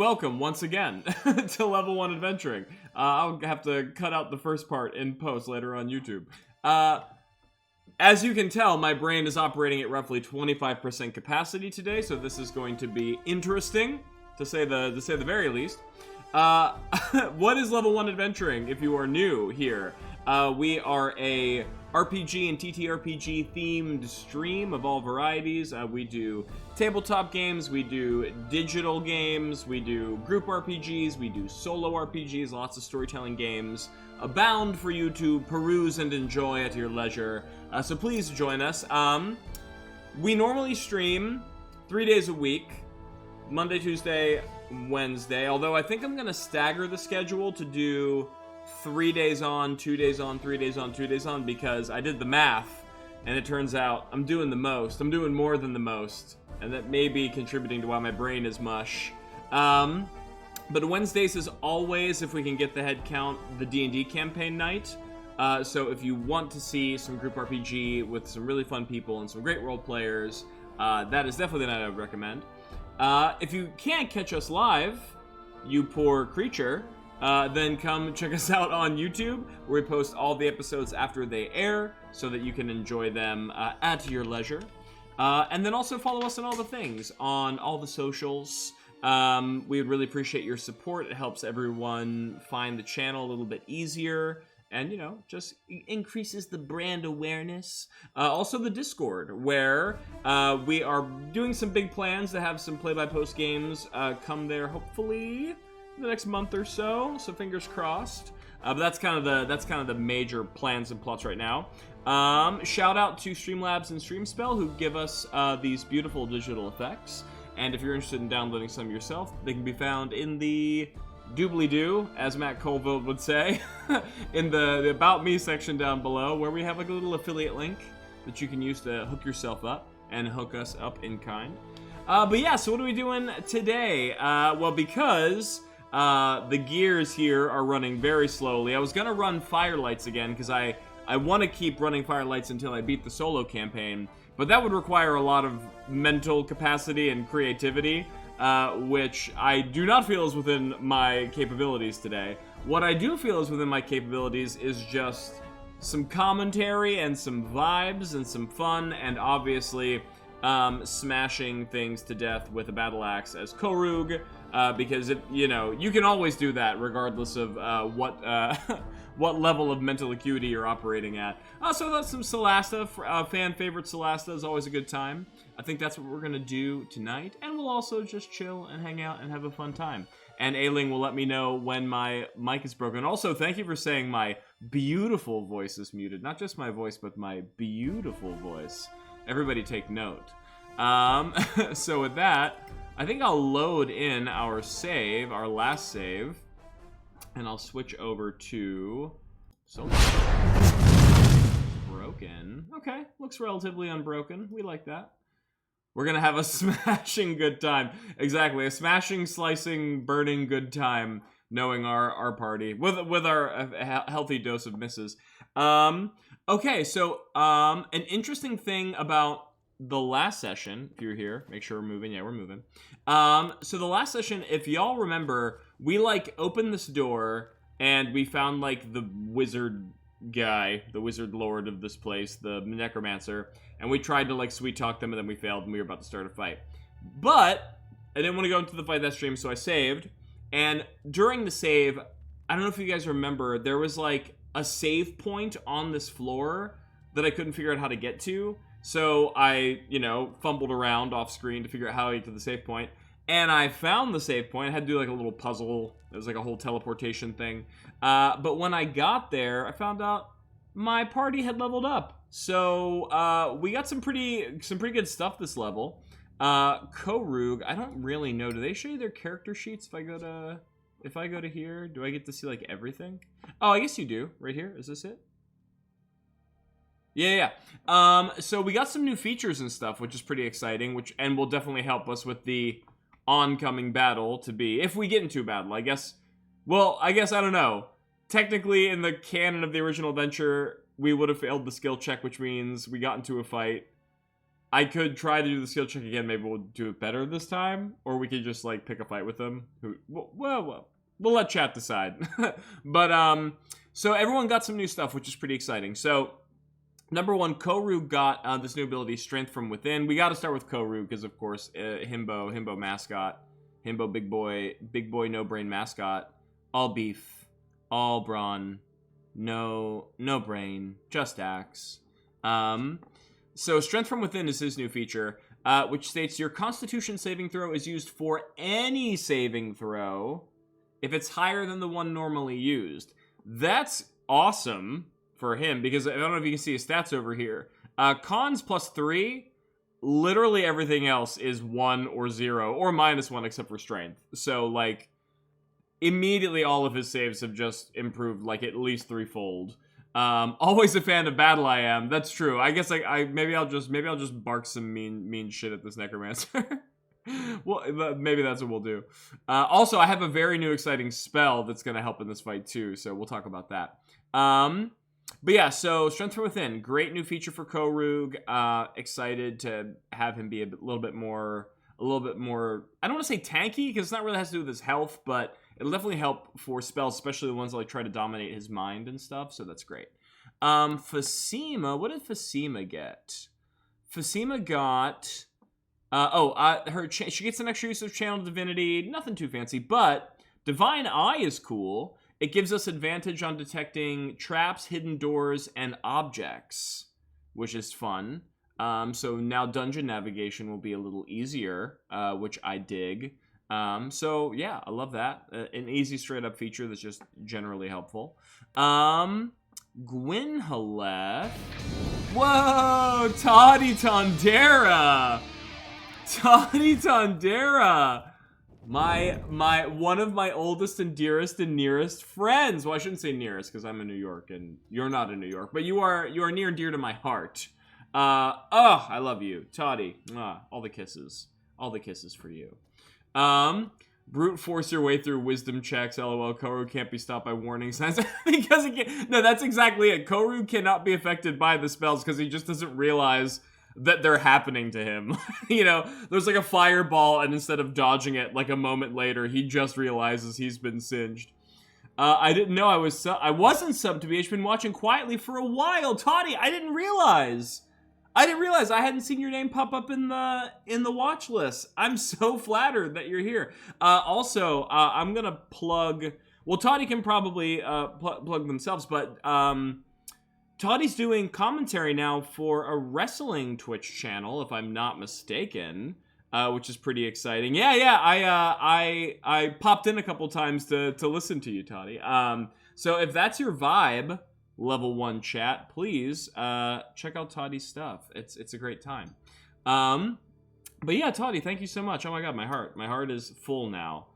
welcome once again to Level 1 Adventuring. I'll have to cut out the first part in post later on YouTube. As you can tell, my brain is operating at roughly 25% capacity today, so this is going to be interesting, to say the very least. What is Level 1 Adventuring, if you are new here? We are a RPG and TTRPG themed stream of all varieties. We do tabletop games, we do digital games, we do group RPGs, we do solo RPGs, lots of storytelling games abound for you to peruse and enjoy at your leisure. So please join us. We normally stream 3 days a week, Monday, Tuesday, Wednesday, although I think I'm going to stagger the schedule to do 3 days on, 2 days on, 3 days on, 2 days on, because I did the math, and it turns out I'm doing the most. I'm doing more than the most, and that may be contributing to why my brain is mush. But Wednesdays is always, if we can get the head count, the D&D campaign night. So if you want to see some group RPG with some really fun people and some great role players, that is definitely the night I would recommend. If you can't catch us live, you poor creature, then come check us out on YouTube, where we post all the episodes after they air, so that you can enjoy them at your leisure. And then also follow us on all the things, on all the socials. We would really appreciate your support. It helps everyone find the channel a little bit easier, and, you know, just increases the brand awareness. Also the Discord, where we are doing some big plans to have some play-by-post games come there, hopefully in the next month or so. So fingers crossed. But that's kind of the major plans and plots right now. Shout out to StreamLabs and StreamSpell, who give us these beautiful digital effects. And if you're interested in downloading some yourself, they can be found in the doobly-doo, as Matt Colville would say, in the About Me section down below, where we have like a little affiliate link that you can use to hook yourself up and hook us up in kind. But yeah, so what are we doing today? Well, because the gears here are running very slowly, I was going to run Firelights again, because I want to keep running Firelights until I beat the solo campaign, but that would require a lot of mental capacity and creativity, which I do not feel is within my capabilities today. What I do feel is within my capabilities is just some commentary and some vibes and some fun, and obviously smashing things to death with a battle axe as Korug, because you can always do that regardless of what level of mental acuity you're operating at. So that's some Solasta, fan favorite Solasta is always a good time. I think that's what we're gonna do tonight, and we'll also just chill and hang out and have a fun time. And Ailing will let me know when my mic is broken. Also, thank you for saying my beautiful voice is muted. Not just my voice, but my beautiful voice. Everybody take note. So with that, I think I'll load in our save, our last save, and I'll switch over to broken. Okay, looks relatively unbroken. We like that. We're gonna have a smashing good time. Exactly, a smashing, slicing, burning good time, knowing our party with our healthy dose of misses. Okay, so an interesting thing about the last session, if you're here, make sure we're moving. Yeah, we're moving. So the last session, if y'all remember, we opened this door and we found the wizard guy, the wizard lord of this place, the Necromancer, and we tried to sweet talk them, and then we failed, and we were about to start a fight. But I didn't want to go into the fight that stream, so I saved. And during the save, I don't know if you guys remember, there was a save point on this floor that I couldn't figure out how to get to. So I, fumbled around off screen to figure out how to get to the save point. And I found the save point. I had to do a little puzzle. It was a whole teleportation thing. But when I got there, I found out my party had leveled up. So we got some pretty good stuff this level. Korug, I don't really know. Do they show you their character sheets if I go to here? Do I get to see everything? Oh, I guess you do. Right here. Is this it? Yeah. So we got some new features and stuff, which is pretty exciting, and will definitely help us with the oncoming battle to be, if we get into a battle, I guess I don't know. Technically, in the canon of the original adventure, we would have failed the skill check, which means we got into a fight. I could try to do the skill check again. Maybe we'll do it better this time, or we could just like pick a fight with them. Well, we'll let chat decide. But so everyone got some new stuff, which is pretty exciting. So number one, Koru got this new ability, Strength from Within. We got to start with Koru because, of course, Himbo mascot, Himbo big boy, no brain mascot, all beef, all brawn, no brain, just axe. So Strength from Within is his new feature, which states your Constitution saving throw is used for any saving throw if it's higher than the one normally used. That's awesome for him, because I don't know if you can see his stats over here. Cons +3, literally everything else is 1 or 0, or -1 except for strength. So, like, immediately all of his saves have just improved, like, at least threefold. Always a fan of battle I am. That's true. I guess maybe I'll just bark some mean shit at this Necromancer. Well, maybe that's what we'll do. Also, I have a very new exciting spell that's going to help in this fight too, so we'll talk about that. But yeah, so Strength from Within, great new feature for Korug. Excited to have him be a little bit more, I don't want to say tanky, because it's not really has to do with his health, but it'll definitely help for spells, especially the ones that like try to dominate his mind and stuff, so that's great. Fasima, what did Fasima get? Fasima got... she gets an extra use of Channel Divinity, nothing too fancy, but Divine Eye is cool. It gives us advantage on detecting traps, hidden doors, and objects, which is fun. So now dungeon navigation will be a little easier, which I dig. So yeah, I love that. An easy straight up feature that's just generally helpful. Gwynhaleth. Whoa, Toddy Tondera. Toddy Tondera, one of my oldest and dearest and nearest friends. Well, I shouldn't say nearest because I'm in New York and you're not in New York, but you are near and dear to my heart. I love you, Toddy. All the kisses for you. Brute force your way through wisdom checks. LOL. Koru can't be stopped by warning signs because no, that's exactly it. Koru cannot be affected by the spells because he just doesn't realize that they're happening to him. You know, there's like a fireball, and instead of dodging it like a moment later, he just realizes he's been singed. I didn't know I wasn't subbed to BH. Been watching quietly for a while. Toddy, I didn't realize I hadn't seen your name pop up in the watch list. I'm so flattered that you're here. Also, I'm gonna plug. Well, Toddy can probably plug themselves, but Toddy's doing commentary now for a wrestling Twitch channel, if I'm not mistaken, which is pretty exciting. Yeah, I popped in a couple times to listen to you, Toddy. So if that's your vibe, level 1 chat, please check out Toddy's stuff. It's a great time. But yeah, Toddy, thank you so much. Oh my god, my heart is full now.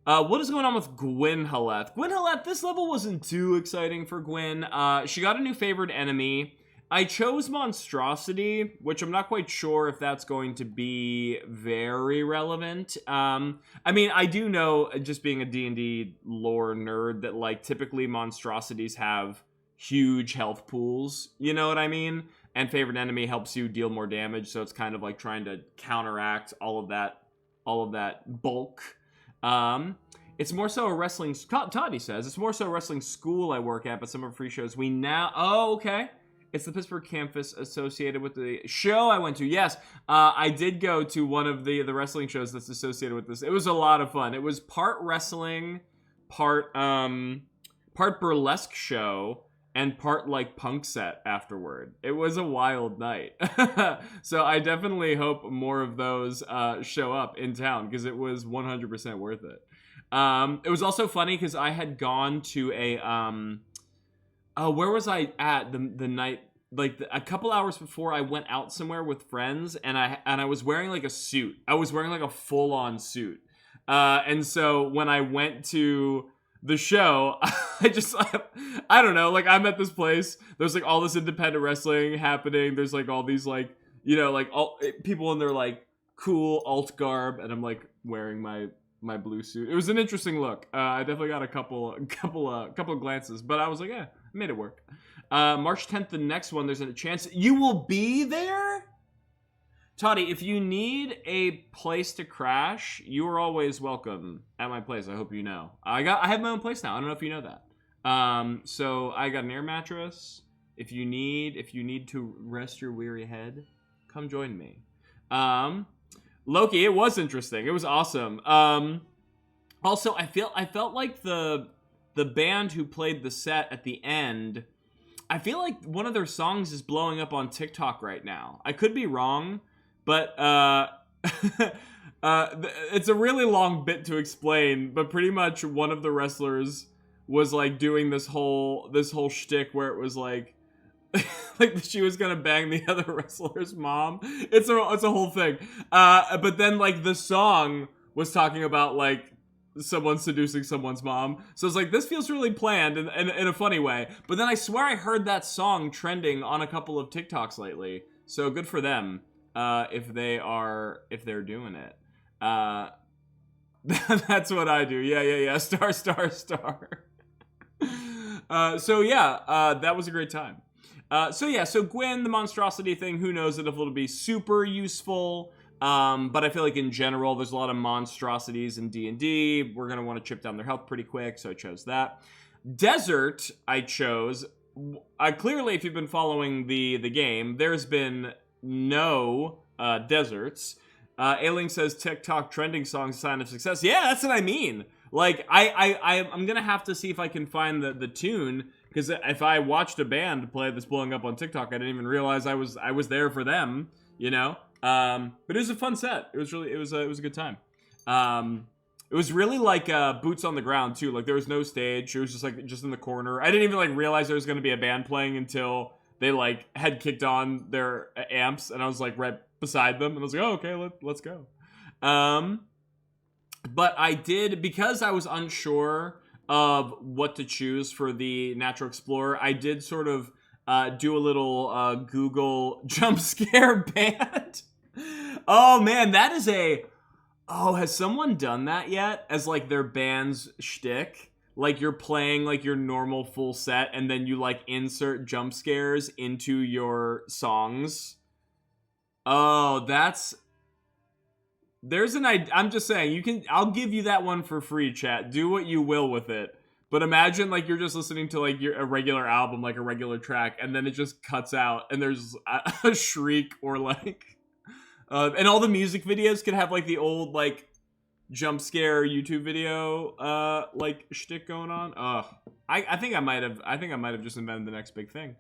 What is going on with Gwynhaleth? Gwynhaleth, this level wasn't too exciting for Gwyn. She got a new favored enemy. I chose Monstrosity, which I'm not quite sure if that's going to be very relevant. I mean, I do know, just being a D&D lore nerd, that like typically monstrosities have huge health pools. You know what I mean? And favored enemy helps you deal more damage, so it's kind of like trying to counteract all of that bulk. It's more so a wrestling, Toddy says, it's more so a wrestling school I work at, but some of free shows we now, oh, okay. It's the Pittsburgh campus associated with the show I went to. Yes, I did go to one of the wrestling shows that's associated with this. It was a lot of fun. It was part wrestling, part burlesque show, and part like punk set afterward. It was a wild night. So I definitely hope more of those show up in town because it was 100% worth it. It was also funny because I had gone to a where was I at the night, like a couple hours before I went out somewhere with friends, and I was wearing like a suit. I was wearing like a full-on suit. And so when I went to the show, I don't know, like I'm at this place, there's like all this independent wrestling happening, there's like all these like, you know, like all people in their like cool alt garb, and I'm like wearing my blue suit. It was an interesting look. I definitely got a couple glances, but I was like, Made it work. March 10th, the next one, there's a chance you will be there? Toddy, if you need a place to crash, you are always welcome at my place. I hope you know. I have my own place now. I don't know if you know that. So I got an air mattress. If you need to rest your weary head, come join me. Loki, it was interesting. It was awesome. Also, I felt like the band who played the set at the end, I feel like one of their songs is blowing up on TikTok right now. I could be wrong, but it's a really long bit to explain, but pretty much one of the wrestlers was like doing this whole shtick where it was like like she was gonna bang the other wrestler's mom. It's a whole thing. But then like the song was talking about like someone seducing someone's mom. So it's like, this feels really planned in a funny way. But then I swear I heard that song trending on a couple of TikToks lately. So good for them if they're doing it. That's what I do. Yeah. Star. So that was a great time. So Gwen, the monstrosity thing, who knows if it'll be super useful. But I feel like in general, there's a lot of monstrosities in D&D. We're going to want to chip down their health pretty quick, so I chose that. Desert, I chose. Clearly, if you've been following the game, there's been no deserts. Ailing says TikTok trending songs sign of success. Yeah, that's what I mean. Like, I'm going to have to see if I can find the tune, because if I watched a band play that's blowing up on TikTok, I didn't even realize I was there for them, you know? But it was a fun set. It was a good time. It was really like boots on the ground too. Like there was no stage. It was just in the corner. I didn't even like realize there was going to be a band playing until they like had kicked on their amps, and I was like right beside them, and I was like, oh, okay, let's go. But I did, because I was unsure of what to choose for the Natural Explorer, I did sort of do a little Google jump scare band. Oh man, that is has someone done that yet as like their band's shtick? Like you're playing like your normal full set and then you like insert jump scares into your songs. Oh, there's an idea. I'm just saying, I'll give you that one for free, chat. Do what you will with it. But imagine like you're just listening to like a regular album, like a regular track, and then it just cuts out and there's a shriek or like and all the music videos could have like the old like jump scare YouTube video like shtick going on. I think I might have just invented the next big thing.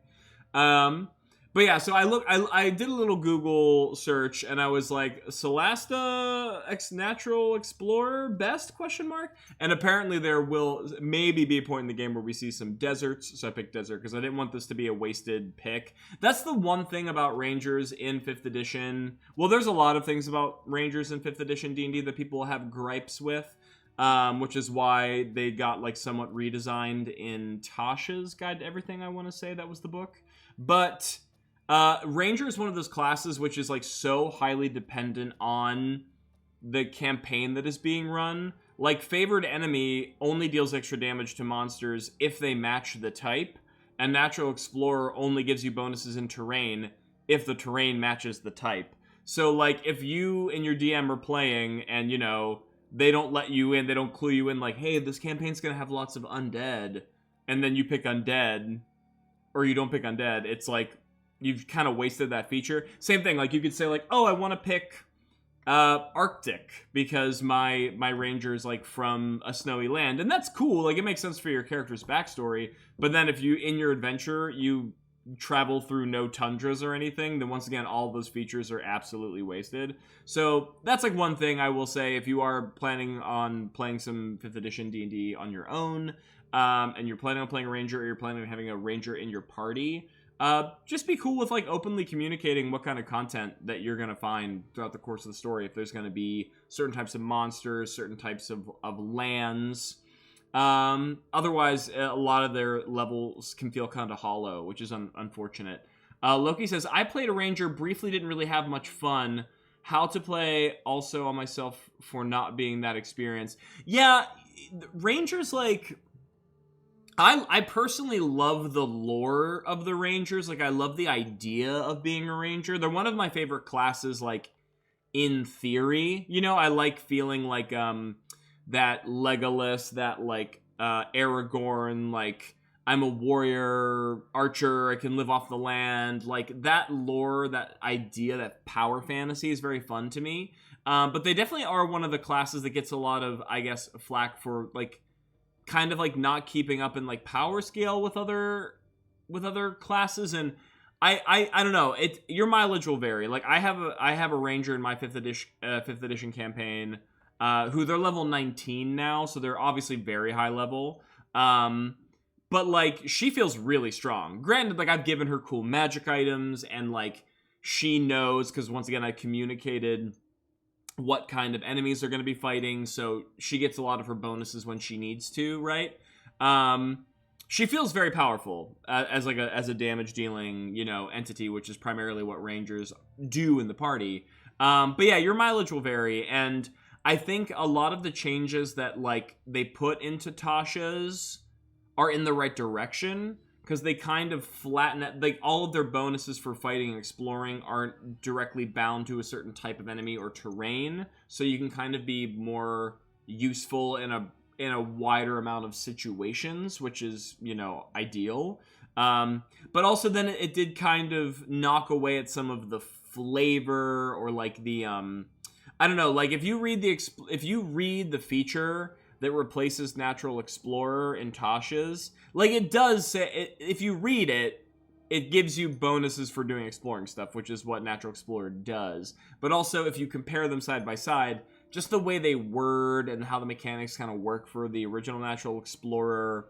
But yeah, so I did a little Google search and I was like, Solasta Natural Explorer best ? And apparently there will maybe be a point in the game where we see some deserts. So I picked desert because I didn't want this to be a wasted pick. That's the one thing about Rangers in 5th edition. Well, there's a lot of things about Rangers in 5th edition D&D that people have gripes with. Which is why they got like somewhat redesigned in Tasha's Guide to Everything, I want to say that was the book. But Ranger is one of those classes which is like so highly dependent on the campaign that is being run. Like Favored Enemy only deals extra damage to monsters if they match the type, and Natural Explorer only gives you bonuses in terrain if the terrain matches the type. So like if you and your DM are playing and you know they don't let you in, they don't clue you in like, hey, this campaign's gonna have lots of undead, and then you pick undead or you don't pick undead, it's like you've kind of wasted that feature. Same thing, like you could say like, oh, I want to pick Arctic because my ranger's like from a snowy land, and that's cool, like it makes sense for your character's backstory. But then if you in your adventure you travel through no tundras or anything, then once again all those features are absolutely wasted. So that's like one thing I will say, if you are planning on playing some 5th edition D&D on your own, and you're planning on playing a ranger, or you're planning on having a ranger in your party, just be cool with like openly communicating what kind of content that you're going to find throughout the course of the story. If there's going to be certain types of monsters, certain types of lands. Otherwise, a lot of their levels can feel kind of hollow, which is unfortunate. Loki says, I played a ranger, briefly didn't really have much fun. How to play also on myself for not being that experienced. Yeah, rangers like... I personally love the lore of the Rangers. Like, I love the idea of being a Ranger. They're one of my favorite classes, like, in theory. You know, I like feeling like, that Legolas, that, like, Aragorn, like, I'm a warrior, archer, I can live off the land. Like, that lore, that idea, that power fantasy is very fun to me. But they definitely are one of the classes that gets a lot of, I guess, flack for, like, kind of like not keeping up in like power scale with other classes. And I don't know, your mileage will vary. Like, I have a ranger in my fifth edition campaign, who they're level 19 now, so they're obviously very high level. But like, she feels really strong. Granted, like, I've given her cool magic items, and like, she knows, because once again, I communicated what kind of enemies they're going to be fighting, so she gets a lot of her bonuses when she needs to, right? She feels very powerful as a damage dealing, you know, entity, which is primarily what Rangers do in the party. But yeah, your mileage will vary, and I think a lot of the changes that like they put into Tasha's are in the right direction, because they kind of flatten it. Like, all of their bonuses for fighting and exploring aren't directly bound to a certain type of enemy or terrain, so you can kind of be more useful in a wider amount of situations, which is, you know, ideal. But also then it did kind of knock away at some of the flavor, or like the I don't know, like, if you read the feature that replaces Natural Explorer in Tasha's, like, it does say, if you read it, it gives you bonuses for doing exploring stuff, which is what Natural Explorer does. But also, if you compare them side by side, just the way they word and how the mechanics kind of work for the original Natural Explorer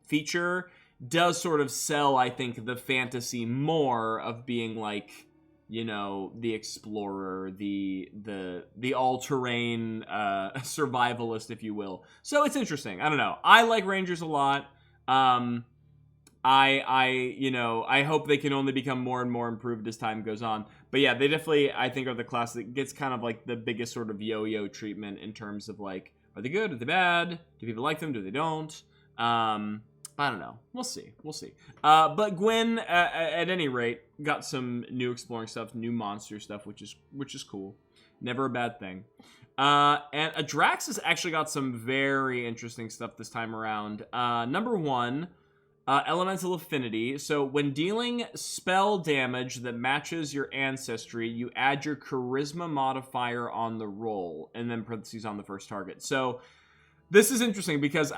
feature does sort of sell, I think, the fantasy more of being like, you know, the explorer, the all-terrain survivalist, if you will. So it's interesting. I don't know. I like Rangers a lot. You know, I hope they can only become more and more improved as time goes on. But yeah, they definitely, I think, are the class that gets kind of like the biggest sort of yo-yo treatment in terms of like, are they good? Are they bad? Do people like them? Do they don't? I don't know. We'll see. But Gwen, at any rate, got some new exploring stuff, new monster stuff, which is cool. Never a bad thing. And Adraxis actually got some very interesting stuff this time around. Number one, Elemental Affinity. So when dealing spell damage that matches your ancestry, you add your Charisma modifier on the roll, and then parentheses on the first target. So this is interesting because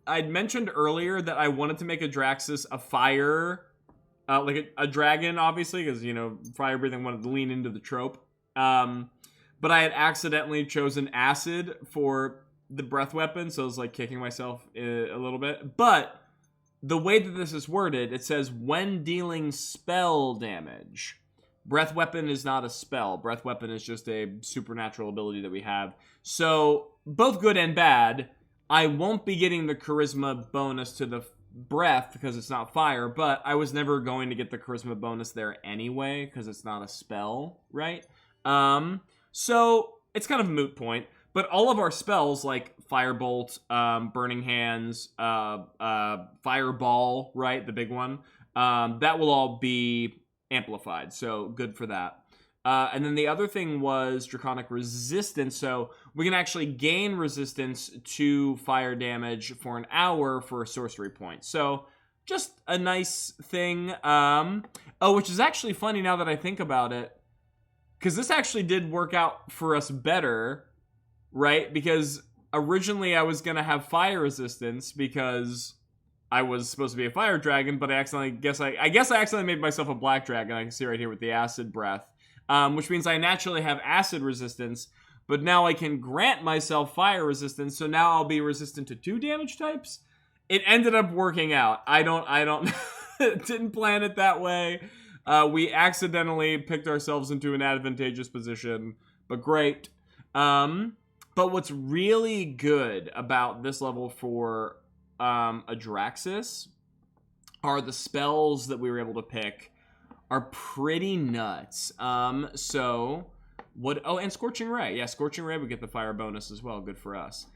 I'd mentioned earlier that I wanted to make Adraxis a fire, like a dragon, obviously, because, you know, fire breathing wanted to lean into the trope. But I had accidentally chosen acid for the breath weapon, so I was like kicking myself a little bit. But the way that this is worded, it says when dealing spell damage. Breath weapon is not a spell. Breath weapon is just a supernatural ability that we have. So both good and bad. I won't be getting the charisma bonus to the breath because it's not fire, but I was never going to get the charisma bonus there anyway because it's not a spell, right? So it's kind of a moot point, but all of our spells like Firebolt, Burning Hands, Fireball, right, the big one, that will all be amplified, so good for that. And then the other thing was Draconic Resistance, so we can actually gain resistance to fire damage for an hour for a sorcery point. So just a nice thing. Which is actually funny now that I think about it, because this actually did work out for us better, right? Because originally I was going to have fire resistance because I was supposed to be a fire dragon, but I accidentally made myself a black dragon. I can see right here with the acid breath. Which means I naturally have acid resistance, but now I can grant myself fire resistance, so now I'll be resistant to 2 damage types. It ended up working out. I don't didn't plan it that way. We accidentally picked ourselves into an advantageous position, but great. But what's really good about this level for Adraxis are the spells that we were able to pick. Are pretty nuts. And Scorching Ray. Yeah, Scorching Ray would get the fire bonus as well. Good for us.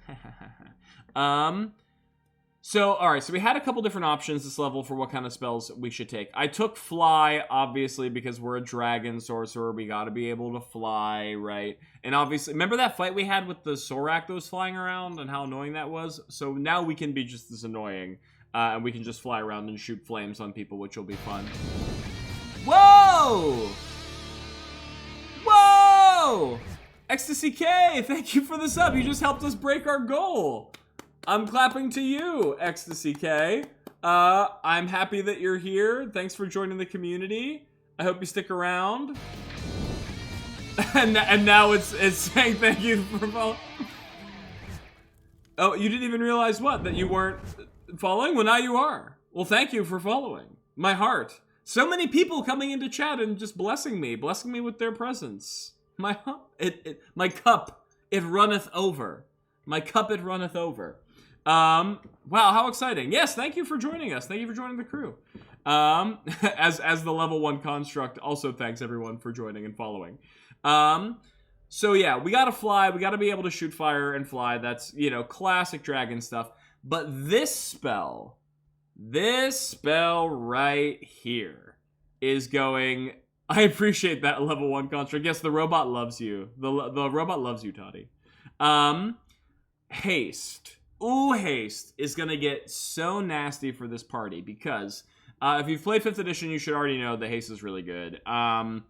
So, alright, so we had a couple different options this level for what kind of spells we should take. I took Fly, obviously, because we're a dragon sorcerer. We gotta be able to fly, right? And obviously, remember that fight we had with the Sorak that was flying around and how annoying that was? So now we can be just as annoying. And we can just fly around and shoot flames on people, which will be fun. Whoa! Whoa! Ecstasy K, thank you for the sub. You just helped us break our goal. I'm clapping to you, Ecstasy K. I'm happy that you're here. Thanks for joining the community. I hope you stick around. and now it's saying thank you for following. Oh, you didn't even realize what? That you weren't following? Well, now you are. Well, thank you for following. My heart. So many people coming into chat and just blessing me with their presence. My cup, it runneth over. My cup, it runneth over. Wow, how exciting. Yes, thank you for joining us. Thank you for joining the crew. As the level 1 construct, also thanks everyone for joining and following. So yeah, we gotta fly, we gotta be able to shoot fire and fly. That's, you know, classic dragon stuff. But this spell right here is going... I appreciate that level 1 construct. Yes, the robot loves you. The robot loves you, Toddy. Haste. Ooh, haste is gonna get so nasty for this party because if you've played 5th edition, you should already know the haste is really good. In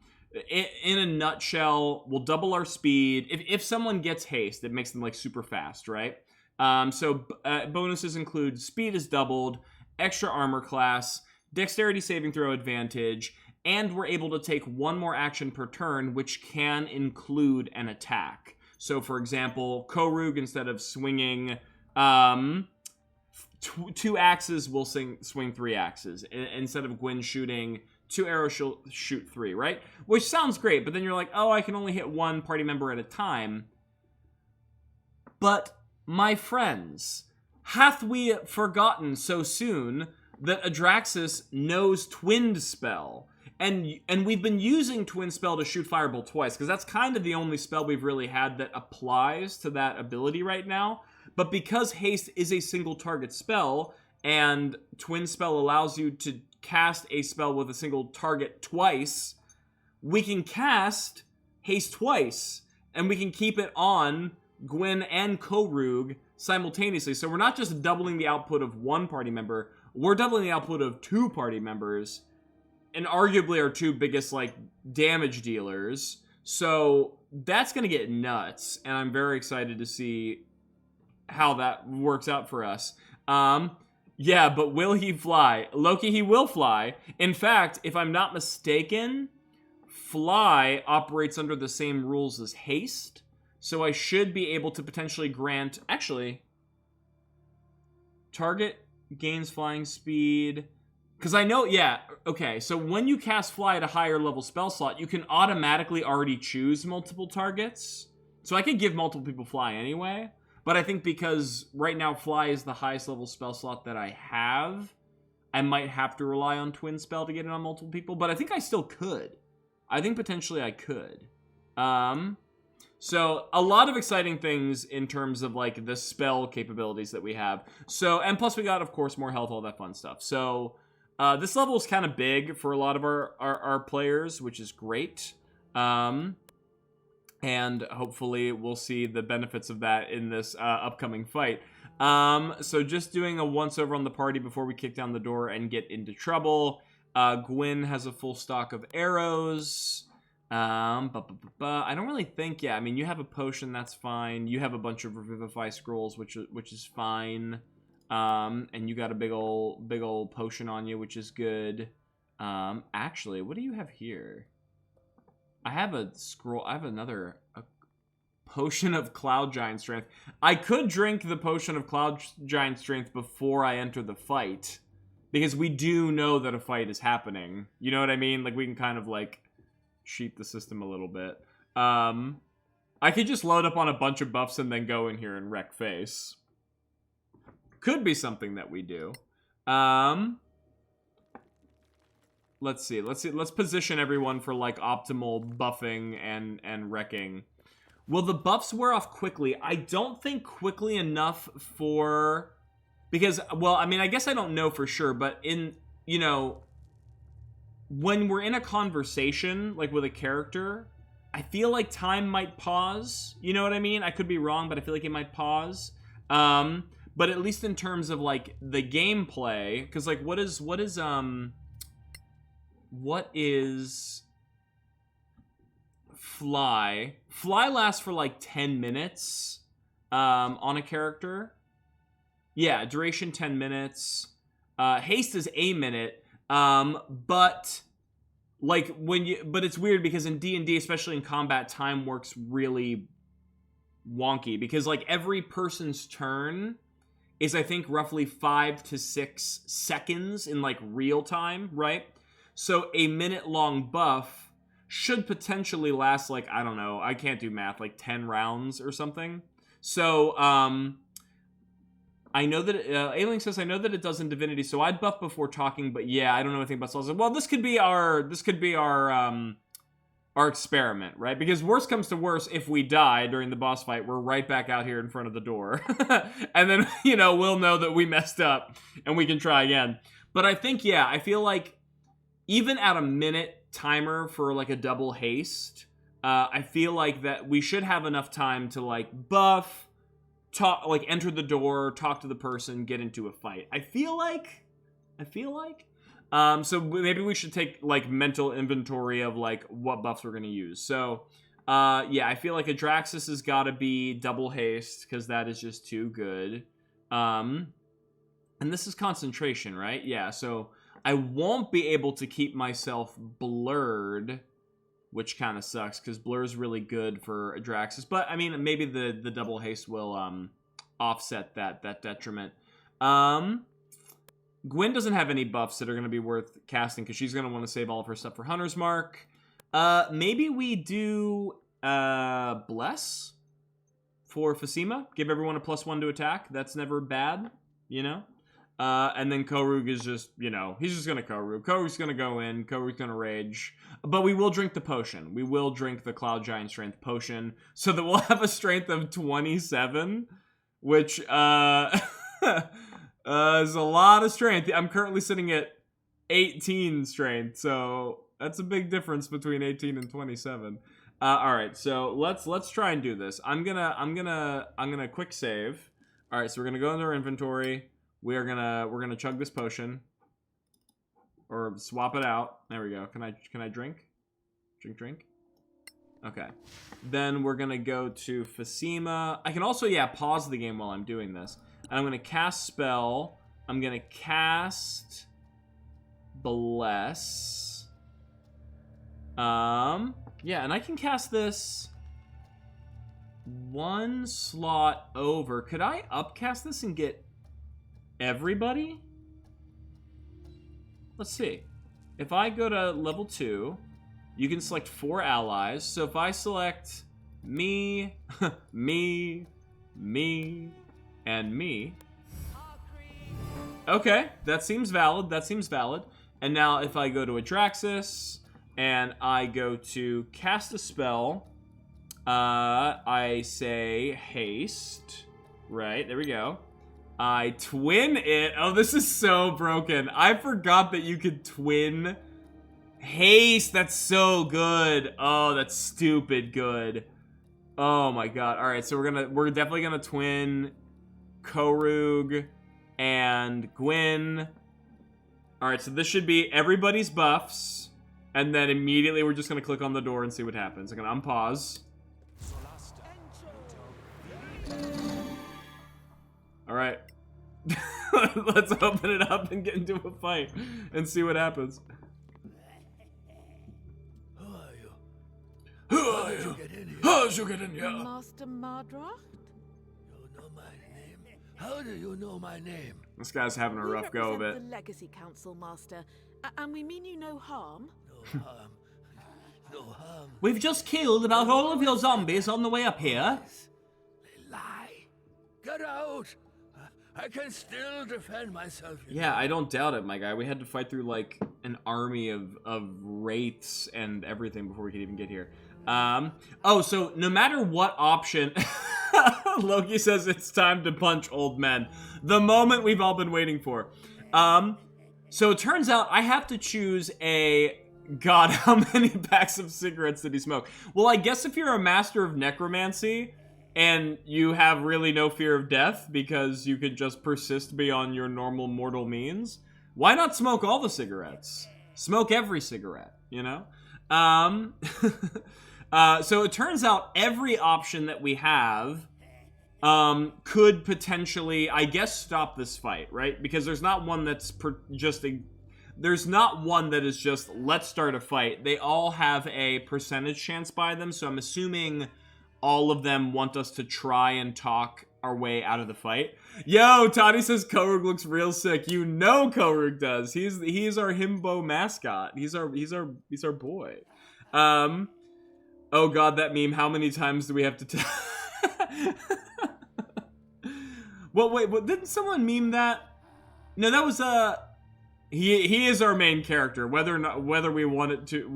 a nutshell, we'll double our speed. If someone gets haste, it makes them like super fast, right? So bonuses include speed is doubled, extra armor class, dexterity saving throw advantage, and we're able to take one more action per turn, which can include an attack. So, for example, Korug, instead of swinging 2 axes, will swing 3 axes. Instead of Gwyn shooting 2 arrows, she'll shoot 3, right? Which sounds great, but then you're like, oh, I can only hit 1 party member at a time. But, my friends, hath we forgotten so soon that Adraxis knows Twinned Spell? And we've been using Twin Spell to shoot Firebolt twice, because that's kind of the only spell we've really had that applies to that ability right now. But because Haste is a single target spell, and Twin Spell allows you to cast a spell with a single target twice, we can cast Haste twice, and we can keep it on Gwyn and Korug simultaneously. So we're not just doubling the output of 1 party member, we're doubling the output of 2 party members, and arguably our 2 biggest, like, damage dealers. So that's gonna get nuts, and I'm very excited to see how that works out for us. Yeah, but will he fly? Loki, he will fly. In fact, if I'm not mistaken, Fly operates under the same rules as Haste, so I should be able to potentially grant... Actually, target gains flying speed... Because I know, yeah, okay, so when you cast Fly at a higher level spell slot, you can automatically already choose multiple targets. So I could give multiple people Fly anyway, but I think because right now Fly is the highest level spell slot that I have, I might have to rely on Twin Spell to get it on multiple people, but I think I still could. I think potentially I could. So a lot of exciting things in terms of like the spell capabilities that we have. So, and plus we got, of course, more health, all that fun stuff. So... this level is kind of big for a lot of our players, which is great. And hopefully we'll see the benefits of that in this upcoming fight. So just doing a once-over on the party before we kick down the door and get into trouble. Gwyn has a full stock of arrows. I don't really think, yeah, I mean, you have a potion, that's fine. You have a bunch of Revivify scrolls, which is fine. And you got a big ol' potion on you, which is good. Actually, what do you have here? I have a scroll. I have a potion of Cloud Giant Strength. I could drink the potion of Cloud Giant Strength before I enter the fight, because we do know that a fight is happening. You know what I mean? Like, we can kind of, like, cheat the system a little bit. I could just load up on a bunch of buffs and then go in here and wreck face. Could be something that we do. Let's see. Let's position everyone for like optimal buffing and wrecking. Will the buffs wear off quickly? I don't think quickly enough for Because, well, I mean, I guess I don't know for sure, but in, you know, when we're in a conversation, like with a character, I feel like time might pause. You know what I mean? I could be wrong, but I feel like it might pause. But at least in terms of like the gameplay, because like what is fly? Fly lasts for like 10 minutes on a character. Yeah, duration 10 minutes. Haste is a minute. But like but it's weird because in D&D, especially in combat, time works really wonky because like every person's turn is, I think, roughly 5 to 6 seconds in like real time, right? So a minute-long buff should potentially last like, I don't know, I can't do math, like 10 rounds or something. So I know that Ailing says I know that it does in Divinity, so I'd buff before talking, but yeah, I don't know anything about Solasta. Well, this could be our experiment, right? Because worst comes to worst, if we die during the boss fight, we're right back out here in front of the door. And then, you know, we'll know that we messed up and we can try again. But I think, yeah, I feel like even at a minute timer for like a double haste, I feel like that we should have enough time to like buff, talk, like enter the door, talk to the person, get into a fight. I feel like. So maybe we should take like mental inventory of like what buffs we're gonna use. So, yeah, I feel like Adraxis has got to be double haste because that is just too good. And this is concentration, right? Yeah. So I won't be able to keep myself blurred, which kind of sucks because blur is really good for Adraxis. But I mean, maybe the double haste will offset that detriment. Gwen doesn't have any buffs that are going to be worth casting because she's going to want to save all of her stuff for Hunter's Mark. Maybe we do Bless for Fasima. Give everyone a +1 to attack. That's never bad, you know? And then Korug is just, you know, he's just going to Korug. Korug's going to go in. Korug's going to rage. But we will drink the potion. We will drink the Cloud Giant Strength potion so that we'll have a strength of 27, which, is a lot of strength. I'm currently sitting at 18 strength, so that's a big difference between 18 and 27. All right, so let's try and do this. I'm gonna quick save. All right, so we're gonna go into our inventory. We're gonna chug this potion or swap it out. There we go. Can I drink? Drink. Okay. Then we're gonna go to Fasima. I can also pause the game while I'm doing this. And I'm going to cast Spell. I'm going to cast Bless. Yeah, and I can cast this one slot over. Could I upcast this and get everybody? Let's see. If I go to level 2, you can select 4 allies. So if I select me, me, and me. Okay, that seems valid. And now if I go to Adraxis and I go to cast a spell, I say haste. Right, there we go. I twin it. Oh, this is so broken. I forgot that you could twin haste. That's so good. Oh, that's stupid good. Oh my god. All right, so we're definitely gonna twin Korug and Gwyn. Alright, so this should be everybody's buffs. And then immediately we're just going to click on the door and see what happens. I'm going to unpause. Alright. Let's open it up and get into a fight and see what happens. Who are you? Who are you? How did you get in here? Master Mardra? How do you know my name? This guy's having a rough go of it. The Legacy Council, Master, and we mean you no harm. No harm. No harm. We've just killed about all of your zombies on the way up here. They lie. Get out! I can still defend myself. Yeah, I don't doubt it, my guy. We had to fight through like an army of wraiths and everything before we could even get here. Oh, so no matter what option Loki says it's time to punch old men. The moment we've all been waiting for. So it turns out I have to choose a... God, how many packs of cigarettes did he smoke? Well, I guess if you're a master of necromancy and you have really no fear of death because you could just persist beyond your normal mortal means, why not smoke all the cigarettes? Smoke every cigarette, you know? So it turns out every option that we have could potentially, I guess, stop this fight, right? Because there's not one that's there's not one that is just, let's start a fight. They all have a percentage chance by them, so I'm assuming all of them want us to try and talk our way out of the fight. Yo, Toddy says Korug looks real sick. You know Korug does. He's our himbo mascot. He's our boy. Oh god, that meme. How many times do we have to tell? Well, wait, didn't someone meme that? No, that was he is our main character. Whether we wanted to,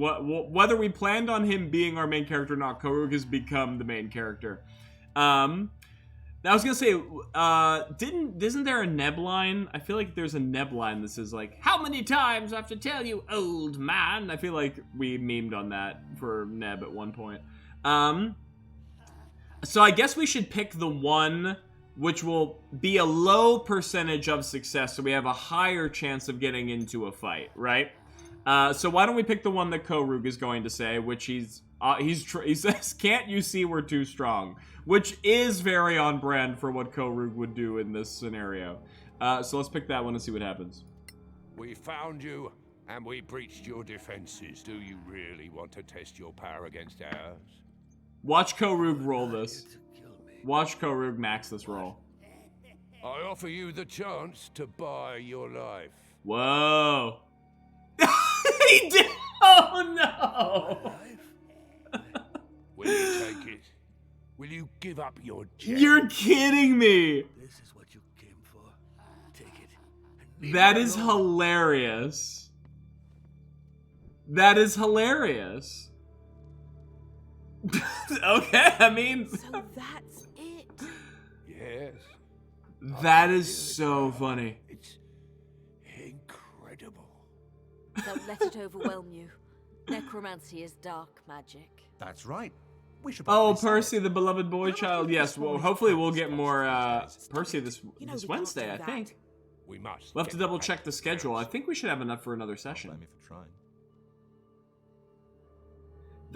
whether we planned on him being our main character or not, Korug has become the main character. I was gonna say, isn't there a Neb line? I feel like there's a Neb line that says like, "How many times I have to tell you, old man?" I feel like we memed on that for Neb at one point. So I guess we should pick the one which will be a low percentage of success, so we have a higher chance of getting into a fight, right? So why don't we pick the one that Korug is going to say, which he says, "Can't you see we're too strong?" Which is very on brand for what Korug would do in this scenario. So let's pick that one and see what happens. We found you, and we breached your defenses. Do you really want to test your power against ours? Watch Korug roll this. Watch Korug max this roll. I offer you the chance to buy your life. Whoa. He did. Oh no. Will you take it? Will you give up your gem? You're kidding me. This is what you came for. Take it. That is hilarious. That is hilarious. Okay, I mean... So that's it. Yes. That is so funny. It's incredible. Don't let it overwhelm you. Necromancy is dark magic. That's right. We should Oh, probably Percy, the beloved boy child. Yes, well, hopefully we'll get more Percy this You know we Wednesday, I can't do think. that. We must. We'll have to double check the schedule. I think we should have enough for another session. blame me for trying.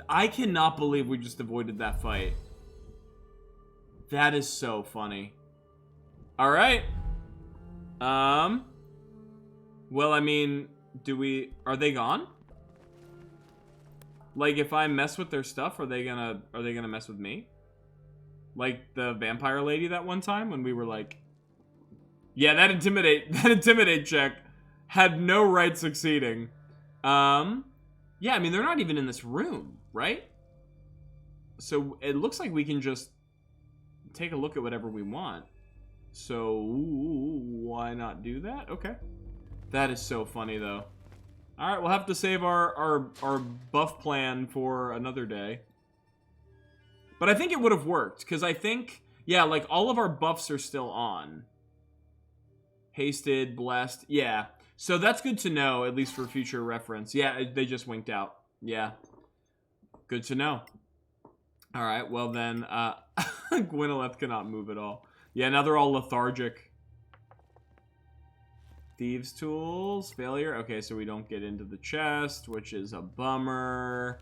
I cannot believe we just avoided that fight. That is so funny. All right. Well, I mean, are they gone? Like, if I mess with their stuff, are they gonna mess with me? Like the vampire lady that one time when we were like, yeah, that intimidate check had no right succeeding. Yeah, I mean, they're not even in this room, right? So it looks like we can just take a look at whatever we want. So why not do that? Okay. That is so funny, though. All right, we'll have to save our buff plan for another day. But I think it would have worked, because I think, yeah, like, all of our buffs are still on. Hasted, blessed, yeah. So that's good to know, at least for future reference. Yeah, they just winked out. Yeah. Good to know. All right, well then, Gwynoleth cannot move at all. Yeah, now they're all lethargic. Thieves' tools, failure. Okay, so we don't get into the chest, which is a bummer.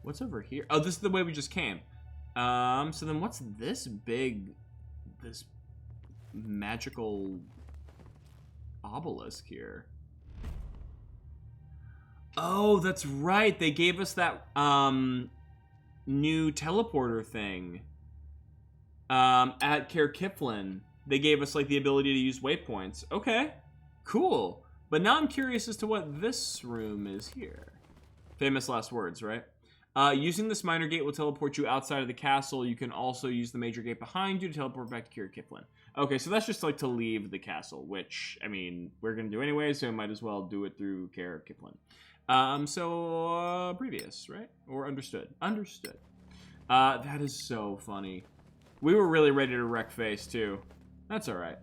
What's over here? Oh, this is the way we just came. So then what's this magical obelisk here? Oh, that's right. They gave us that, new teleporter thing. At Caer Kiflin. They gave us, like, the ability to use waypoints. Okay. Cool. But now I'm curious as to what this room is here. Famous last words, right? Using this minor gate will teleport you outside of the castle. You can also use the major gate behind you to teleport back to Caer Kiflin. Okay, so that's just like to leave the castle, which, I mean, we're going to do anyway, so we might as well do it through Caer Kiflin. Previous, right? Or understood. Understood. That is so funny. We were really ready to wreck face, too. That's alright.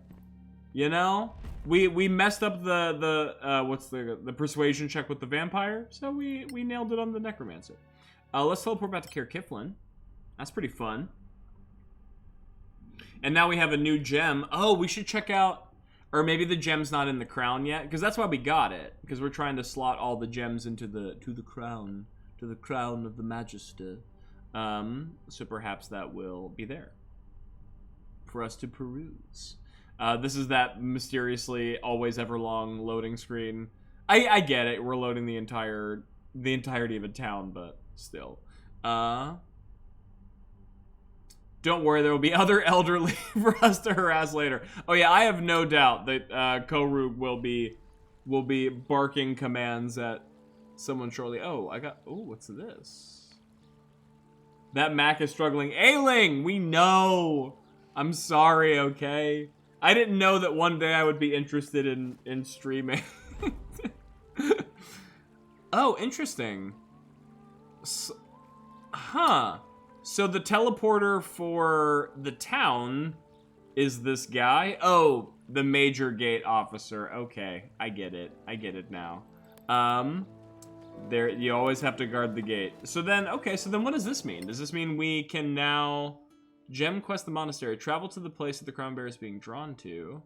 You know? We messed up the persuasion check with the vampire, so we nailed it on the necromancer. Let's teleport back to Caer Kiflin. That's pretty fun. And now we have a new gem. Oh, we should check out... Or maybe the gem's not in the crown yet, because that's why we got it. Because we're trying to slot all the gems into the crown of the Magister. So perhaps that will be there for us to peruse. This is that mysteriously always ever long loading screen. I get it. We're loading the entirety of a town, but still. Don't worry, there will be other elderly for us to harass later. Oh yeah, I have no doubt that Korug will be barking commands at someone shortly. Oh, what's this? That Mac is struggling. Ailing, we know. I'm sorry, okay? I didn't know that one day I would be interested in streaming. Oh, interesting. So the teleporter for the town is this guy. Oh, the major gate officer. Okay, I get it. I get it now. There, you always have to guard the gate. So then, okay, so then what does this mean? Does this mean we can now gem quest the monastery, travel to the place that the crown bearer is being drawn to?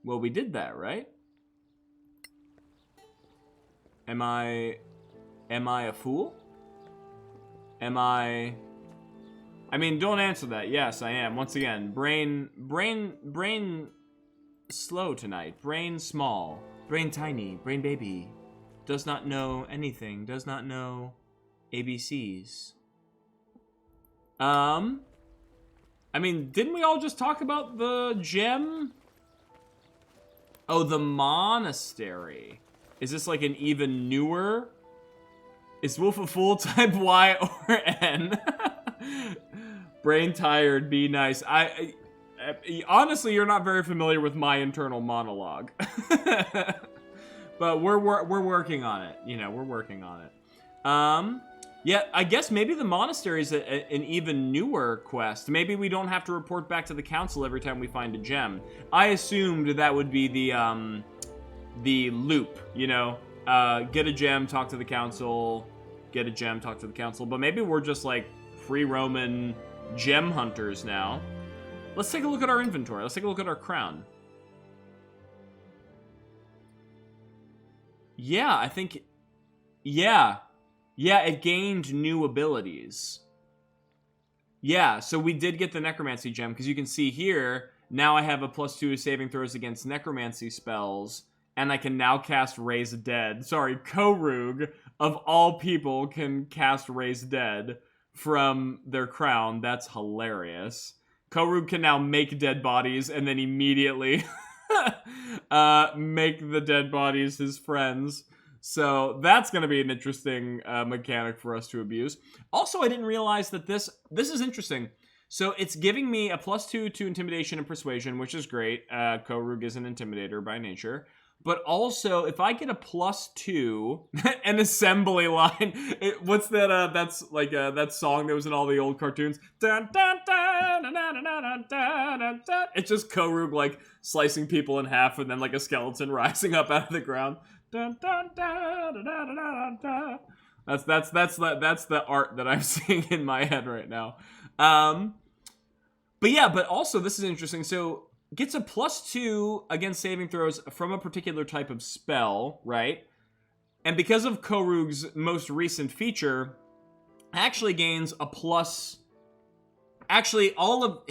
Well, we did that, right? Am I a fool? I mean, don't answer that. Yes, I am. Once again, brain slow tonight. Brain small. Brain tiny. Brain baby. Does not know anything. Does not know ABCs. I mean, didn't we all just talk about the gem? Oh, the monastery. Is this like an even newer? Is Wolfe a fool? Type Y or N. Brain tired, be nice. Honestly, you're not very familiar with my internal monologue. But we're working on it. You know, we're working on it. Yeah, I guess maybe the monastery is an even newer quest. Maybe we don't have to report back to the council every time we find a gem. I assumed that would be the loop, you know? Get a gem, talk to the council, get a gem, talk to the council. But maybe we're just like free roaming gem hunters now. Let's take a look at our inventory. Let's take a look at our crown. Yeah, I think... Yeah, it gained new abilities. Yeah, so we did get the Necromancy gem, because you can see here, now I have a +2 saving throws against Necromancy spells, and I can now cast Raise Dead. Sorry, Korug, of all people, can cast Raise Dead from their crown. That's hilarious. Korug can now make dead bodies and then immediately make the dead bodies his friends. So that's going to be an interesting mechanic for us to abuse. Also, I didn't realize that this is interesting. So it's giving me a +2 to Intimidation and Persuasion, which is great. Korug is an Intimidator by nature. But also, if I get a +2, an assembly line, what's that, that's like that song that was in all the old cartoons? Dun, dun, dun, dun, dun, dun, dun, dun, dun. It's just Korug, like, slicing people in half and then, like, a skeleton rising up out of the ground. Dun, dun, dun, dun, dun, dun, dun. That's the art that I'm seeing in my head right now. But yeah, but also, this is interesting. So... gets a +2 against saving throws from a particular type of spell, right? And because of Korug's most recent feature, actually gains a plus... Actually, all of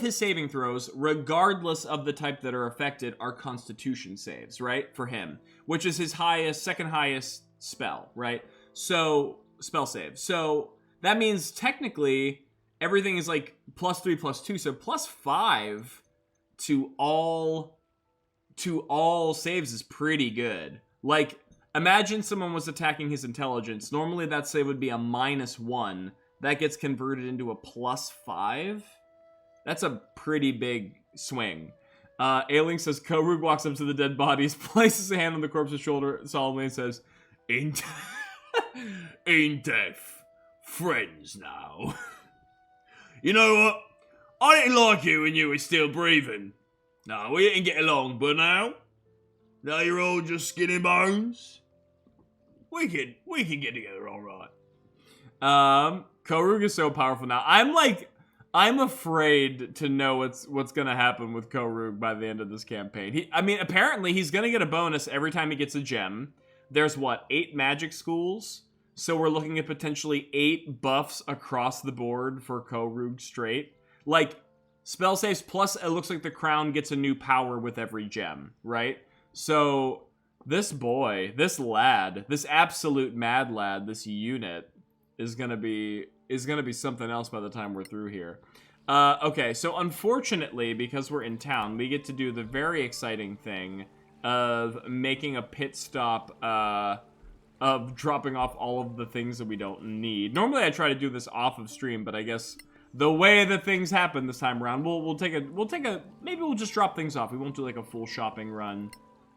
his saving throws, regardless of the type that are affected, are Constitution saves, right? For him, which is his second highest spell, right? So, spell save. So, that means technically, everything is like +3, +2, so +5... to all saves is pretty good. Like, imagine someone was attacking his intelligence. Normally that save would be a -1. That gets converted into a +5. That's a pretty big swing. Ailing says, Korug walks up to the dead bodies, places a hand on the corpse's shoulder solemnly and says, Ain't death friends now. You know what? I didn't like you when you were still breathing. No, we didn't get along, but now you're all just skin and bones. We can get together all right. Korug is so powerful now. I'm afraid to know what's gonna happen with Korug by the end of this campaign. Apparently he's gonna get a bonus every time he gets a gem. There's what, 8 magic schools? So we're looking at potentially 8 buffs across the board for Korug straight. Like, spell saves plus it looks like the crown gets a new power with every gem, right? So this boy, this lad, this absolute mad lad, this unit is gonna be something else by the time we're through here. Okay, so unfortunately, because we're in town, we get to do the very exciting thing of making a pit stop, of dropping off all of the things that we don't need. Normally I try to do this off of stream, but I guess the way that things happen this time around, maybe we'll just drop things off. We won't do like a full shopping run.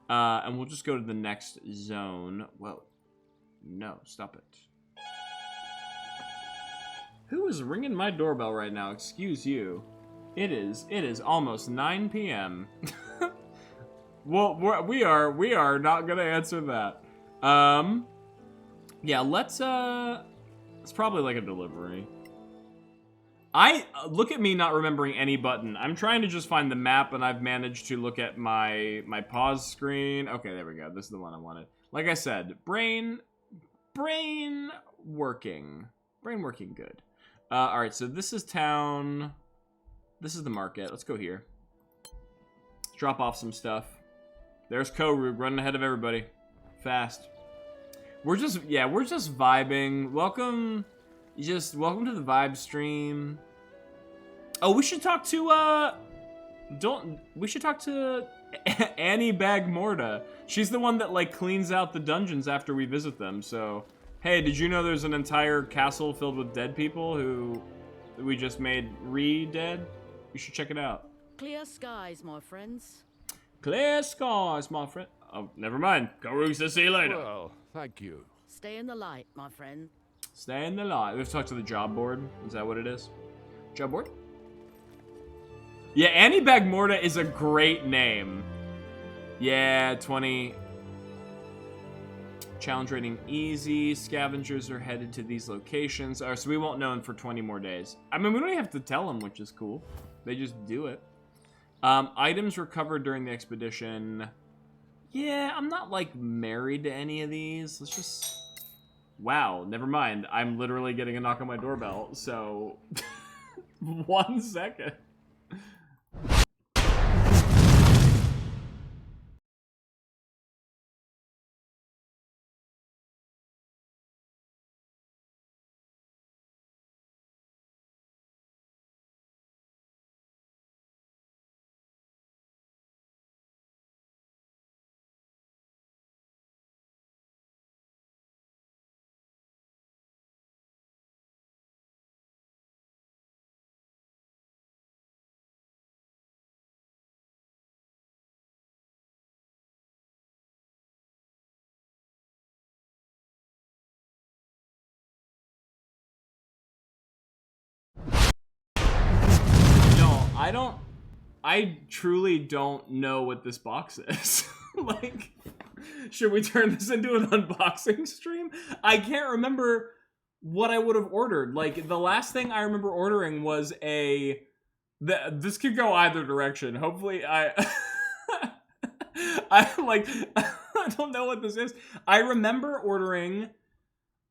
And we'll just go to the next zone. Whoa. No, stop it. Who is ringing my doorbell right now? Excuse you. It is almost 9 p.m. Well, we are not gonna answer that. Yeah, it's probably like a delivery. Look at me not remembering any button. I'm trying to just find the map, and I've managed to look at my pause screen. Okay, there we go. This is the one I wanted. Like I said, brain working good. All right, so this is town. This is the market. Let's go here. Drop off some stuff. There's Korug running ahead of everybody. Fast. We're just vibing. Welcome to the vibe stream. Oh, we should talk to Annie Bagmorta. She's the one that like cleans out the dungeons after we visit them. So, hey, did you know there's an entire castle filled with dead people who we just made re-dead? You should check it out. Clear skies, my friends. Clear skies, my friend. Oh, never mind. Korug says see you later. Well, thank you. Stay in the light, my friend. Stay in the light. We have to talk to the job board. Is that what it is? Job board? Yeah, Annie Bagmorta is a great name. Yeah, 20. Challenge rating easy. Scavengers are headed to these locations. So we won't know them for 20 more days. I mean, we don't even have to tell them, which is cool. They just do it. Items recovered during the expedition. Yeah, I'm not, like, married to any of these. Let's just... Wow, never mind. I'm literally getting a knock on my doorbell, so... 1 second. I truly don't know what this box is. Like, should we turn this into an unboxing stream? I can't remember what I would have ordered. Like, the last thing I remember ordering was this could go either direction. Hopefully I don't know what this is. I remember ordering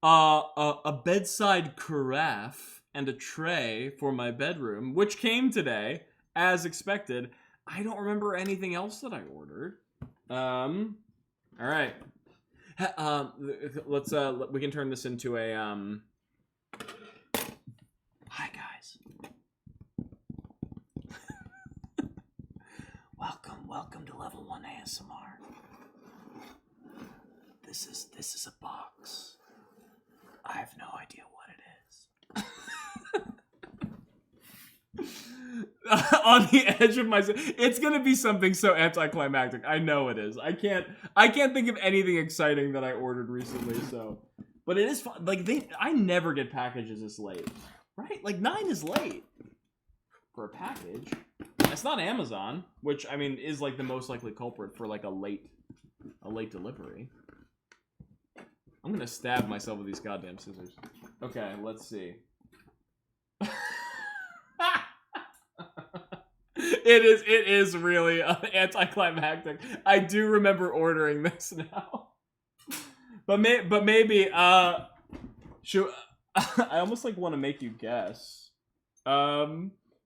a bedside carafe and a tray for my bedroom, which came today, as expected. I don't remember anything else that I ordered. All right. Let's we can turn this into a Hi guys. Welcome to level 1 ASMR. This is a box. I have no idea what it is. On the edge of my... It's gonna be something so anticlimactic. I know it is. I can't think of anything exciting that I ordered recently, so... But it is fun. Like, I never get packages this late. Right? Like, 9 is late. For a package. It's not Amazon, which, I mean, is, like, the most likely culprit for, like, a late delivery. I'm gonna stab myself with these goddamn scissors. Okay, let's see. It is really anticlimactic. I do remember ordering this now. But maybe, should, I almost, like, want to make you guess.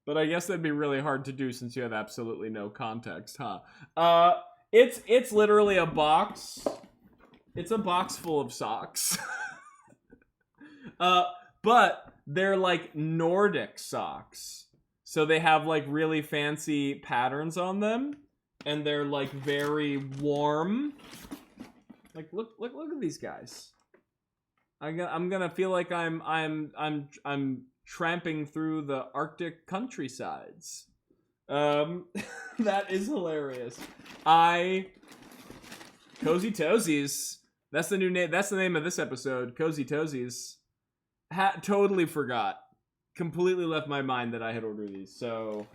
But I guess that'd be really hard to do since you have absolutely no context, huh? It's literally a box. It's a box full of socks. But they're like Nordic socks. So they have like really fancy patterns on them. And they're like very warm. Like look at these guys. I'm gonna feel like I'm tramping through the Arctic countrysides. That is hilarious. Cozy Toesies. That's the new name. That's the name of this episode. Cozy Toesies. Totally forgot. Completely left my mind that I had ordered these. So,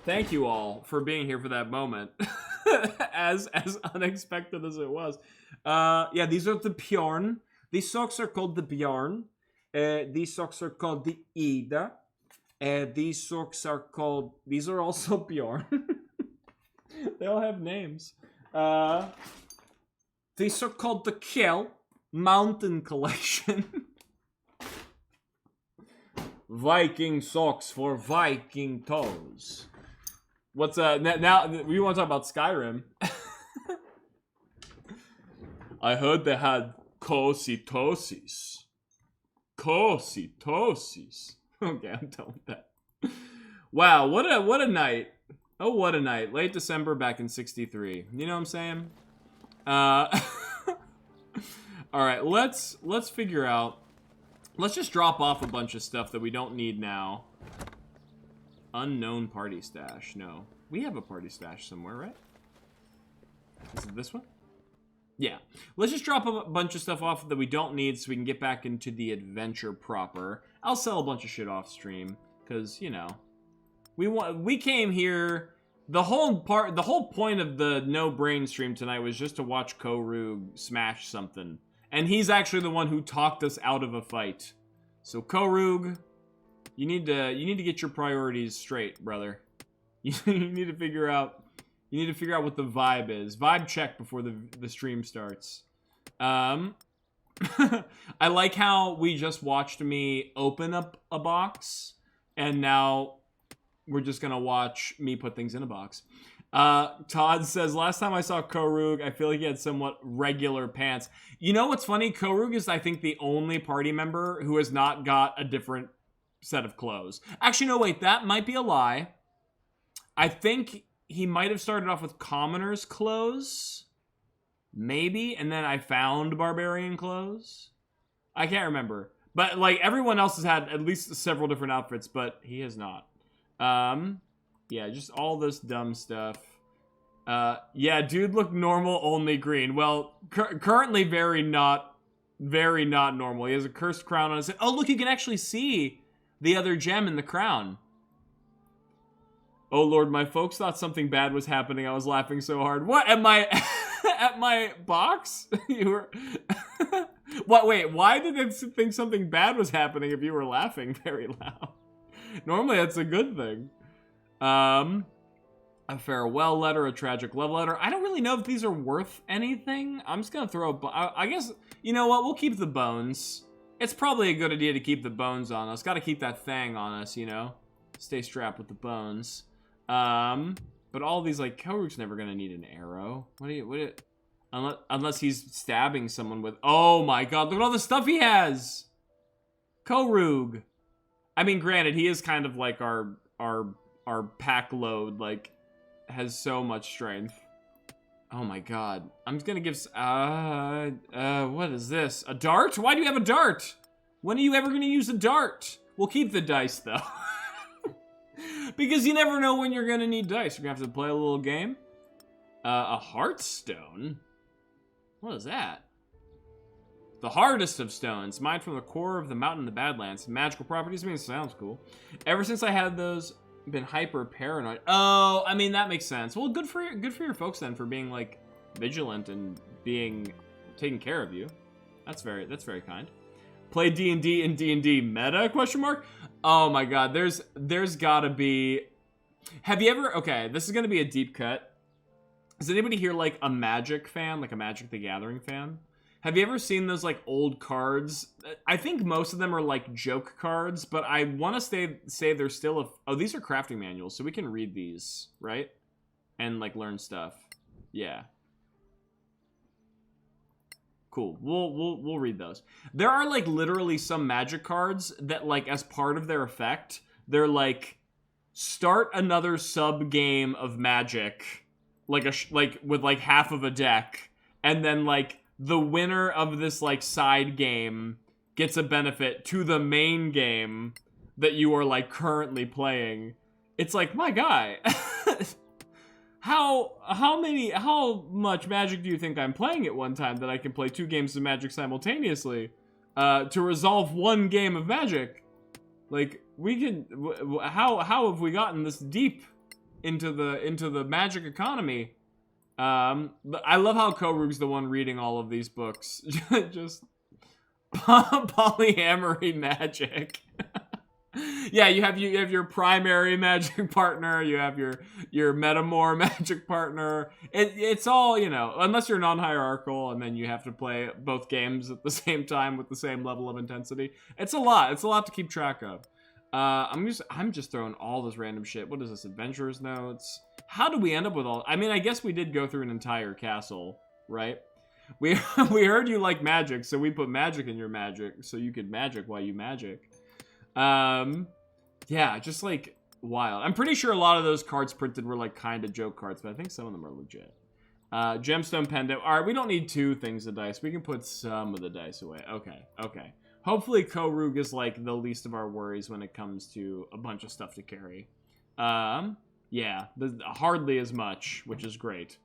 thank you all for being here for that moment. as unexpected as it was. Yeah, these are the Bjorn. These socks are called the Bjorn. These socks are called the Ida. These socks are called... These are also Bjorn. They all have names. These are called the Kjell Mountain Collection. Viking socks for Viking toes. What's now we want to talk about Skyrim. I heard they had cozy toesies. Cozy toesies. Okay, I'm done with that. Wow, what a night. Oh, what a night. Late December back in 63. You know what I'm saying? Alright, let's figure out. Let's just drop off a bunch of stuff that we don't need now. Unknown party stash. No. We have a party stash somewhere, right? Is it this one? Yeah. Let's just drop a bunch of stuff off that we don't need so we can get back into the adventure proper. I'll sell a bunch of shit off stream. Because, you know. We came here... The whole point of the No Brain stream tonight was just to watch Korug smash something. And he's actually the one who talked us out of a fight. So Korug, you need to get your priorities straight, brother. You need to figure out what the vibe is. Vibe check before the stream starts. I like how we just watched me open up a box, and now we're just gonna watch me put things in a box. Todd says, last time I saw Korug, I feel like he had somewhat regular pants. You know what's funny? Korug is, I think, the only party member who has not got a different set of clothes. Actually, no, wait, that might be a lie. I think he might have started off with commoner's clothes. Maybe, and then I found barbarian clothes. I can't remember. But, like, everyone else has had at least several different outfits, but he has not. Yeah, just all this dumb stuff. Yeah, dude looked normal, only green. Well, currently very not normal. He has a cursed crown on his head. Oh, look, you can actually see the other gem in the crown. Oh, Lord, my folks thought something bad was happening. I was laughing so hard. What? At my box? You were... What? Wait, why did they think something bad was happening if you were laughing very loud? Normally, that's a good thing. A farewell letter, a tragic love letter. I don't really know if these are worth anything. I'm just gonna throw I guess, you know what? We'll keep the bones. It's probably a good idea to keep the bones on us. Gotta keep that thing on us, you know? Stay strapped with the bones. But all these, like, Korug's never gonna need an arrow. Unless he's stabbing someone with... Oh my god, look at all the stuff he has! Korug. I mean, granted, he is kind of like our pack load, like, has so much strength. Oh my god. I'm just gonna give... what is this? A dart? Why do you have a dart? When are you ever gonna use a dart? We'll keep the dice, though. Because you never know when you're gonna need dice. You're gonna have to play a little game. A Hearthstone? What is that? The hardest of stones, mined from the core of the mountain in the Badlands. Magical properties, I mean, it sounds cool. Ever since I had those, been hyper paranoid. Oh, I mean, that makes sense. Well, good for your folks then for being like vigilant and being taking care of you. That's very kind. Play D&D in D&D meta, question mark? Oh my god, there's gotta be... Have you ever... Okay, this is gonna be a deep cut. Is anybody here like a Magic fan? Like a Magic the Gathering fan? Have you ever seen those like old cards? I think most of them are like joke cards, but I want to say there's still a... Oh, these are crafting manuals, so we can read these, right? And like learn stuff. Yeah. Cool. We'll read those. There are like literally some Magic cards that like as part of their effect, they're like start another sub game of Magic, like with like half of a deck, and then like the winner of this like side game gets a benefit to the main game that you are like currently playing. It's like, my guy, how much Magic do you think I'm playing at one time that I can play 2 games of Magic simultaneously to resolve 1 game of Magic? Like, we can, how have we gotten this deep into the Magic economy? But I love how Korug's the one reading all of these books. Just polyamory Magic. Yeah, you have your primary Magic partner, you have your metamor Magic partner. It's all, you know, unless you're non-hierarchical and then you have to play both games at the same time with the same level of intensity. It's a lot to keep track of. I'm just throwing all this random shit. What is this? Adventurer's notes? How do we end up with all... I mean, I guess we did go through an entire castle, right? We heard you like magic, so we put magic in your magic, so you could magic while you magic. Yeah, just like wild. I'm pretty sure a lot of those cards printed were like kind of joke cards, but I think some of them are legit. Gemstone pendant. All right, we don't need 2 things of dice. We can put some of the dice away. Okay. Hopefully Korug is like the least of our worries when it comes to a bunch of stuff to carry. Yeah, hardly as much, which is great.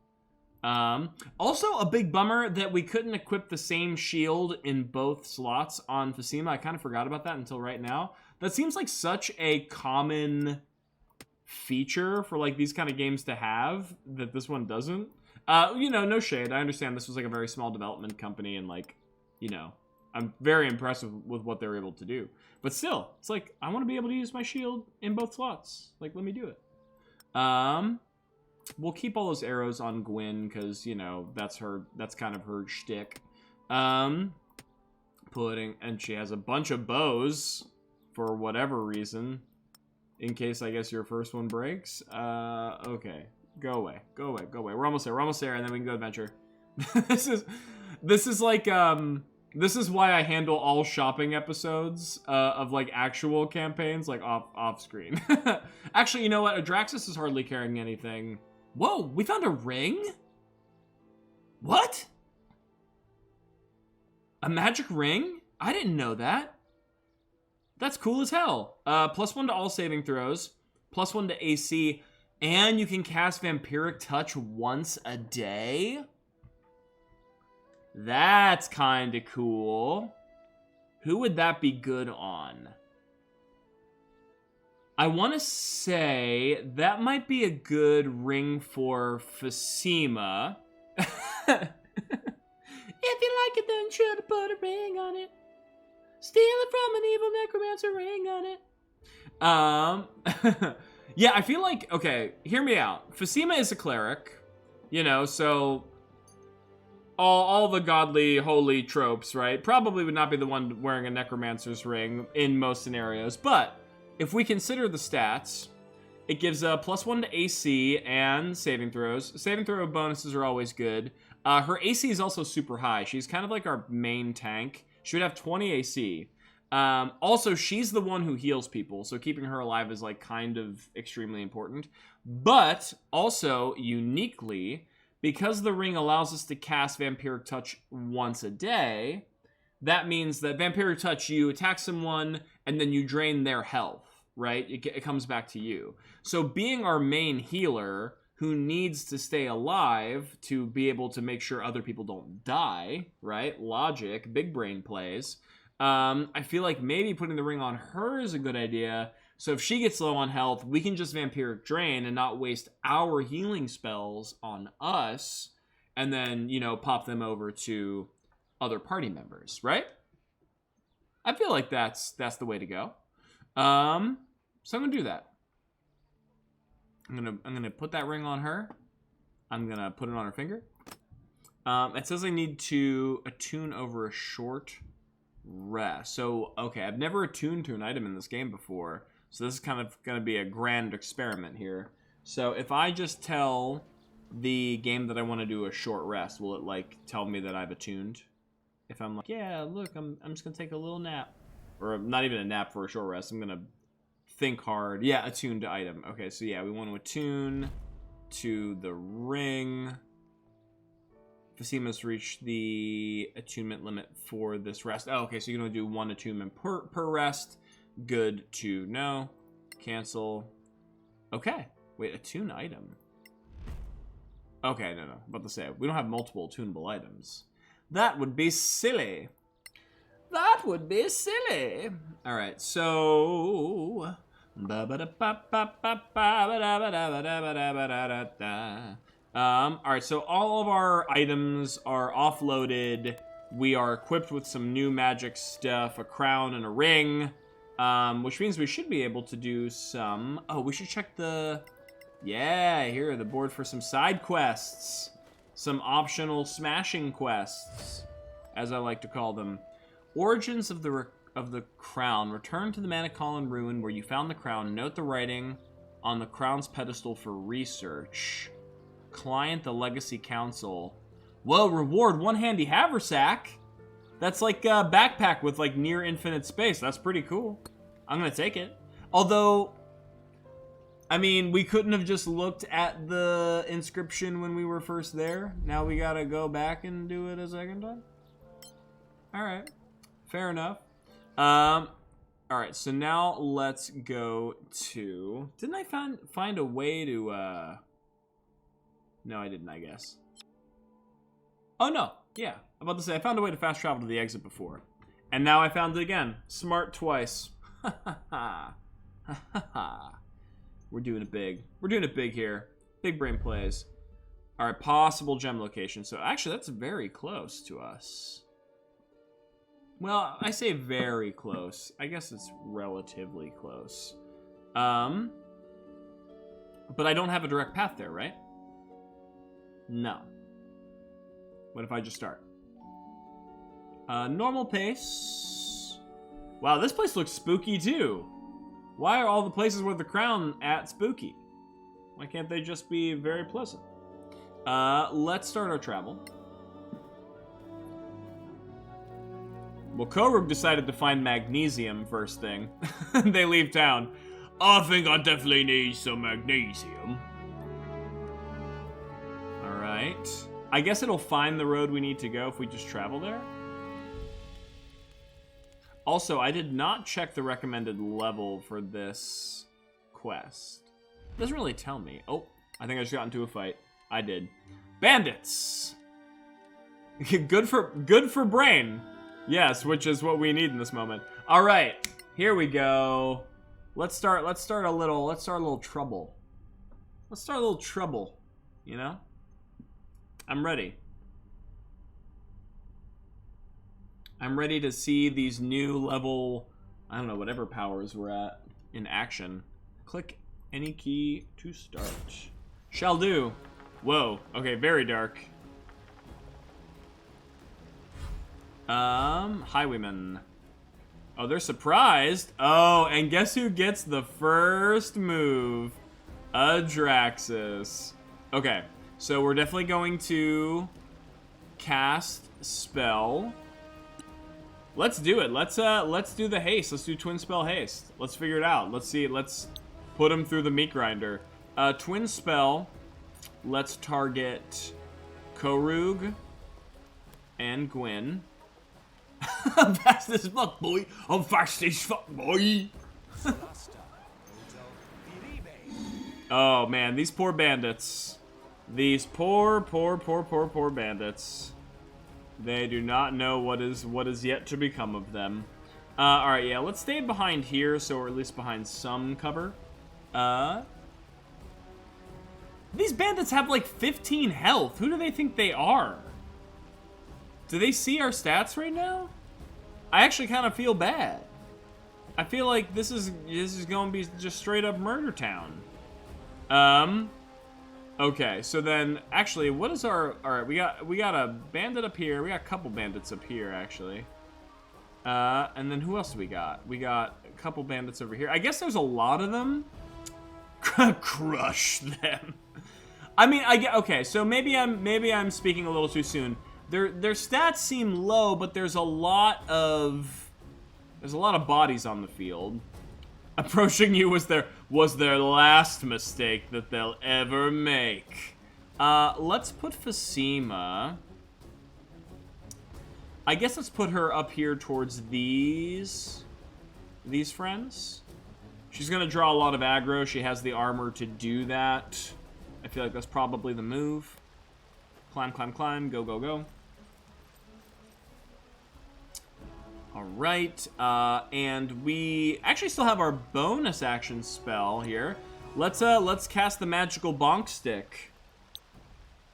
Also, a big bummer that we couldn't equip the same shield in both slots on Fasima. I kind of forgot about that until right now. That seems like such a common feature for like these kind of games to have that this one doesn't. You know, no shade. I understand this was like a very small development company and like, you know, I'm very impressed with what they're able to do. But still, it's like, I want to be able to use my shield in both slots. Like, let me do it. We'll keep all those arrows on Gwyn, because, you know, that's kind of her shtick. And she has a bunch of bows, for whatever reason. In case, I guess, your first one breaks. Okay. Go away. We're almost there, and then we can go adventure. This is like, this is why I handle all shopping episodes of like actual campaigns like off screen. Actually, you know what? Adraxis is hardly carrying anything. Whoa, we found a ring? What? A magic ring? I didn't know that. That's cool as hell. +1 to all saving throws, +1 to AC, and you can cast Vampiric Touch once a day? That's kind of cool. Who would that be good on? I want to say that might be a good ring for Fasima. If you like it, then should have put a ring on it. Steal it from an evil necromancer, ring on it. Yeah, I feel like, okay, hear me out. Fasima is a cleric, you know, so all the godly, holy tropes, right? Probably would not be the one wearing a necromancer's ring in most scenarios, but if we consider the stats, it gives a +1 to AC and saving throws. Saving throw bonuses are always good. Her AC is also super high. She's kind of like our main tank. She would have 20 AC. Also, she's the one who heals people, so keeping her alive is like kind of extremely important. But also, uniquely, because the ring allows us to cast Vampiric Touch once a day, that means that Vampiric Touch, you attack someone, and then you drain their health, right? It comes back to you. So being our main healer, who needs to stay alive to be able to make sure other people don't die, right? Logic, big brain plays. I feel like maybe putting the ring on her is a good idea. So if she gets low on health, we can just vampiric drain and not waste our healing spells on us, and then, you know, pop them over to other party members, right? I feel like that's the way to go. So I'm gonna do that. I'm gonna put that ring on her. I'm gonna put it on her finger. It says I need to attune over a short rest. So, okay, I've never attuned to an item in this game before. So this is kind of going to be a grand experiment here. So if I just tell the game that I want to do a short rest, will it, like, tell me that I've attuned? If I'm like, yeah, look, I'm just going to take a little nap. Or not even a nap for a short rest. I'm going to think hard. Yeah, attune to item. Okay, so yeah, we want to attune to the ring. Fasima's reached the attunement limit for this rest. Oh, okay, so you're going to do 1 attunement per rest. Good to know. Cancel. Okay. Wait, attune item. Okay, no. I'm about to say, we don't have multiple attunable items. That would be silly. That would be silly. All right, so... Alright, so all of our items are offloaded. We are equipped with some new magic stuff, a crown and a ring, which means we should be able to do some... Oh, we should check the... Yeah, here, the board for some side quests. Some optional smashing quests, as I like to call them. Origins of the crown. Return to the Manicolin ruin where you found the crown. Note the writing on the crown's pedestal for research. Client the Legacy Council. Well, reward 1 handy haversack. That's like a backpack with like near infinite space. That's pretty cool. I'm gonna take it. Although, I mean, we couldn't have just looked at the inscription when we were first there. Now we gotta go back and do it a second time. All right, fair enough. All right, so now let's go to. Didn't I find a way to? No, I didn't, I guess. Oh, no. Yeah. I'm about to say, I found a way to fast travel to the exit before. And now I found it again. Smart twice. Ha ha ha. Ha ha ha. We're doing it big. We're doing it big here. Big brain plays. All right, possible gem location. So actually, that's very close to us. Well, I say very close. I guess it's relatively close. But I don't have a direct path there, right? No. What if I just start? Normal pace. Wow, this place looks spooky too. Why are all the places with the crown at spooky? Why can't they just be very pleasant? Let's start our travel. Well, Korug decided to find magnesium first thing. They leave town. I think I definitely need some magnesium. Alright. I guess it'll find the road we need to go if we just travel there. Also, I did not check the recommended level for this quest. It doesn't really tell me. Oh, I think I just got into a fight. I did. Bandits! Good for brain. Yes, which is what we need in this moment. Alright, here we go. Let's start a little trouble. Let's start a little trouble, you know? I'm ready. I'm ready to see these new level, I don't know, whatever powers we're at in action. Click any key to start. Shall do. Whoa, okay, very dark. Highwaymen. Oh, they're surprised. Oh, and guess who gets the first move? Adraxis. Okay, so we're definitely going to cast spell. Let's do it. Let's do the haste. Let's do twin spell haste. Let's figure it out. Let's see. Let's put him through the meat grinder. Twin spell. Let's target Korug and Gwyn. I'm fast as fuck, boy. I'm fast as fuck, boy. Solasta, Oh, man, these poor bandits. These poor bandits. They do not know what is yet to become of them. Alright, yeah, let's stay behind here, so we're at least behind some cover. These bandits have like 15 health. Who do they think they are? Do they see our stats right now? I actually kind of feel bad. I feel like this is going to be just straight up murder town. Okay, so then actually, what is our? All right, we got a bandit up here. We got a couple bandits up here actually. And then who else do we got? We got a couple bandits over here. I guess there's a lot of them. Crush them. I mean, I get okay. So maybe I'm speaking a little too soon. Their stats seem low, but there's a lot of bodies on the field. Approaching you was their last mistake that they'll ever make. Let's put Fasima. I guess let's put her up here towards these friends. She's gonna draw a lot of aggro. She has the armor to do that. I feel like that's probably the move. Climb, climb, climb. Go, go, go. All right, and we actually still have our bonus action spell here. Let's cast the magical bonk stick.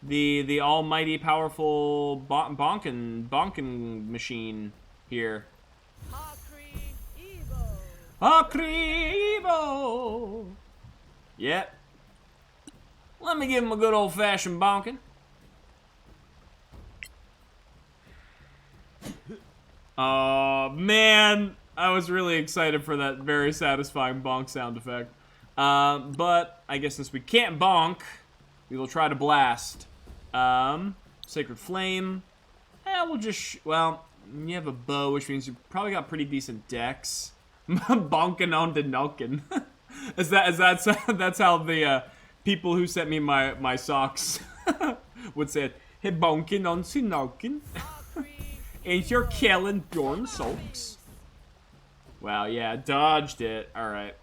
The almighty powerful bonking machine here. Akribo. Yep. Let me give him a good old-fashioned bonking. Oh, man. I was really excited for that very satisfying bonk sound effect. But I guess since we can't bonk, we will try to blast. Sacred Flame. We'll just... well, you have a bow, which means you probably got pretty decent decks. Bonking on the knockin'. That's how the people who sent me my socks would say it. Hey, bonking on the knockin'. Ain't you're killing Bjorn socks? Wow, yeah, dodged it. Alright.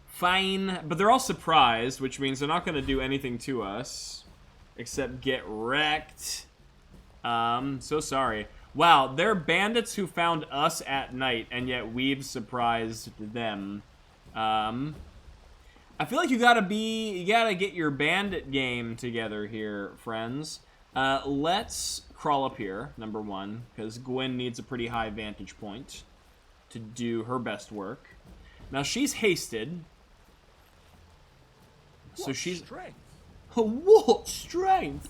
Fine. But they're all surprised, which means they're not going to do anything to us. Except get wrecked. So sorry. Wow, they're bandits who found us at night, and yet we've surprised them. I feel like you gotta get your bandit game together here, friends. Let's crawl up here, number one, because Gwen needs a pretty high vantage point to do her best work. Now she's hasted. So she's... strength. What strength?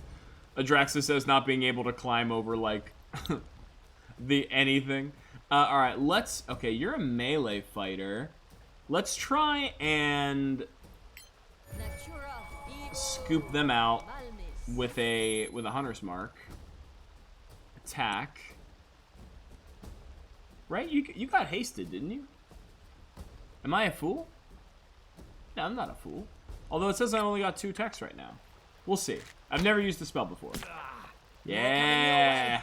Adraxis says not being able to climb over, like, the anything. Alright, let's... okay, you're a melee fighter. Let's try and scoop them out with a hunter's mark. Attack. Right? You got hasted, didn't you? Am I a fool? No, I'm not a fool. Although it says I only got 2 attacks right now. We'll see. I've never used the spell before. Yeah.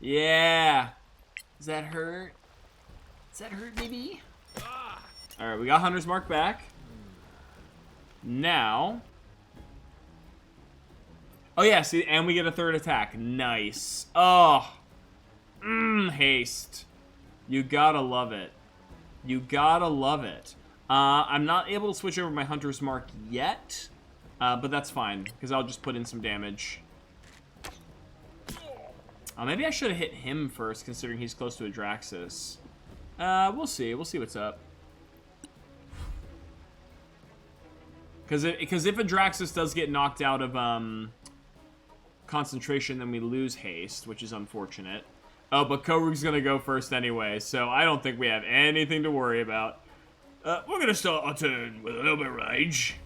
Yeah. Does that hurt? Does that hurt, baby? Alright, we got Hunter's Mark back. Now... oh yeah, see, and we get a 3rd attack. Nice. Oh. Haste. You gotta love it. You gotta love it. I'm not able to switch over my Hunter's Mark yet, but that's fine, because I'll just put in some damage. Maybe I should have hit him first, considering he's close to Adraxis. We'll see. We'll see what's up. Because if Adraxis does get knocked out of concentration, then we lose haste, which is unfortunate. Oh, but Korug's gonna go first anyway, so I don't think we have anything to worry about. We're gonna start our turn with a little bit of rage.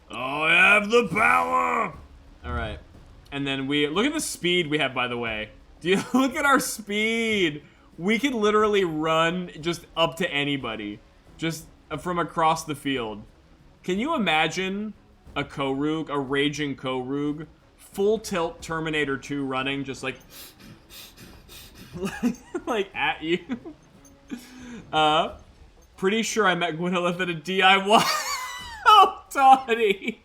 I have the power! Alright. And then we... look at the speed we have, by the way. Do you look at our speed? We can literally run just up to anybody. Just from across the field. Can you imagine a Korug, a raging Korug, full tilt Terminator 2 running, just like... like at you? Pretty sure I met Gwynolith at a DIY. Toddy.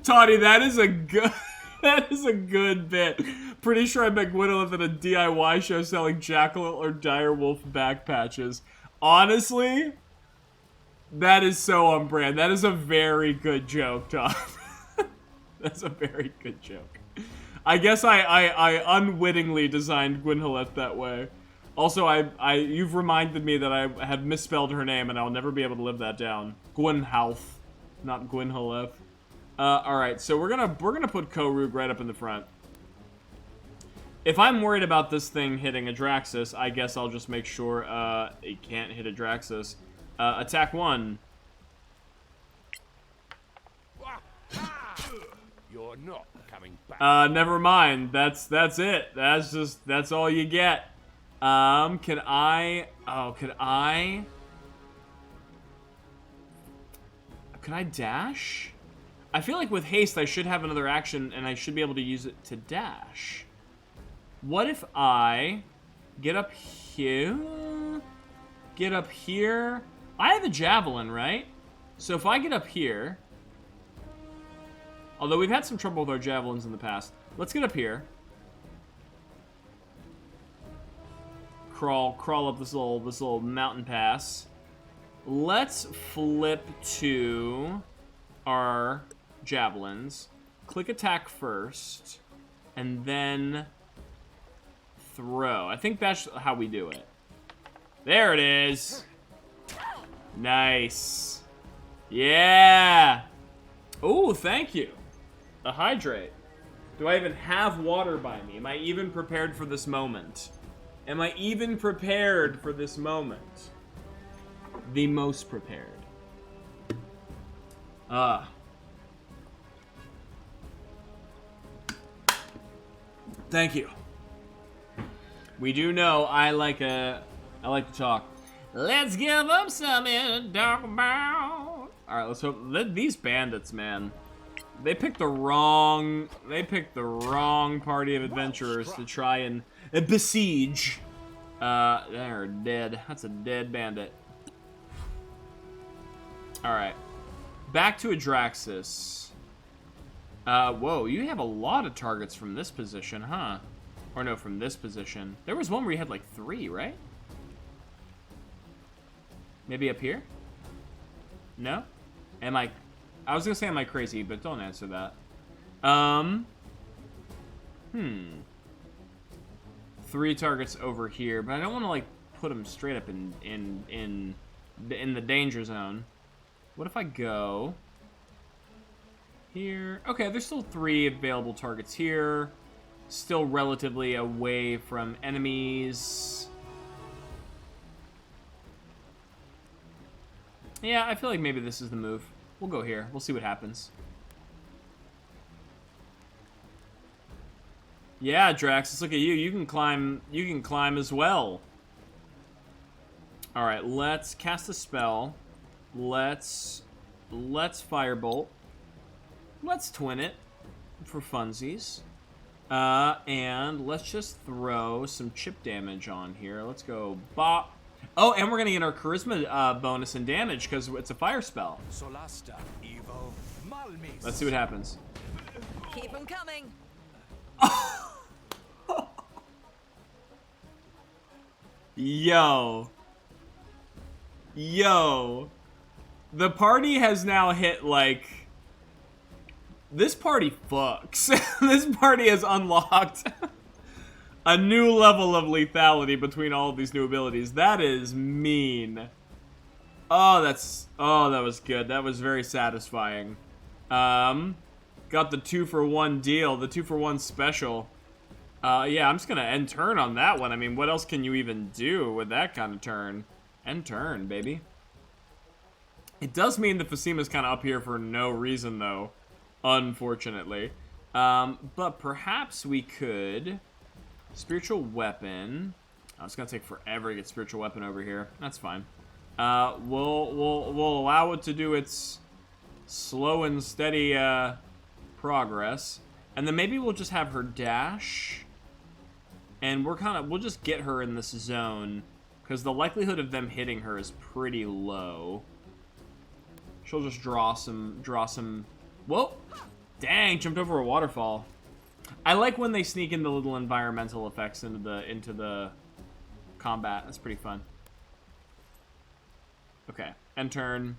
Toddy, that is a good... That is a good bit. Pretty sure I met Gwynolith at a DIY show selling Jackal or Direwolf back patches. Honestly, that is so on brand. That is a very good joke, Todd. That's a very good joke. I guess I unwittingly designed Gwynolith that way. Also, you've reminded me that I have misspelled her name, and I'll never be able to live that down. Gwynhalth, not Gwynholeth. Alright, so we're gonna put Korug right up in the front. If I'm worried about this thing hitting Adraxis, I guess I'll just make sure, it can't hit Adraxis. Attack 1. You're not coming back. Never mind. That's it. That's all you get. Could I dash? I feel like with haste, I should have another action, and I should be able to use it to dash. What if I get up here? Get up here? I have a javelin, right? So if I get up here... Although we've had some trouble with our javelins in the past. Let's get up here. Crawl up this little mountain pass. Let's flip to our javelins. Click attack first, and then throw. I think that's how we do it. There it is. Nice. Yeah. Oh, thank you. A hydrate. Do I even have water by me? Am I even prepared for this moment? Am I even prepared for this moment? The most prepared. Thank you. We do know I like to talk. Let's give them something to talk about. All right, let's hope these bandits, man. They picked the wrong party of adventurers to try and besiege. They're dead. That's a dead bandit. All right, back to Adraxis. Whoa, you have a lot of targets from this position, huh? Or no, from this position. There was one where you had like 3, right? Maybe up here? No? I was gonna say am I crazy, but don't answer that. 3 targets over here, but I don't want to like put them straight up in the danger zone. What if I go here? Okay, there's still 3 available targets here. Still relatively away from enemies. Yeah, I feel like maybe this is the move. We'll go here. We'll see what happens. Yeah, Draxus, look at you. You can climb as well. All right, let's cast a spell. Let's firebolt. Let's twin it for funsies. And let's just throw some chip damage on here. Let's go bop. Oh, and we're gonna get our charisma bonus and damage because it's a fire spell. Solasta, Evo, Malmis. Let's see what happens. Keep them coming. Yo. The party has now hit, like... This party fucks. This party has unlocked a new level of lethality between all of these new abilities. That is mean. Oh, that was good. That was very satisfying. Got the 2-for-1 deal, the 2-for-1 special. Yeah, I'm just gonna end turn on that one. I mean, what else can you even do with that kind of turn? End turn, baby. It does mean the Fasima's kind of up here for no reason, though. Unfortunately. But perhaps we could... Spiritual Weapon. Oh, it's gonna take forever to get Spiritual Weapon over here. That's fine. We'll allow it to do its slow and steady progress. And then maybe we'll just have her dash. And we'll just get her in this zone. Because the likelihood of them hitting her is pretty low. She'll just draw some. Whoa! Dang, jumped over a waterfall. I like when they sneak in the little environmental effects into the combat. That's pretty fun. Okay, end turn.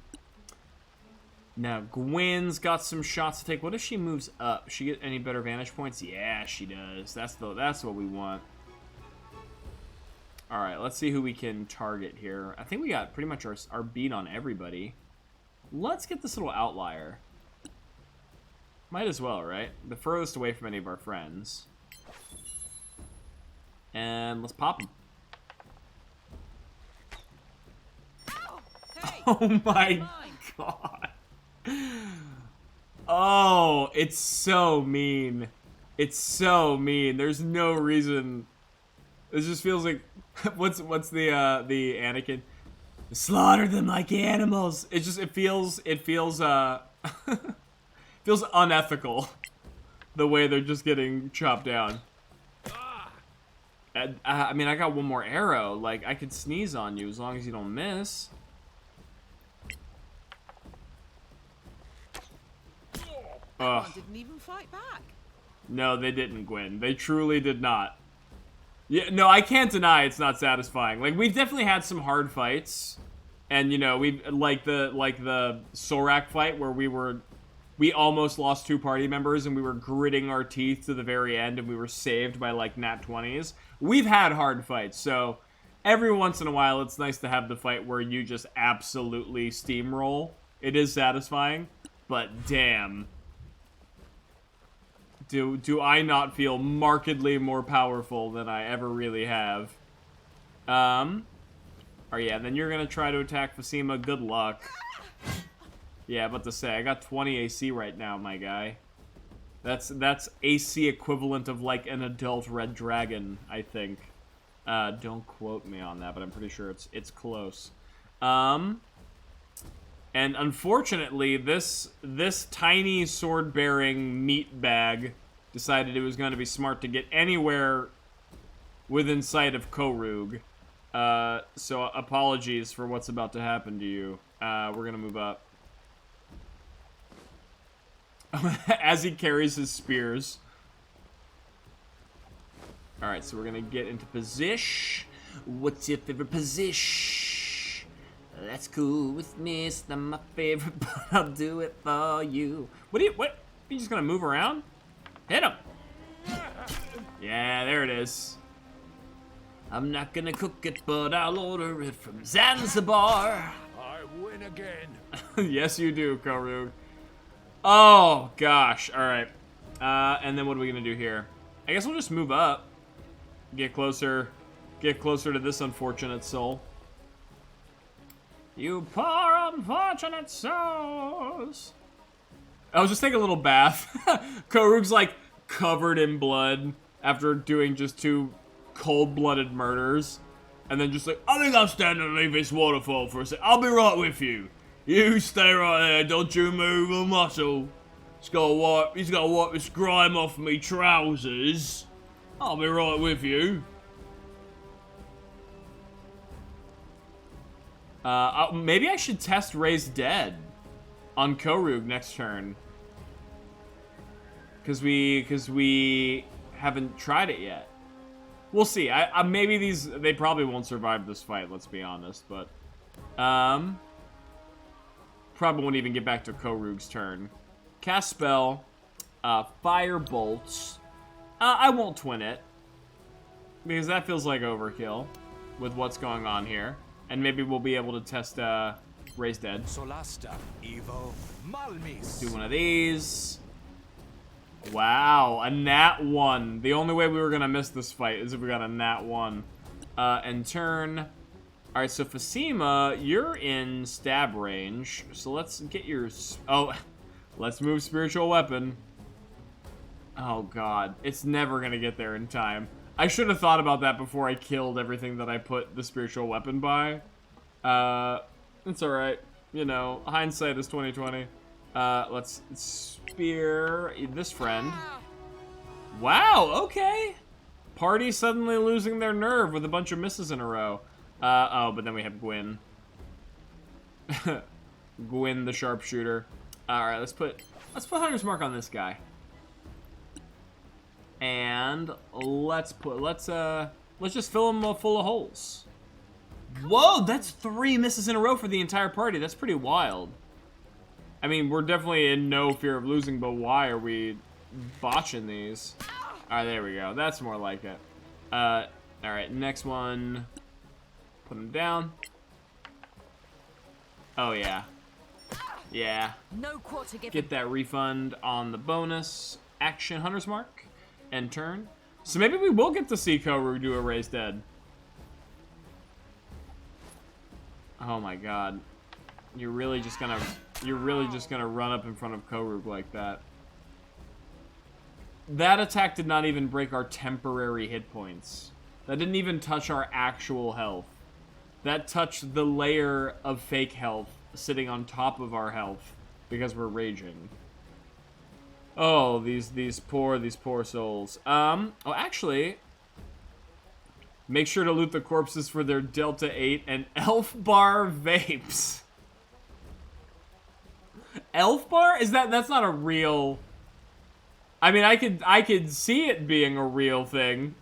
Now Gwen's got some shots to take. What if she moves up? She get any better vantage points? Yeah, she does. That's what we want. All right, let's see who we can target here. I think we got pretty much our beat on everybody. Let's get this little outlier. Might as well, right? The furthest away from any of our friends. And let's pop him. Oh my god. Oh, it's so mean. It's so mean. There's no reason. This just feels like what's the Anakin? Slaughter them like animals. It feels feels unethical the way they're just getting chopped down. I mean, I got one more arrow. Like, I could sneeze on you as long as you don't miss. One didn't even fight back. No, they didn't, Gwen. They truly did not. Yeah, no, I can't deny it's not satisfying. Like, we've definitely had some hard fights, and you know, we like the Sorak fight where we almost lost 2 party members and we were gritting our teeth to the very end and we were saved by like nat 20s. We've had hard fights, so every once in a while it's nice to have the fight where you just absolutely steamroll. It is satisfying, but damn. Do I not feel markedly more powerful than I ever really have? Oh yeah, then you're gonna try to attack Fasima. Good luck. Yeah, about to say, I got 20 AC right now, my guy. That's AC equivalent of like an adult red dragon, I think. Don't quote me on that, but I'm pretty sure it's close. And unfortunately, this tiny sword-bearing meat bag decided it was going to be smart to get anywhere within sight of Korug. So apologies for what's about to happen to you. We're going to move up. As he carries his spears. Alright, so we're going to get into position. What's your favorite position? That's cool with me, it's not my favorite, but I'll do it for you. What? You just gonna move around? Hit him! Yeah, there it is. I'm not gonna cook it, but I'll order it from Zanzibar. I win again. Yes, you do, Korug. Oh, gosh. Alright. And then what are we gonna do here? I guess we'll just move up. Get closer to this unfortunate soul. You poor unfortunate souls. I was just taking a little bath. Korug's like covered in blood after doing just 2 cold-blooded murders. And then just like, I think I'll stand and leave this waterfall for a sec. I'll be right with you. You stay right there, don't you move a muscle. He's gotta wipe this grime off me trousers. I'll be right with you. Maybe I should test Raise Dead on Korug next turn. Cause we haven't tried it yet. We'll see. Maybe they probably won't survive this fight, let's be honest, but probably won't even get back to Korug's turn. Cast spell, fire bolts. I won't twin it, because that feels like overkill with what's going on here. And maybe we'll be able to test Raise Dead. Solasta, Evo, Malmis. Do one of these. Wow, a nat 1. The only way we were gonna miss this fight is if we got a nat 1. And turn. Alright, so Fasima, you're in stab range. So let's get your... Oh, let's move Spiritual Weapon. Oh god, it's never gonna get there in time. I should have thought about that before I killed everything that I put the Spiritual Weapon by. It's alright. You know, hindsight is 20/20. Let's spear this friend. Wow, okay. Party suddenly losing their nerve with a bunch of misses in a row. Oh, but then we have Gwen. Gwyn the sharpshooter. Alright, let's put Hunter's Mark on this guy. And let's just fill him full of holes. Whoa, that's 3 misses in a row for the entire party. That's pretty wild. I mean, we're definitely in no fear of losing, but why are we botching these? Alright, there we go. That's more like it. Alright, next one. Put him down. Oh, yeah. Yeah. No quarter given. Get that refund on the bonus action Hunter's Mark and turn. So maybe we will get to see Koru do a Raise Dead. Oh my god. You're really just gonna run up in front of Koru like that. That attack did not even break our temporary hit points. That didn't even touch our actual health. That touched the layer of fake health sitting on top of our health because we're raging. Oh, these poor souls. Oh, actually, make sure to loot the corpses for their Delta 8 and Elf Bar vapes. Elf Bar? That's not a real... I mean, I could see it being a real thing.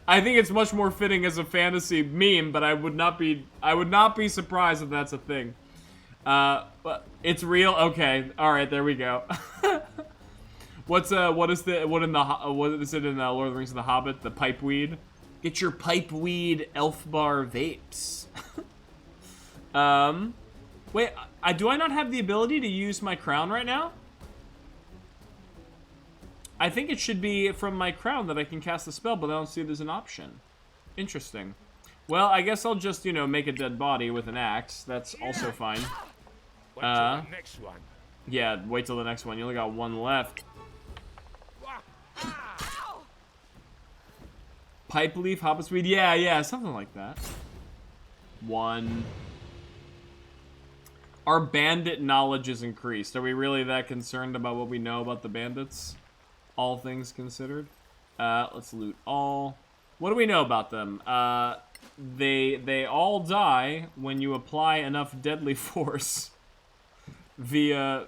I think it's much more fitting as a fantasy meme, but I would not be surprised if that's a thing. But it's real. Okay. All right, there we go. What is it in Lord of the Rings of the Hobbit? The pipeweed. Get your pipeweed Elf Bar vapes. Wait, do I not have the ability to use my crown right now? I think it should be from my crown that I can cast the spell, but I don't see there's an option. Interesting. Well, I guess I'll just, you know, make a dead body with an axe. That's also fine. Wait till the next one. Yeah, wait till the next one. You only got one left. Pipe leaf, hobbit's weed. Yeah, something like that. 1. Our bandit knowledge is increased. Are we really that concerned about what we know about the bandits? All things considered. Let's loot all. What do we know about them? They all die when you apply enough deadly force via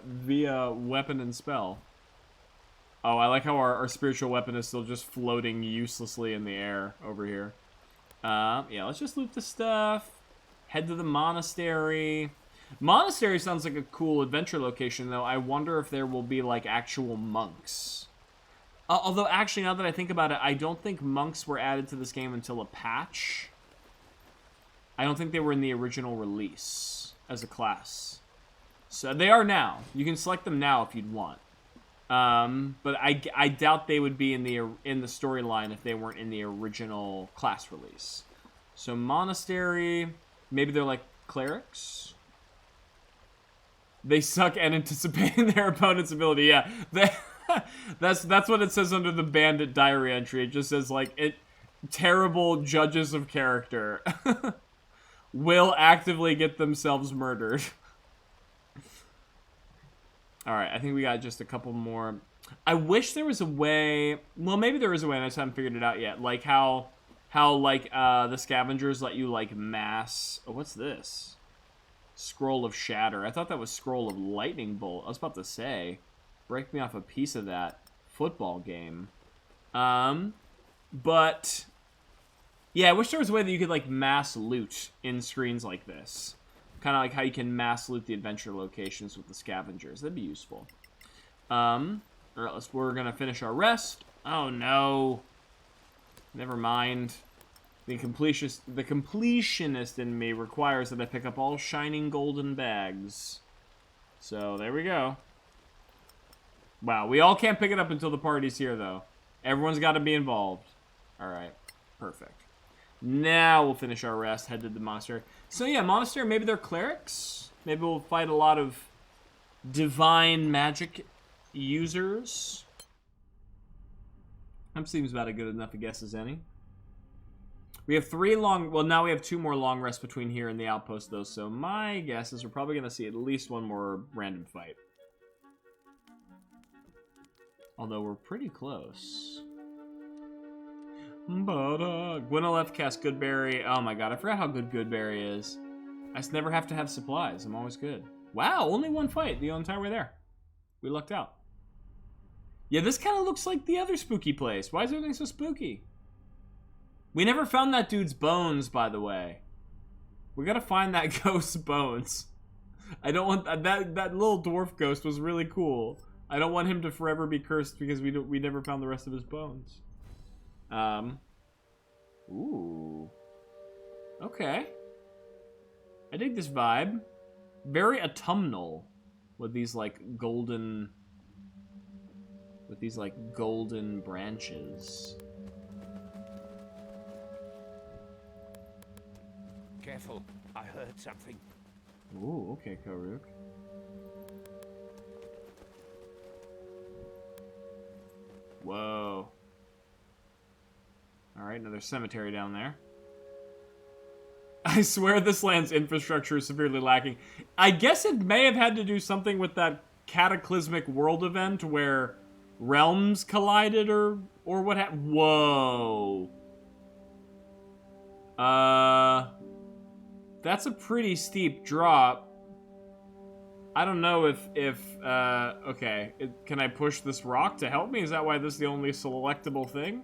weapon and spell. Oh, I like how our spiritual weapon is still just floating uselessly in the air over here. Yeah, let's just loot the stuff. Head to the monastery. Monastery sounds like a cool adventure location, though. I wonder if there will be, like, actual monks. Although, actually, now that I think about it, I don't think monks were added to this game until a patch. I don't think they were in the original release as a class. So they are now. You can select them now if you'd want. But I doubt they would be in the storyline if they weren't in the original class release. So monastery, maybe they're like clerics. They suck at anticipating their opponent's ability. Yeah, that's what it says under the bandit diary entry. It just says like terrible judges of character will actively get themselves murdered. All right, I think we got just a couple more. I wish there was a way. Well, maybe there is a way, and I just haven't figured it out yet. Like how like the scavengers let you like mass. Oh, what's this? Scroll of Shatter. I thought that was Scroll of Lightning Bolt. I was about to say, break me off a piece of that football game. But yeah, I wish there was a way that you could like mass loot in screens like this. Kind of like how you can mass loot the adventure locations with the scavengers. That'd be useful. Alright, we're gonna finish our rest. Oh no. Never mind. The completionist in me requires that I pick up all shining golden bags. So, there we go. Wow, we all can't pick it up until the party's here, though. Everyone's got to be involved. Alright, perfect. Now we'll finish our rest, head to the monastery. So yeah, monastery, maybe they're clerics. Maybe we'll fight a lot of divine magic users. That seems about as good enough a guess as any. We have 3 long... Well, now we have 2 more long rests between here and the outpost, though. So my guess is we're probably going to see at least 1 more random fight. Although we're pretty close. But, Gwynoleth cast Goodberry. Oh my god, I forgot how good Goodberry is. I just never have to have supplies. I'm always good. Wow, only one fight the entire way there. We lucked out. Yeah, this kind of looks like the other spooky place. Why is everything so spooky? We never found that dude's bones, by the way. We gotta find that ghost's bones. I don't want that little dwarf ghost was really cool. I don't want him to forever be cursed because we never found the rest of his bones. Ooh. Okay. I dig this vibe. Very autumnal with these like golden branches. Careful, I heard something. Ooh, okay, Karuk. Whoa. Alright, another cemetery down there. I swear this land's infrastructure is severely lacking. I guess it may have had to do something with that cataclysmic world event where realms collided or what happened. Whoa. That's a pretty steep drop. I don't know if okay. Can I push this rock to help me? Is that why this is the only selectable thing?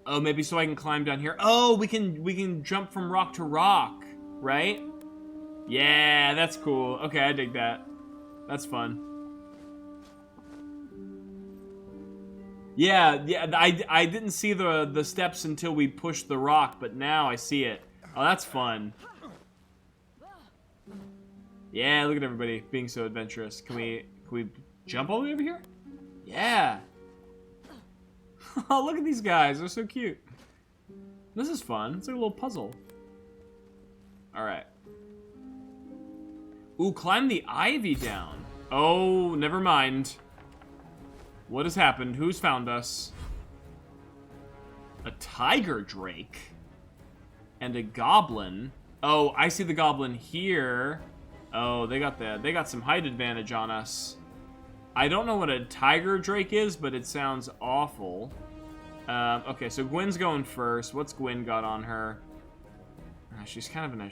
Oh, maybe so I can climb down here. Oh, we can jump from rock to rock, right? Yeah, that's cool. Okay, I dig that. That's fun. Yeah, I didn't see the steps until we pushed the rock, but now I see it. Oh, that's fun. Yeah, look at everybody being so adventurous. Can we jump all the way over here? Yeah. Oh, look at these guys. They're so cute. This is fun. It's like a little puzzle. All right. Ooh, climb the ivy down. Oh, never mind. What has happened? Who's found us? A tiger drake. And a goblin. Oh, I see the goblin here. Oh, they got some height advantage on us. I don't know what a tiger drake is, but it sounds awful. Okay, so Gwen's going first. What's Gwen got on her? She's kind of in a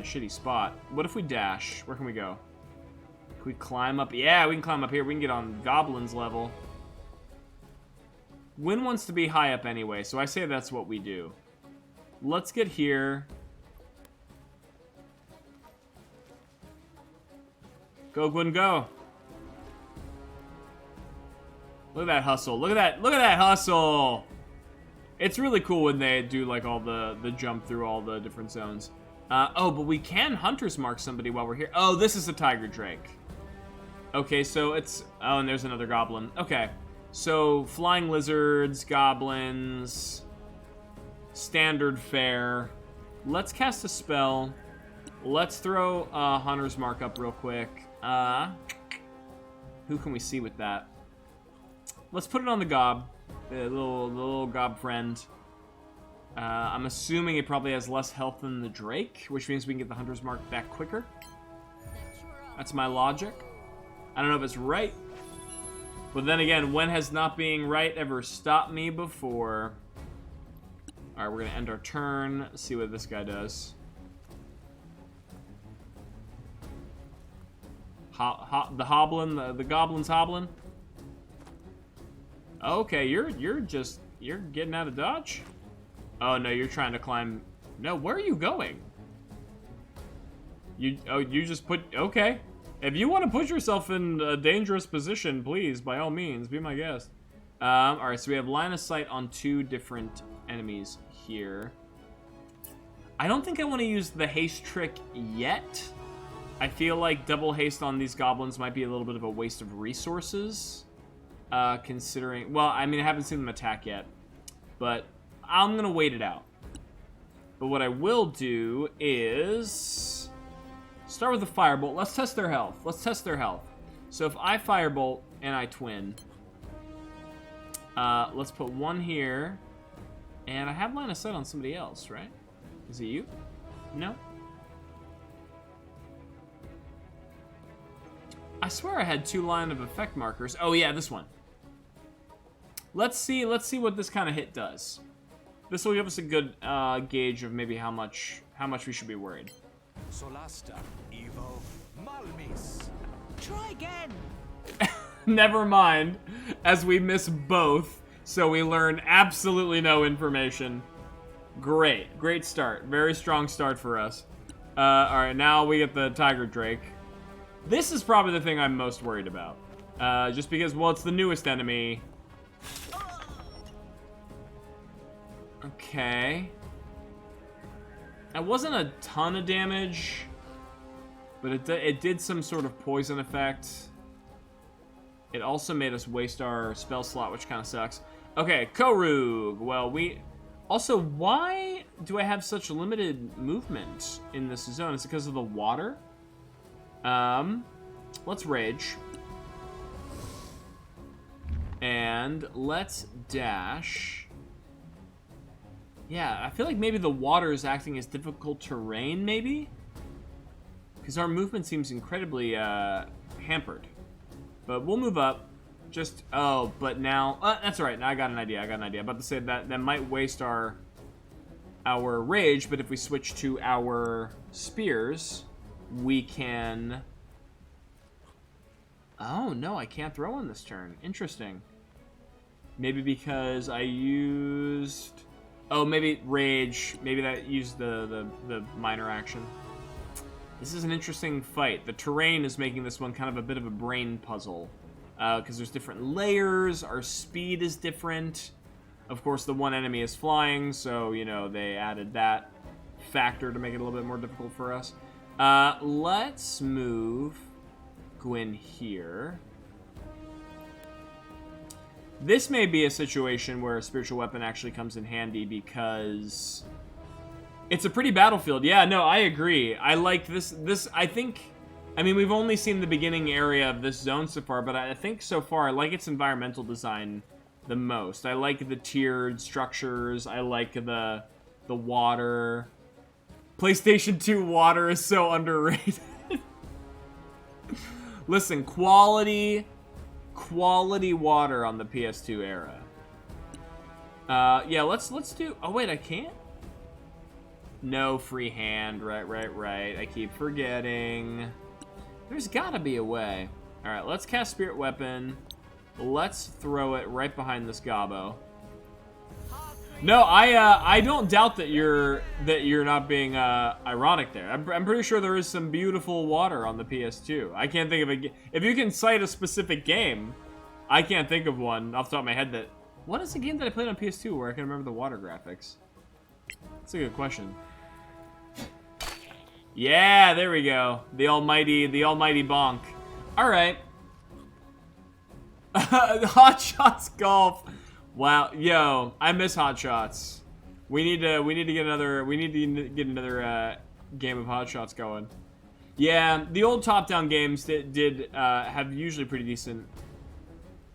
shitty spot. What if we dash? Where can we go? Can we climb up? Yeah, we can climb up here. We can get on Goblin's level. Gwen wants to be high up anyway, so I say that's what we do. Let's get here. Go, Gwen, go. Look at that hustle. Look at that hustle. It's really cool when they do like all the jump through all the different zones. Oh, but we can hunter's mark somebody while we're here. Oh, this is a tiger drake. Okay, so it's... Oh, and there's another goblin. Okay, so flying lizards, goblins, standard fare. Let's cast a spell. Let's throw hunter's mark up real quick. Who can we see with that? Let's put it on the gob, the little gob friend. I'm assuming it probably has less health than the drake, which means we can get the hunter's mark back quicker. That's my logic. I don't know if it's right, but then again, when has not being right ever stopped me before? All right, we're gonna end our turn. See what this guy does. The hoblin, the goblin's hoblin. Okay, you're getting out of dodge. Oh no, you're trying to climb. No, where are you going? You just put. Okay, if you want to put yourself in a dangerous position, please, by all means, be my guest. All right, so we have line of sight on 2 different enemies here. I don't think I want to use the haste trick yet. I feel like double haste on these goblins might be a little bit of a waste of resources. Considering, well, I mean, I haven't seen them attack yet, but I'm gonna wait it out. But what I will do is start with a firebolt. Let's test their health. So if I firebolt and I twin, let's put 1 here, and I have line of sight on somebody else, right? Is it you? No? I swear I had 2 line of effect markers. Oh yeah, this one. Let's see what this kind of hit does. This will give us a good gauge of maybe how much we should be worried. Solasta, Evo, Malmis. Try again. Never mind, as we miss both, so we learn absolutely no information. Great start. Very strong start for us. Alright, now we get the Tiger Drake. This is probably the thing I'm most worried about. Just because, well, it's the newest enemy. Okay. That wasn't a ton of damage, but it did some sort of poison effect. It also made us waste our spell slot, which kind of sucks. Okay, Korug. Well, also, why do I have such limited movement in this zone? Is it because of the water? Let's rage. And let's dash. Yeah, I feel like maybe the water is acting as difficult terrain, maybe? Because our movement seems incredibly hampered. But we'll move up. Just, oh, but now, that's all right. Now I got an idea. About to say that might waste our rage, but if we switch to our spears, we can... Oh, no, I can't throw on this turn. Interesting. Maybe because I used... Oh, maybe rage. Maybe that used the minor action. This is an interesting fight. The terrain is making this one kind of a bit of a brain puzzle. Because there's different layers. Our speed is different. Of course, the one enemy is flying, so, you know, they added that factor to make it a little bit more difficult for us. Let's move Gwyn here. This may be a situation where a spiritual weapon actually comes in handy because it's a pretty battlefield. Yeah, no, I agree. I like this. I think, I mean, we've only seen the beginning area of this zone so far, but I think so far I like its environmental design the most. I like the tiered structures. I like the water. PlayStation 2 water is so underrated. Listen, quality water on the PS2 era. Yeah, let's do... Oh, wait, I can't? No free hand. Right. I keep forgetting. There's gotta be a way. Alright, let's cast Spirit Weapon. Let's throw it right behind this Gobbo. No, I don't doubt that you're not being ironic there. I'm pretty sure there is some beautiful water on the PS2. I can't think of a... If you can cite a specific game, I can't think of one off the top of my head that... What is the game that I played on PS2 where I can remember the water graphics? That's a good question. Yeah, there we go. The almighty bonk. All right. Hot Shots Golf. Wow, yo, I miss Hot Shots. We need to get another game of Hot Shots going. Yeah, the old top-down games did have usually pretty decent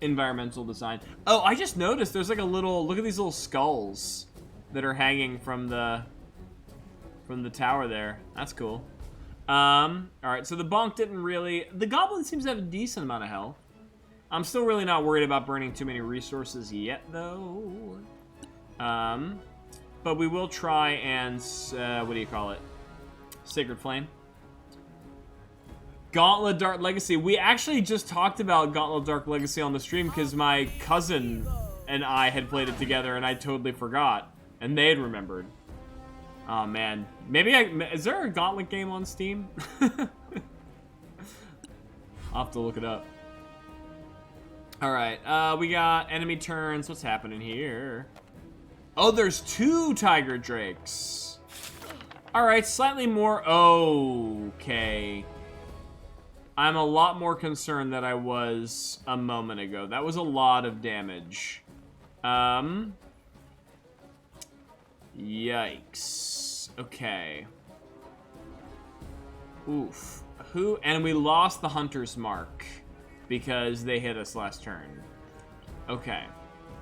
environmental design. Oh, I just noticed there's like a little, look at these little skulls that are hanging from the tower there. That's cool. All right, so the bonk didn't really. The goblin seems to have a decent amount of health. I'm still really not worried about burning too many resources yet, though. But we will try and, what do you call it? Sacred Flame. Gauntlet Dark Legacy. We actually just talked about Gauntlet Dark Legacy on the stream because my cousin and I had played it together and I totally forgot. And they had remembered. Oh, man. Maybe is there a Gauntlet game on Steam? I'll have to look it up. Alright, we got enemy turns. What's happening here? Oh, there's 2 Tiger Drakes. Alright, slightly more... Okay. I'm a lot more concerned than I was a moment ago. That was a lot of damage. Yikes. Okay. Oof. And we lost the Hunter's Mark. Because they hit us last turn. Okay.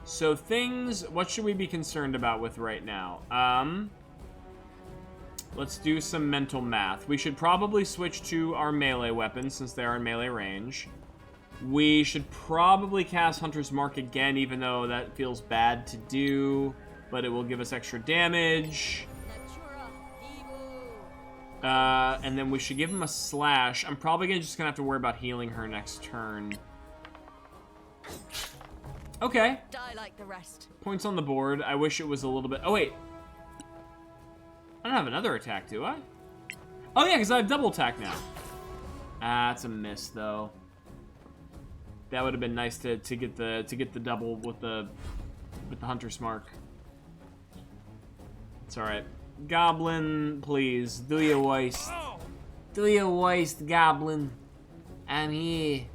So things... What should we be concerned about with right now? Let's do some mental math. We should probably switch to our melee weapons since they are in melee range. We should probably cast Hunter's Mark again, even though that feels bad to do, but it will give us extra damage. And then we should give him a slash. I'm probably just gonna have to worry about healing her next turn. Okay. Die like the rest. Points on the board. I wish it was a little bit... Oh, wait. I don't have another attack, do I? Oh, yeah, because I have double attack now. Ah, it's a miss, though. That would have been nice to get the double with the Hunter's Mark. It's all right. Goblin, please, do your worst. Do your worst, Goblin. I'm here.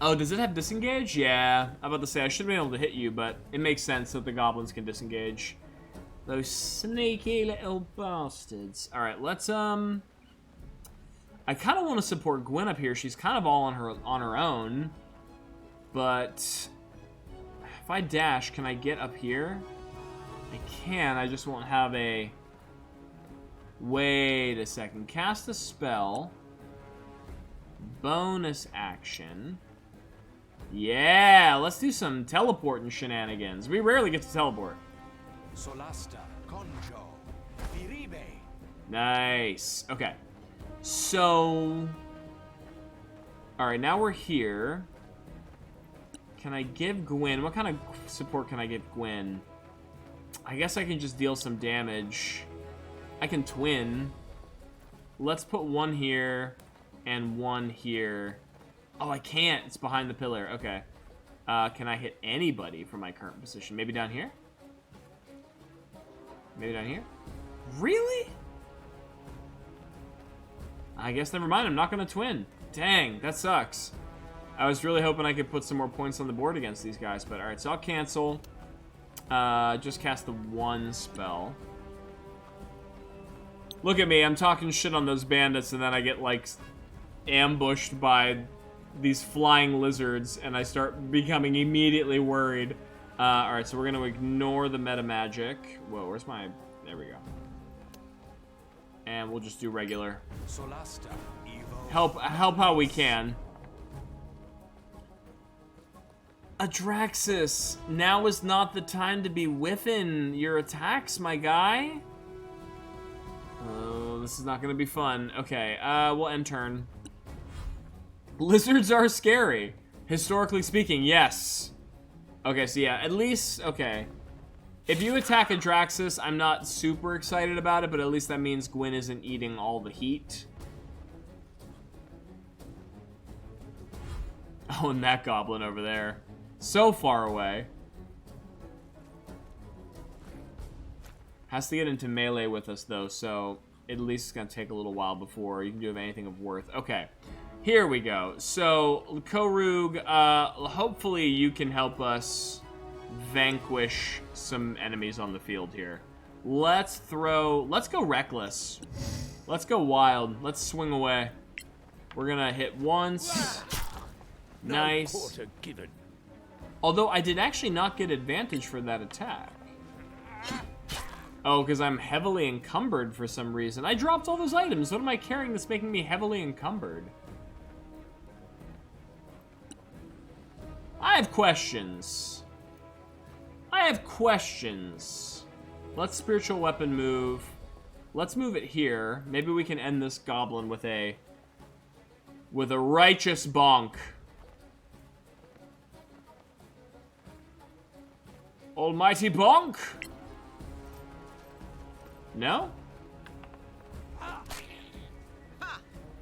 Oh, does it have disengage? Yeah. I'm about to say I should have been able to hit you, but it makes sense that the goblins can disengage. Those sneaky little bastards. All right, let's I kind of want to support Gwen up here. She's kind of all on her own, but if I dash, can I get up here? I can. I just won't have a. Wait a second. Cast a spell. Bonus action. Yeah, let's do some teleporting shenanigans. We rarely get to teleport. Solasta, Conjo, Viribe. Nice. Okay. So... Alright, now we're here. Can I give Gwen... What kind of support can I give Gwen? I guess I can just deal some damage. I can twin. Let's put one here and one here. Oh, I can't. It's behind the pillar. Okay. Can I hit anybody from my current position? Maybe down here? Maybe down here? Really? I guess never mind. I'm not going to twin. Dang, that sucks. I was really hoping I could put some more points on the board against these guys. But alright, so I'll cancel. Just cast the one spell. Look at me. I'm talking shit on those bandits and then I get, like, ambushed by these flying lizards, and I start becoming immediately worried. Alright, so we're going to ignore the meta magic. Whoa, where's my... There we go. And we'll just do regular. Solasta, Evo. Help how we can. Adraxis, now is not the time to be whiffing your attacks, my guy. Oh, this is not going to be fun. Okay, we'll end turn. Lizards are scary. Historically speaking, yes. Okay, so yeah, at least, okay. If you attack Adraxis, I'm not super excited about it, but at least that means Gwen isn't eating all the heat. Oh, and that goblin over there. So far away. Has to get into melee with us, though, so at least it's going to take a little while before you can do anything of worth. Okay. Here we go. So, Korug, hopefully you can help us vanquish some enemies on the field here. Let's go reckless. Let's go wild. Let's swing away. We're gonna hit once. Nice. No quarter given. Although I did actually not get advantage for that attack. Oh, because I'm heavily encumbered for some reason. I dropped all those items. What am I carrying that's making me heavily encumbered? I have questions. Let's spiritual weapon move. Let's move it here. Maybe we can end this goblin with a righteous bonk. Almighty bonk. No?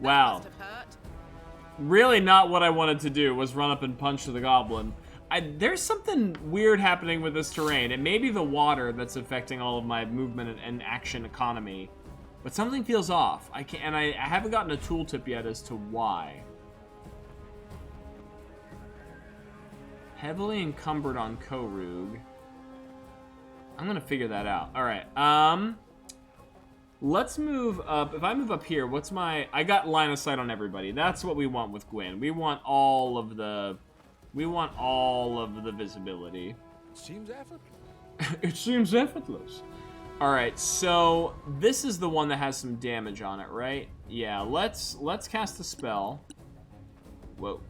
Wow. Must have hurt. Really not what I wanted to do was run up and punch the goblin. There's something weird happening with this terrain. It may be the water that's affecting all of my movement and action economy, but something feels off. I haven't gotten a tooltip yet as to why. Heavily encumbered on Korug. I'm gonna figure that out. All right. Let's move up. If I move up here, what's my... I got line of sight on everybody. That's what we want with Gwen. We want all of the... visibility. Seems effortless. It seems effortless. Alright, so this is the one that has some damage on it, right? Yeah, let's cast a spell. Whoa.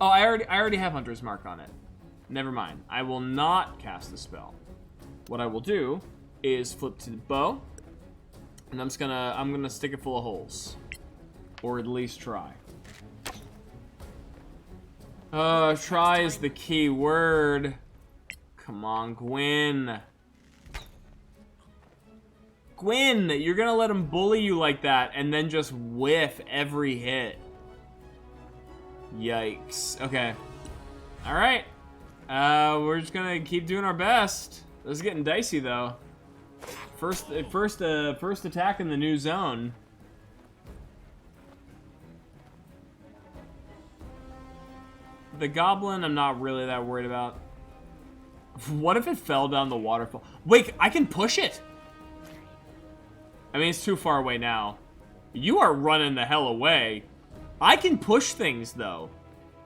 Oh, I already have Hunter's Mark on it. Never mind. I will not cast the spell. What I will do is flip to the bow, and I'm gonna stick it full of holes, or at least try. Try is the key word. Come on, Gwyn. Gwyn, you're gonna let him bully you like that and then just whiff every hit. Yikes. Okay. Alright. We're just gonna keep doing our best. This is getting dicey though. First attack in the new zone. The goblin, I'm not really that worried about. What if it fell down the waterfall? Wait, I can push it! I mean, it's too far away now. You are running the hell away. I can push things, though.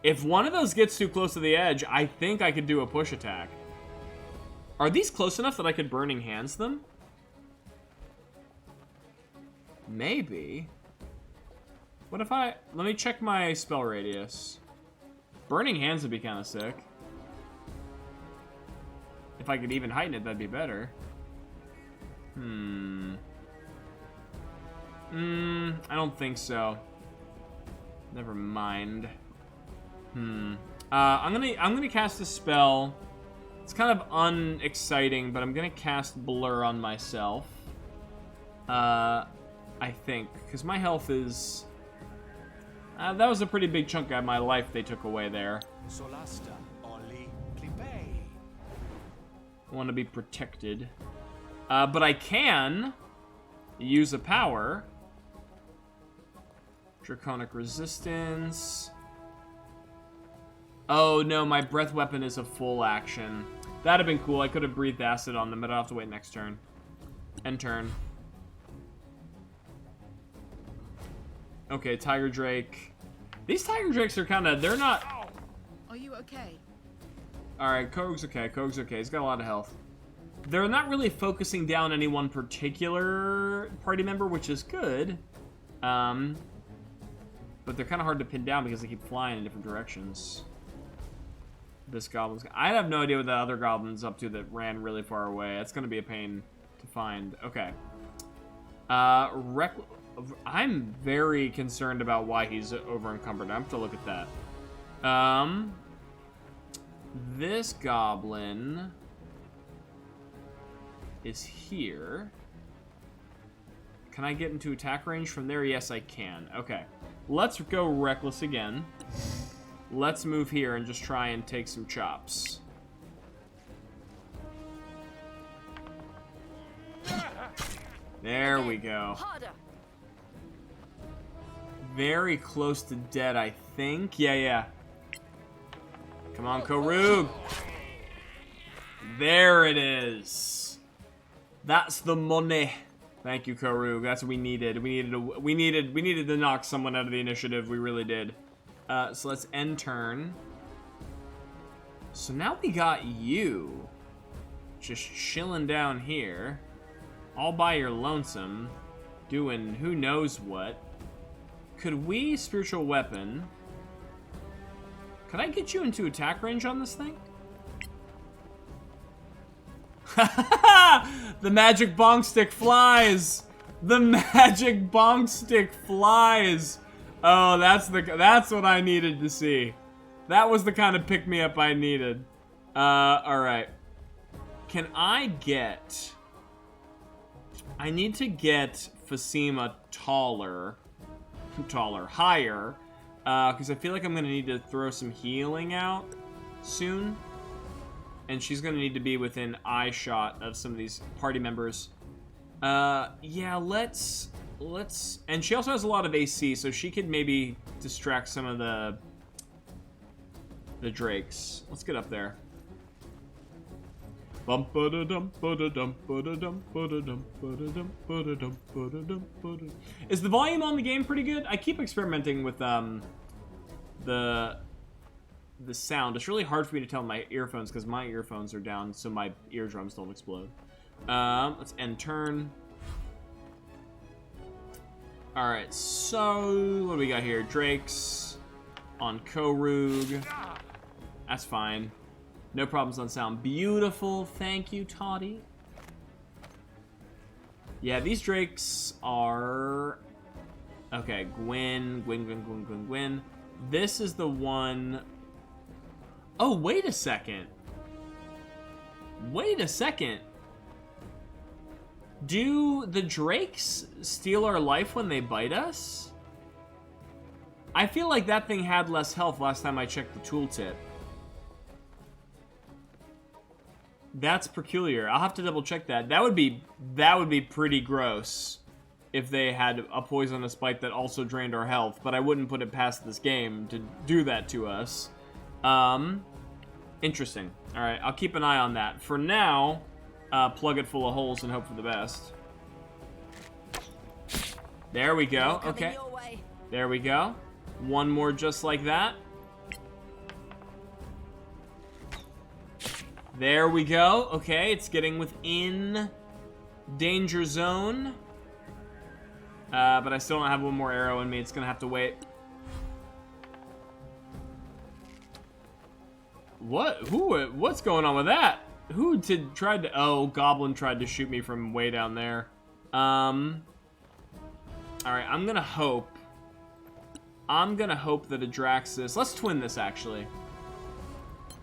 If one of those gets too close to the edge, I think I could do a push attack. Are these close enough that I could Burning Hands them? Maybe. What if I... Let me check my spell radius. Burning Hands would be kind of sick. If I could even heighten it, that'd be better. I don't think so. Never mind. I'm gonna cast a spell. It's kind of unexciting, but I'm gonna cast Blur on myself. I think, because my health is... that was a pretty big chunk of my life they took away there. Solasta, Oli, Clipe. I want to be protected. But I can use a power. Draconic Resistance. Oh no, my breath weapon is a full action. That'd have been cool. I could have breathed acid on them, but I'll have to wait next turn. End turn. Okay, Tiger Drake. These Tiger Drakes are kind of, they're not... Are you okay? Alright, Kog's okay. Kog's okay. He's got a lot of health. They're not really focusing down any one particular party member, which is good. But they're kind of hard to pin down because they keep flying in different directions. This goblin's... I have no idea what the other goblin's up to that ran really far away. That's going to be a pain to find. Okay. I'm very concerned about why he's over encumbered. I have to look at that. This goblin is here. Can I get into attack range from there? Yes, I can. Okay. Let's go reckless again. Let's move here and just try and take some chops. There we go. Very close to dead, I think. Yeah. Come on, Korug. There it is. That's the money. Thank you, Korug. That's what we needed. We needed to knock someone out of the initiative. We really did. So let's end turn. So now we got you just chilling down here, all by your lonesome, doing who knows what. Could we spiritual weapon? Could I get you into attack range on this thing? The magic bonk stick flies. The magic bonk stick flies. Oh, that's what I needed to see. That was the kind of pick me up I needed. All right. Can I get? I need to get Fasima higher, because I feel like I'm gonna need to throw some healing out soon. And she's gonna need to be within eye shot of some of these party members. Yeah, let's... And she also has a lot of AC, so she could maybe distract some of the drakes. Let's get up there. Is the volume on the game pretty good? I keep experimenting with the sound. It's really hard for me to tell in my earphones because my earphones are down so my eardrums don't explode. Let's end turn. Alright, so what do we got here? Drakes on Korug. That's fine. No problems on sound. Beautiful. Thank you, Toddy. Yeah, these Drakes are... Okay, Gwyn. This is the one... Oh, wait a second. Wait a second. Do the Drakes steal our life when they bite us? I feel like that thing had less health last time I checked the tooltip. That's peculiar. I'll have to double check that. That would be pretty gross if they had a poisonous bite that also drained our health, but I wouldn't put it past this game to do that to us. Interesting. All right, I'll keep an eye on that. For now, plug it full of holes and hope for the best. There we go. Okay. There we go. One more just like that. There we go. Okay, it's getting within danger zone. But I still don't have one more arrow in me. It's gonna have to wait. What? What's going on with that? Who tried to... Oh, Goblin tried to shoot me from way down there. Alright, I'm gonna hope that Adraxis... Let's twin this, actually.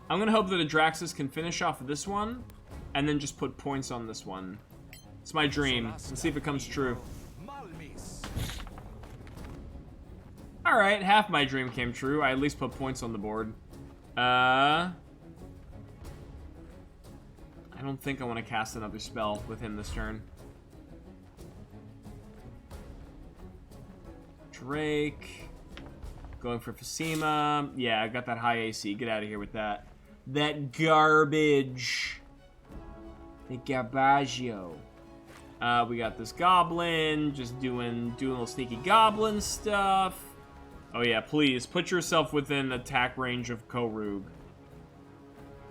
I'm gonna hope that Adraxis can finish off this one, and then just put points on this one. It's my dream. Let's see if it comes true. Alright, half my dream came true. I at least put points on the board. I don't think I want to cast another spell with him this turn. Drake. Going for Phasema. Yeah, I got that high AC. Get out of here with that. That garbage. The garbaggio. We got this Goblin. Just doing a little sneaky Goblin stuff. Oh yeah, please, put yourself within attack range of Korug.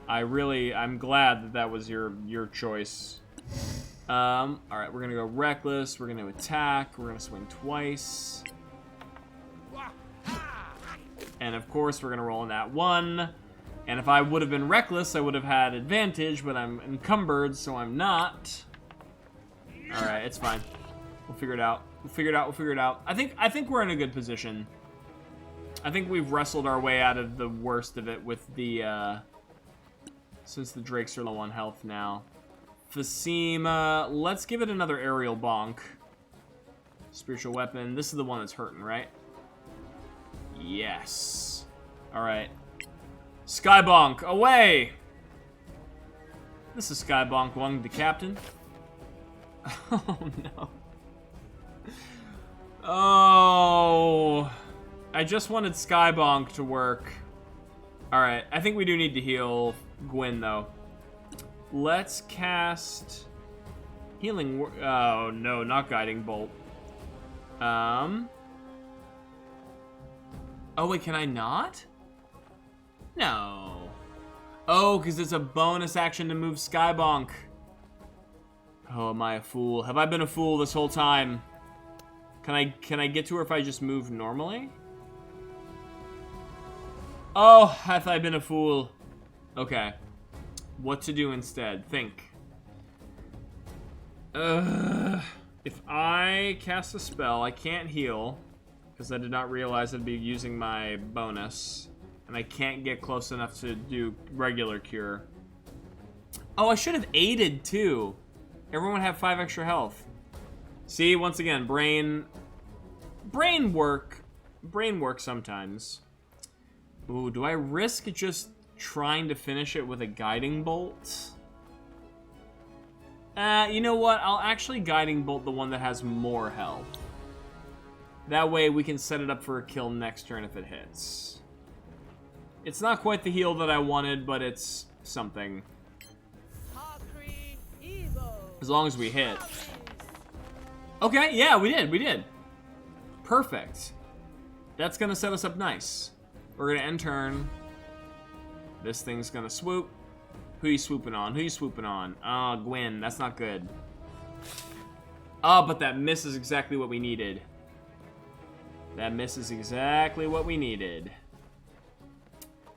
I'm glad that was your choice. Alright, we're gonna go Reckless, we're gonna attack, we're gonna swing twice. And of course, we're gonna roll in that one. And if I would have been Reckless, I would have had advantage, but I'm encumbered, so I'm not. Alright, it's fine. We'll figure it out. We'll figure it out. I think we're in a good position. I think we've wrestled our way out of the worst of it with the, since the Drakes are low on health now. Phasema, let's give it another aerial bonk. Spiritual weapon, this is the one that's hurting, right? Yes. Alright. Skybonk, away! This is Skybonk Wong, the captain. Oh, no. Oh... I just wanted Skybonk to work. Alright, I think we do need to heal Gwyn, though. Let's cast... Healing... Oh, no, not Guiding Bolt. Oh, wait, can I not? No. Oh, because it's a bonus action to move Skybonk. Oh, am I a fool? Have I been a fool this whole time? Can I get to her if I just move normally? Oh, have I been a fool? Okay. What to do instead? Think. If I cast a spell, I can't heal, because I did not realize I'd be using my bonus, and I can't get close enough to do regular cure. Oh, I should have aided, too. Everyone would have 5 extra health. See, once again, brain work sometimes. Ooh, do I risk just trying to finish it with a Guiding Bolt? You know what? I'll actually Guiding Bolt the one that has more health. That way we can set it up for a kill next turn if it hits. It's not quite the heal that I wanted, but it's something. As long as we hit. Okay, yeah, we did. Perfect. That's gonna set us up nice. We're gonna end turn. This thing's gonna swoop. Who you swooping on? Oh, Gwyn, that's not good. Oh, but that miss is exactly what we needed. That misses exactly what we needed.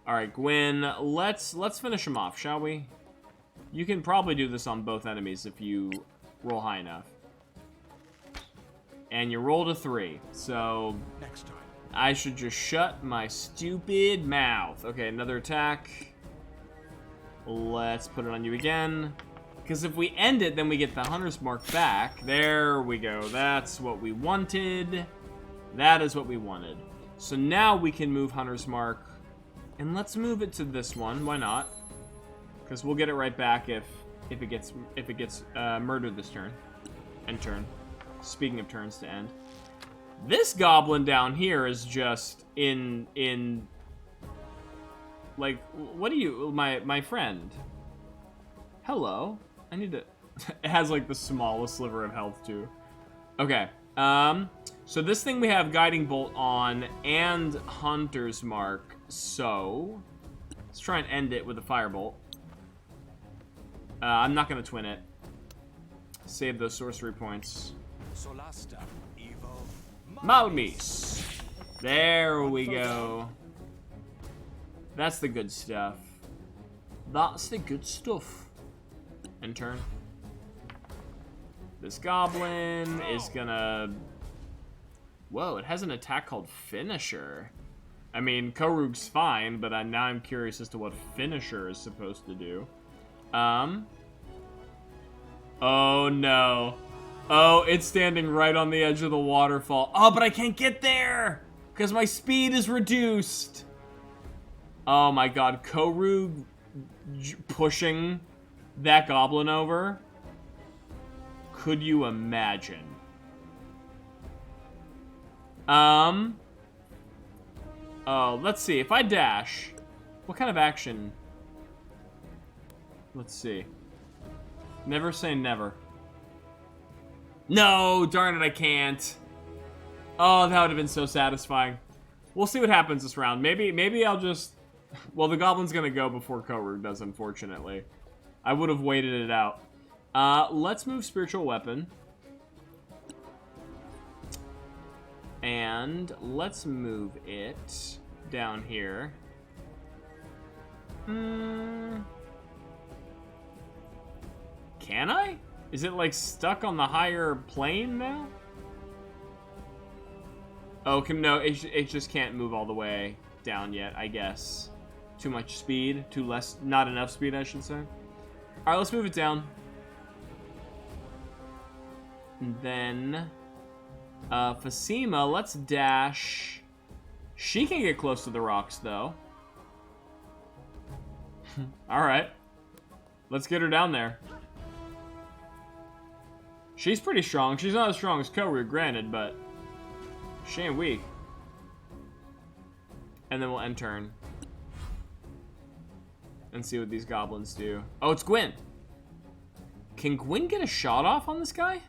Alright, Gwyn, let's finish him off, shall we? You can probably do this on both enemies if you roll high enough. And you rolled a 3, so Next time. I should just shut my stupid mouth. Okay, another attack. Let's put it on you again. Because if we end it, then we get the Hunter's Mark back. There we go. That's what we wanted. That is what we wanted. So now we can move Hunter's Mark. And let's move it to this one. Why not? Because we'll get it right back if it gets murdered this turn. End turn. Speaking of turns to end. This goblin down here is just in like, what do you, my friend? Hello. I need to, it has like the smallest sliver of health too. Okay. So this thing we have Guiding Bolt on and Hunter's Mark. So let's try and end it with a Firebolt. I'm not gonna twin it. Save those sorcery points. Solasta. Evil. Malmis. There we go. That's the good stuff. That's the good stuff. End turn. This goblin is gonna... Whoa, it has an attack called Finisher. I mean, Korug's fine, but now I'm curious as to what Finisher is supposed to do. Oh no. Oh, it's standing right on the edge of the waterfall. Oh, but I can't get there! Because my speed is reduced. Oh my god, Korug pushing that goblin over? Could you imagine? Oh, let's see. If I dash, what kind of action? Let's see. Never say never. No, darn it, I can't. Oh, that would have been so satisfying. We'll see what happens this round. Maybe I'll just... Well, the goblin's gonna go before Korug does, unfortunately. I would have waited it out. Let's move Spiritual Weapon. And let's move it down here. Can I? Is it like stuck on the higher plane now? Oh, no, it just can't move all the way down yet, I guess. Too much speed, not enough speed, I should say. All right, let's move it down. And then, Fasima, let's dash. She can get close to the rocks, though. All right. Let's get her down there. She's pretty strong. She's not as strong as Korug, granted, but she ain't weak. And then we'll end turn. And see what these goblins do. Oh, it's Gwyn. Can Gwyn get a shot off on this guy?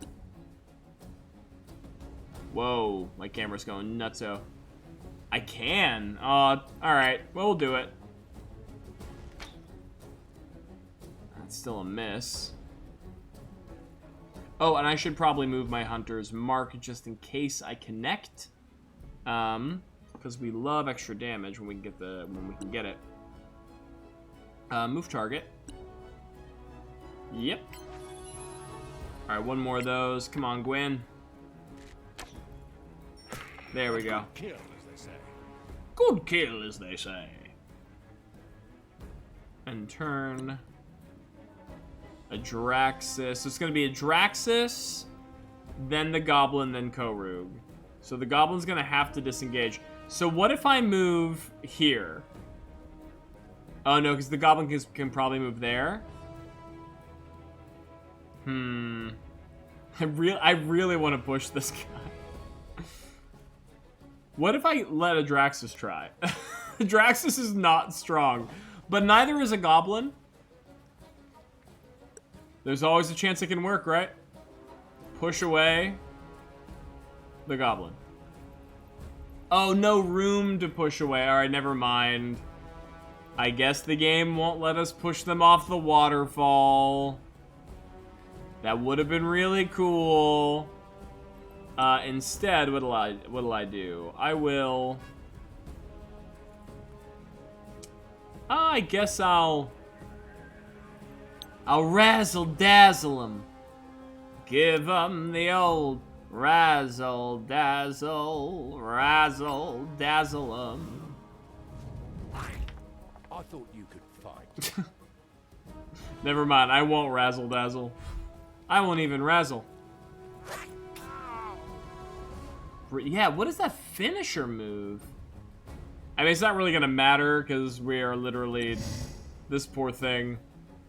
Whoa, my camera's going nutso. I can. Alright. Well, we'll do it. That's still a miss. Oh, and I should probably move my Hunter's Mark just in case I connect. Because we love extra damage when we can get it. Move target. Yep. Alright, one more of those. Come on, Gwyn. There we go. Kill, as they say. Good kill, as they say. And turn. A Draxus. So it's going to be a Draxus, then the Goblin, then Korug. So the Goblin's going to have to disengage. So what if I move here? Oh, no, because the Goblin can probably move there. I really want to push this guy. What if I let a Draxus try? Draxus is not strong, but neither is a Goblin. There's always a chance it can work, right? Push away the Goblin. Oh, no room to push away. All right, never mind. I guess the game won't let us push them off the waterfall. That would have been really cool. Instead, what'll I do? I will... I guess I'll razzle-dazzle him. Give him the old razzle-dazzle, razzle-dazzle him. I thought you could fight. Never mind, I won't razzle-dazzle. I won't even razzle. Yeah, what is that finisher move? I mean, it's not really gonna matter, because we are literally... This poor thing.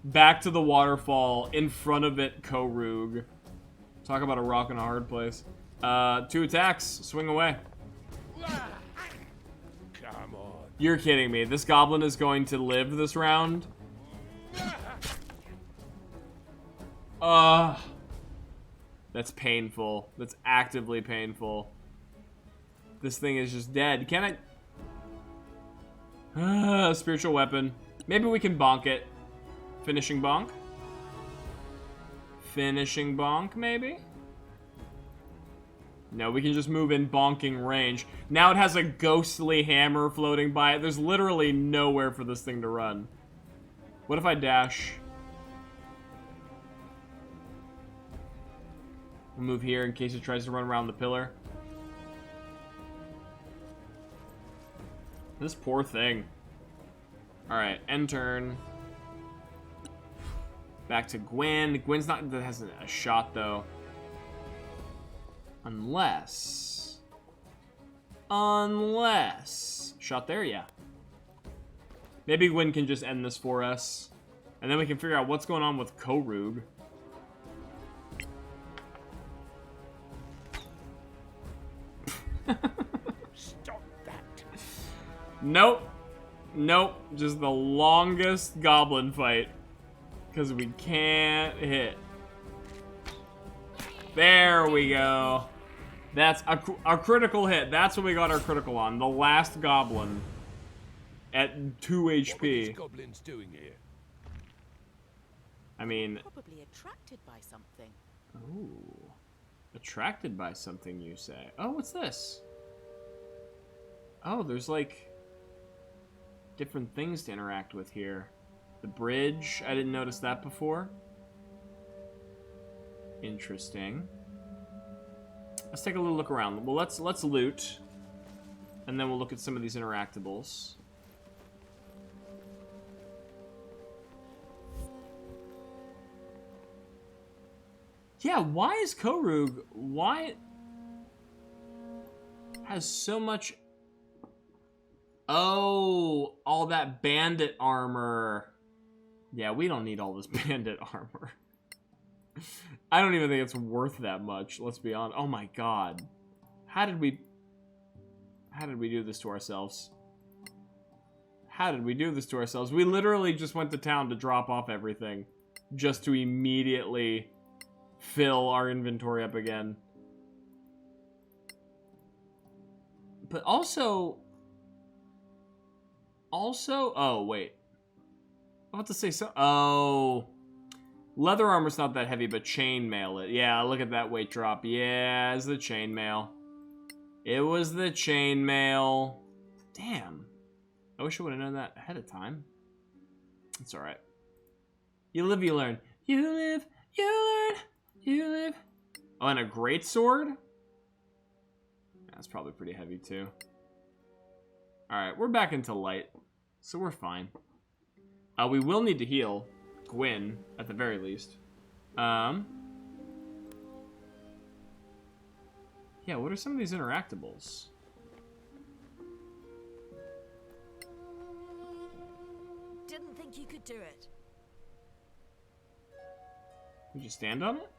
Back to the waterfall, in front of it, Korug. Talk about a rock and a hard place. 2 attacks, swing away. Come on. You're kidding me. This goblin is going to live this round? That's painful. That's actively painful. This thing is just dead. Can I... spiritual weapon. Maybe we can bonk it. Finishing bonk? Finishing bonk, maybe? No, we can just move in bonking range. Now it has a ghostly hammer floating by it. There's literally nowhere for this thing to run. What if I dash? We'll move here in case it tries to run around the pillar. This poor thing. Alright, end turn. Back to Gwen. Gwen's not... That has a shot, though. Unless... Shot there, yeah. Maybe Gwen can just end this for us. And then we can figure out what's going on with Korug. Stop that. Nope. Nope. Just the longest goblin fight. Because we can't hit. There we go. That's a critical hit. That's what we got our critical on. The last goblin. At 2 What are HP. these goblins doing here? I mean... Probably attracted by something. Ooh. Attracted by something, you say. Oh, what's this? Oh, there's like... different things to interact with here. The bridge, I didn't notice that before. Interesting. Let's take a little look around. Well, let's loot. And then we'll look at some of these interactables. Yeah, why is Korug... Why... has so much... Oh, all that bandit armor. Yeah, we don't need all this bandit armor. I don't even think it's worth that much, let's be honest. Oh my god. How did we do this to ourselves? How did we do this to ourselves? We literally just went to town to drop off everything. Just to immediately fill our inventory up again. But also... oh, wait. I'm about to say so... Oh. Leather armor's not that heavy, but chainmail it. Yeah, look at that weight drop. Yeah, it's the chainmail. It was the chainmail. Damn. I wish I would have known that ahead of time. It's alright. You live, you learn. You live, you learn. You live. Oh, and a greatsword? That's probably pretty heavy, too. Alright, we're back into light. So we're fine. We will need to heal Gwen, at the very least. Yeah, what are some of these interactables? Didn't think you could do it. Would you stand on it?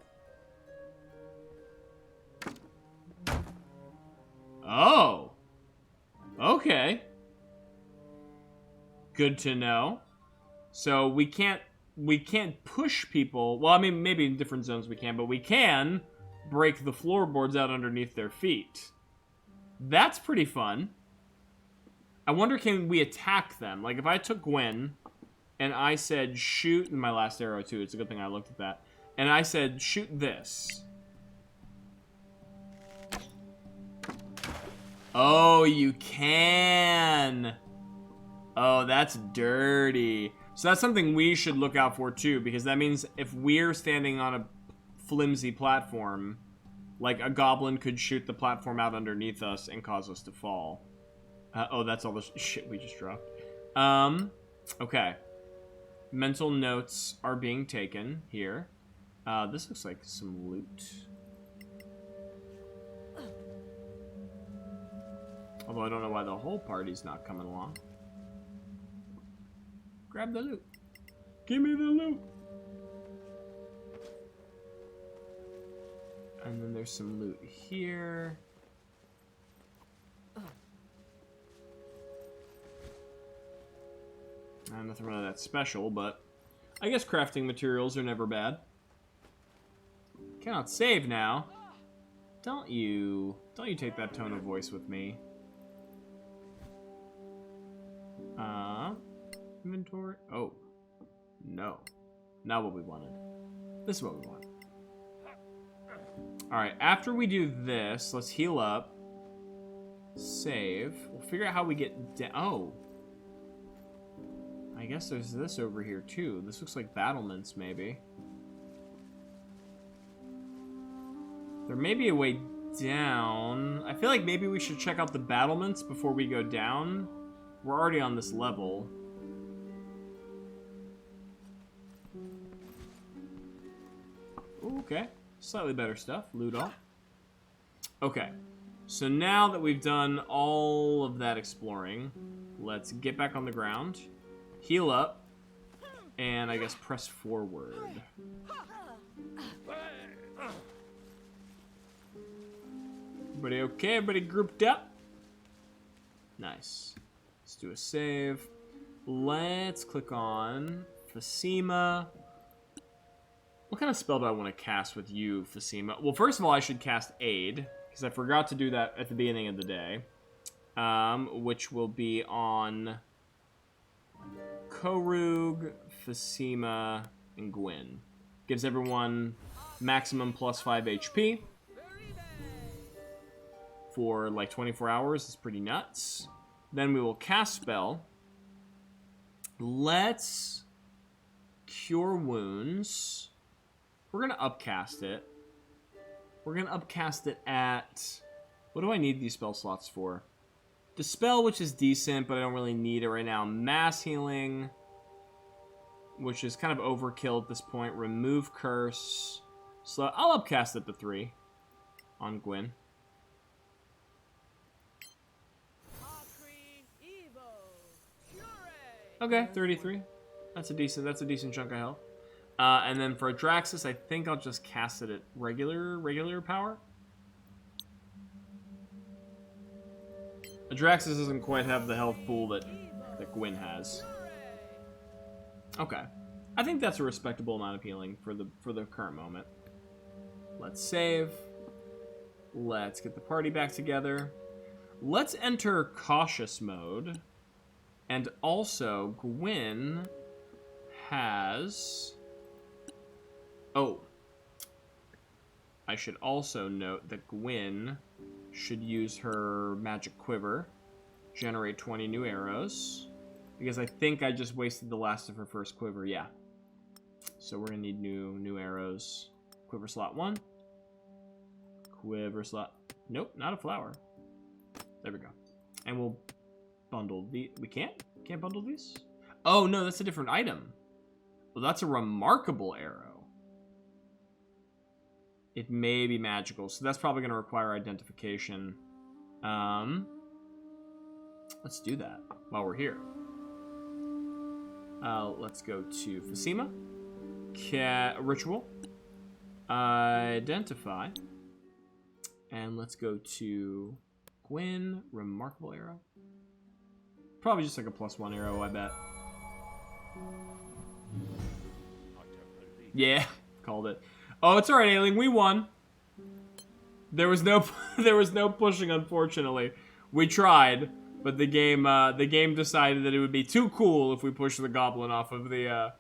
Oh! Okay. Good to know. So we can't push people. Well, I mean, maybe in different zones we can, but we can break the floorboards out underneath their feet. That's pretty fun. I wonder, can we attack them? Like, if I took Gwen and I said shoot, and my last arrow too, it's a good thing I looked at that, and I said shoot this. Oh, you can. Oh, that's dirty. So that's something we should look out for too, because that means if we're standing on a flimsy platform, like a goblin could shoot the platform out underneath us and cause us to fall. Oh, that's all the shit we just dropped. Okay. Mental notes are being taken here. This looks like some loot. Although I don't know why the whole party's not coming along. Grab the loot. Give me the loot. And then there's some loot here. Nothing really that special, but I guess crafting materials are never bad. Cannot save now. Don't you take that tone of voice with me. Inventory. Oh. No. Not what we wanted. This is what we want. Alright, after we do this, let's heal up. Save. We'll figure out how we get down. Oh. I guess there's this over here too. This looks like battlements, maybe. There may be a way down. I feel like maybe we should check out the battlements before we go down. We're already on this level. Ooh, okay. Slightly better stuff. Loot all. Okay. So now that we've done all of that exploring, let's get back on the ground. Heal up. And I guess press forward. Everybody okay? Everybody grouped up? Nice. Let's do a save. Let's click on Phasima. What kind of spell do I want to cast with you, Phasima? Well, first of all, I should cast Aid, because I forgot to do that at the beginning of the day. Which will be on Korug, Phasima, and Gwyn. Gives everyone maximum plus 5 HP. For like 24 hours. It's pretty nuts. Then we will cast spell. Let's cure wounds. We're gonna upcast it. We're gonna upcast it at... What do I need these spell slots for? Dispel, which is decent, but I don't really need it right now. Mass healing, which is kind of overkill at this point. Remove curse. So I'll upcast it to 3 on Gwyn. Okay, 33. That's a decent chunk of health. And then for Adraxis, I think I'll just cast it at regular power. Adraxis doesn't quite have the health pool that Gwyn has. Okay. I think that's a respectable amount of healing for the current moment. Let's save. Let's get the party back together. Let's enter cautious mode. And also, Gwyn has... Oh. I should also note that Gwyn should use her magic quiver. Generate 20 new arrows. Because I think I just wasted the last of her first quiver, yeah. So we're going to need new arrows. Quiver slot 1. Quiver slot... Nope, not a flower. There we go. And we'll... bundle the... We can't bundle these? Oh, no, that's a different item. Well, that's a remarkable arrow. It may be magical, so that's probably going to require identification. Let's do that while we're here. Let's go to Phasima. Ritual. Identify. And let's go to Gwyn. Remarkable arrow. Probably just like a +1 arrow, I bet. Yeah, called it. Oh, it's alright, Ailing. We won. There was no pushing, unfortunately. We tried, but the game decided that it would be too cool if we pushed the goblin off of the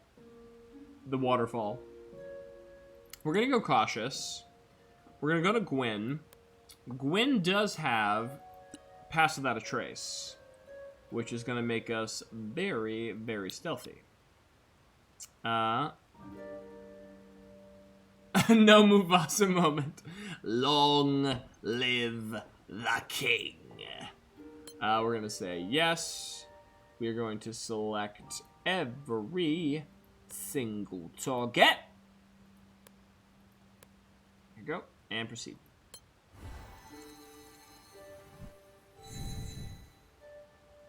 waterfall. We're gonna go cautious. We're gonna go to Gwyn. Gwyn does have pass without a trace, which is going to make us very, very stealthy. No Mufasa moment. Long live the king. We're going to say yes. We are going to select every single target. Here you go. And proceed.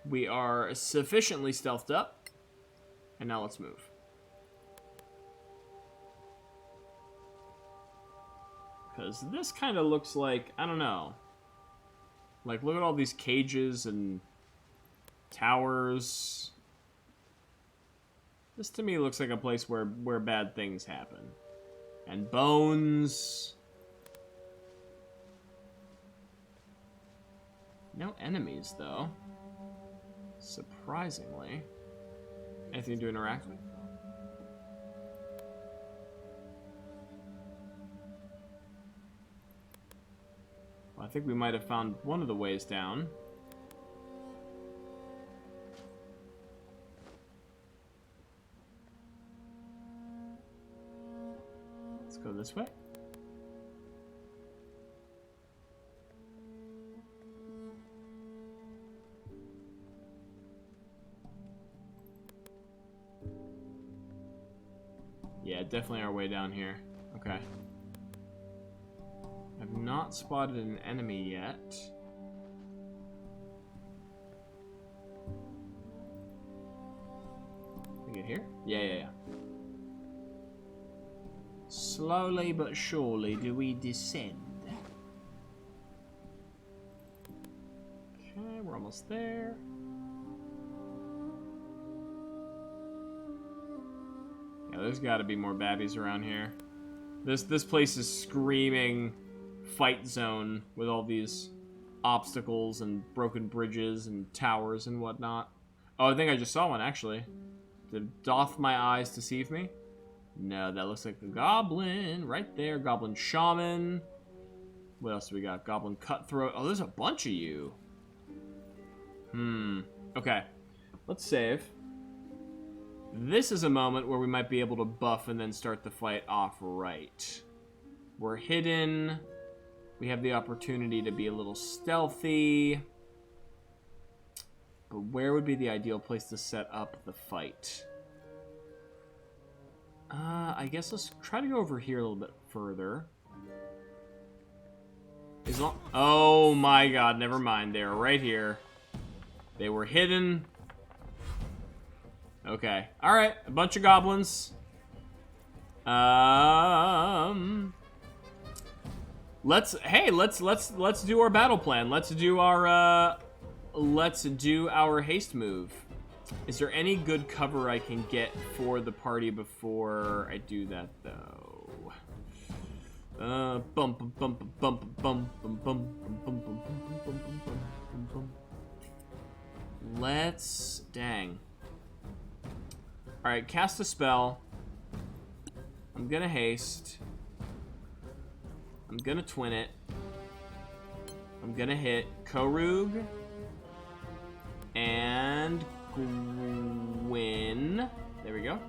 We are sufficiently stealthed up. And now let's move. Because this kind of looks like, I don't know. Like, look at all these cages and towers. This to me looks like a place where bad things happen. And bones. No enemies, though. Surprisingly. Anything to interact with? Well, I think we might have found one of the ways down. Let's go this way. Yeah, definitely our way down here. Okay. I've not spotted an enemy yet. We get here? Yeah. Slowly but surely do we descend. Okay, we're almost there. Yeah, there's got to be more baddies around here. This place is screaming fight zone with all these obstacles and broken bridges and towers and whatnot. Oh, I think I just saw one, actually. Doth my eyes deceive me? No, that looks like the goblin right there. Goblin shaman. What else do we got? Goblin cutthroat. Oh, there's a bunch of you. Okay. Let's save. This is a moment where we might be able to buff and then start the fight off right. We're hidden. We have the opportunity to be a little stealthy. But where would be the ideal place to set up the fight? I guess let's try to go over here a little bit further. Oh my god, never mind. They are right here. They were hidden. Okay. Alright, a bunch of goblins. Let's do our battle plan. Let's do our haste move. Is there any good cover I can get for the party before I do that though? Let's dang. Alright, cast a spell. I'm gonna haste. I'm gonna twin it. I'm gonna hit Korug and Gwyn. There we go.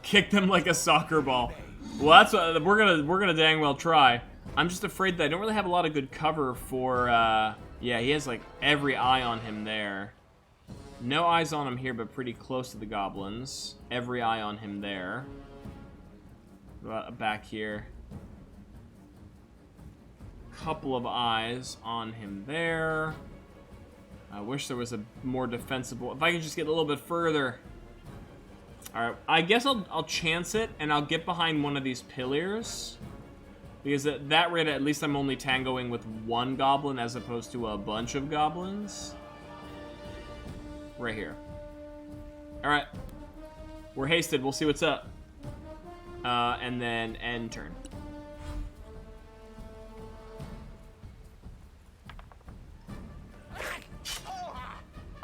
Kick them like a soccer ball. Well, that's what we're gonna dang well try. I'm just afraid that I don't really have a lot of good cover for. Yeah, he has like every eye on him there. No eyes on him here, but pretty close to the goblins. Every eye on him there. Back here. Couple of eyes on him there. I wish there was a more defensible. If I could just get a little bit further. All right, I guess I'll chance it and I'll get behind one of these pillars, because at that rate, at least I'm only tangoing with one goblin as opposed to a bunch of goblins. Right here. All right, we're hasted. We'll see what's up. And then end turn.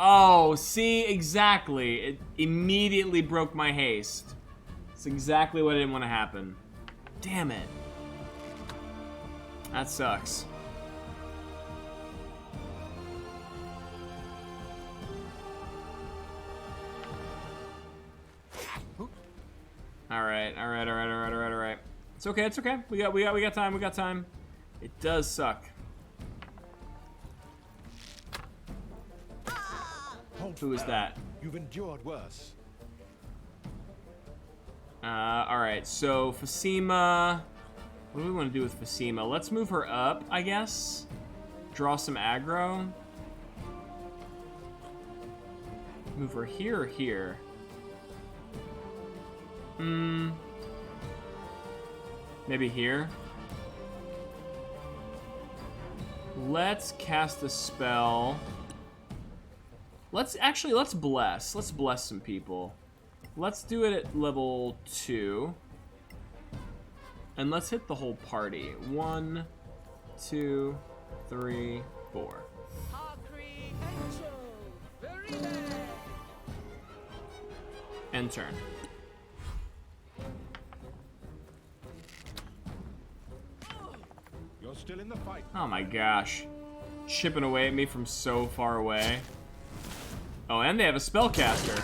Oh, see, exactly. It immediately broke my haste. It's exactly what I didn't want to happen. Damn it. That sucks. All right. It's okay. We got time. It does suck. Who is that? You've endured worse. Alright, so Fasima. What do we want to do with Fasima? Let's move her up, I guess. Draw some aggro. Move her here or here? Maybe here? Let's cast a spell. Let's bless. Let's bless some people. Let's do it at level 2. And let's hit the whole party. 1, 2, 3, 4. End turn. You're still in the fight. Oh my gosh. Chipping away at me from so far away. Oh, and they have a spellcaster.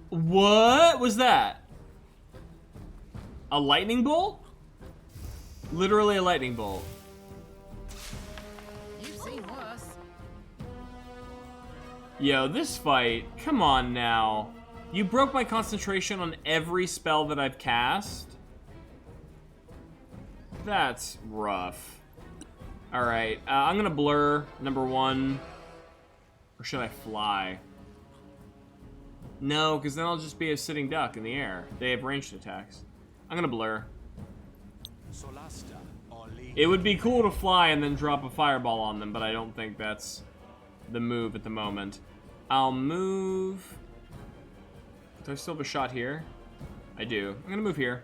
What was that? A lightning bolt? Literally a lightning bolt. You've seen worse. Yo, this fight, come on now. You broke my concentration on every spell that I've cast? That's rough. Alright, I'm gonna blur, number 1. Or should I fly? No, because then I'll just be a sitting duck in the air. They have ranged attacks. I'm gonna blur. Solasta or leave. It would be cool to fly and then drop a fireball on them, but I don't think that's the move at the moment. I'll move... Do I still have a shot here? I do. I'm gonna move here.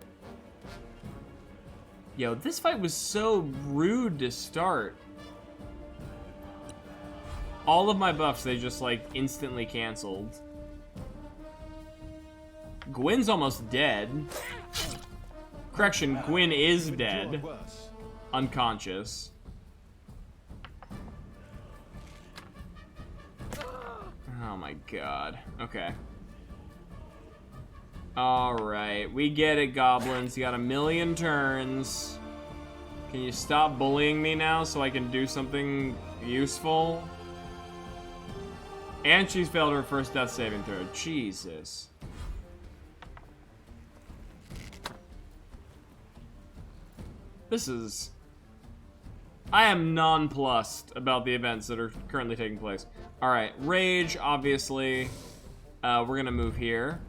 Yo, this fight was so rude to start. All of my buffs, they just, like, instantly canceled. Gwyn's almost dead. Correction, Gwyn is dead. Worse. Unconscious. Oh my god. Okay. Alright, we get it, goblins. You got a million turns. Can you stop bullying me now so I can do something useful? And she's failed her first death saving throw. Jesus. This is... I am nonplussed about the events that are currently taking place. Alright, Rage, obviously. We're gonna move here.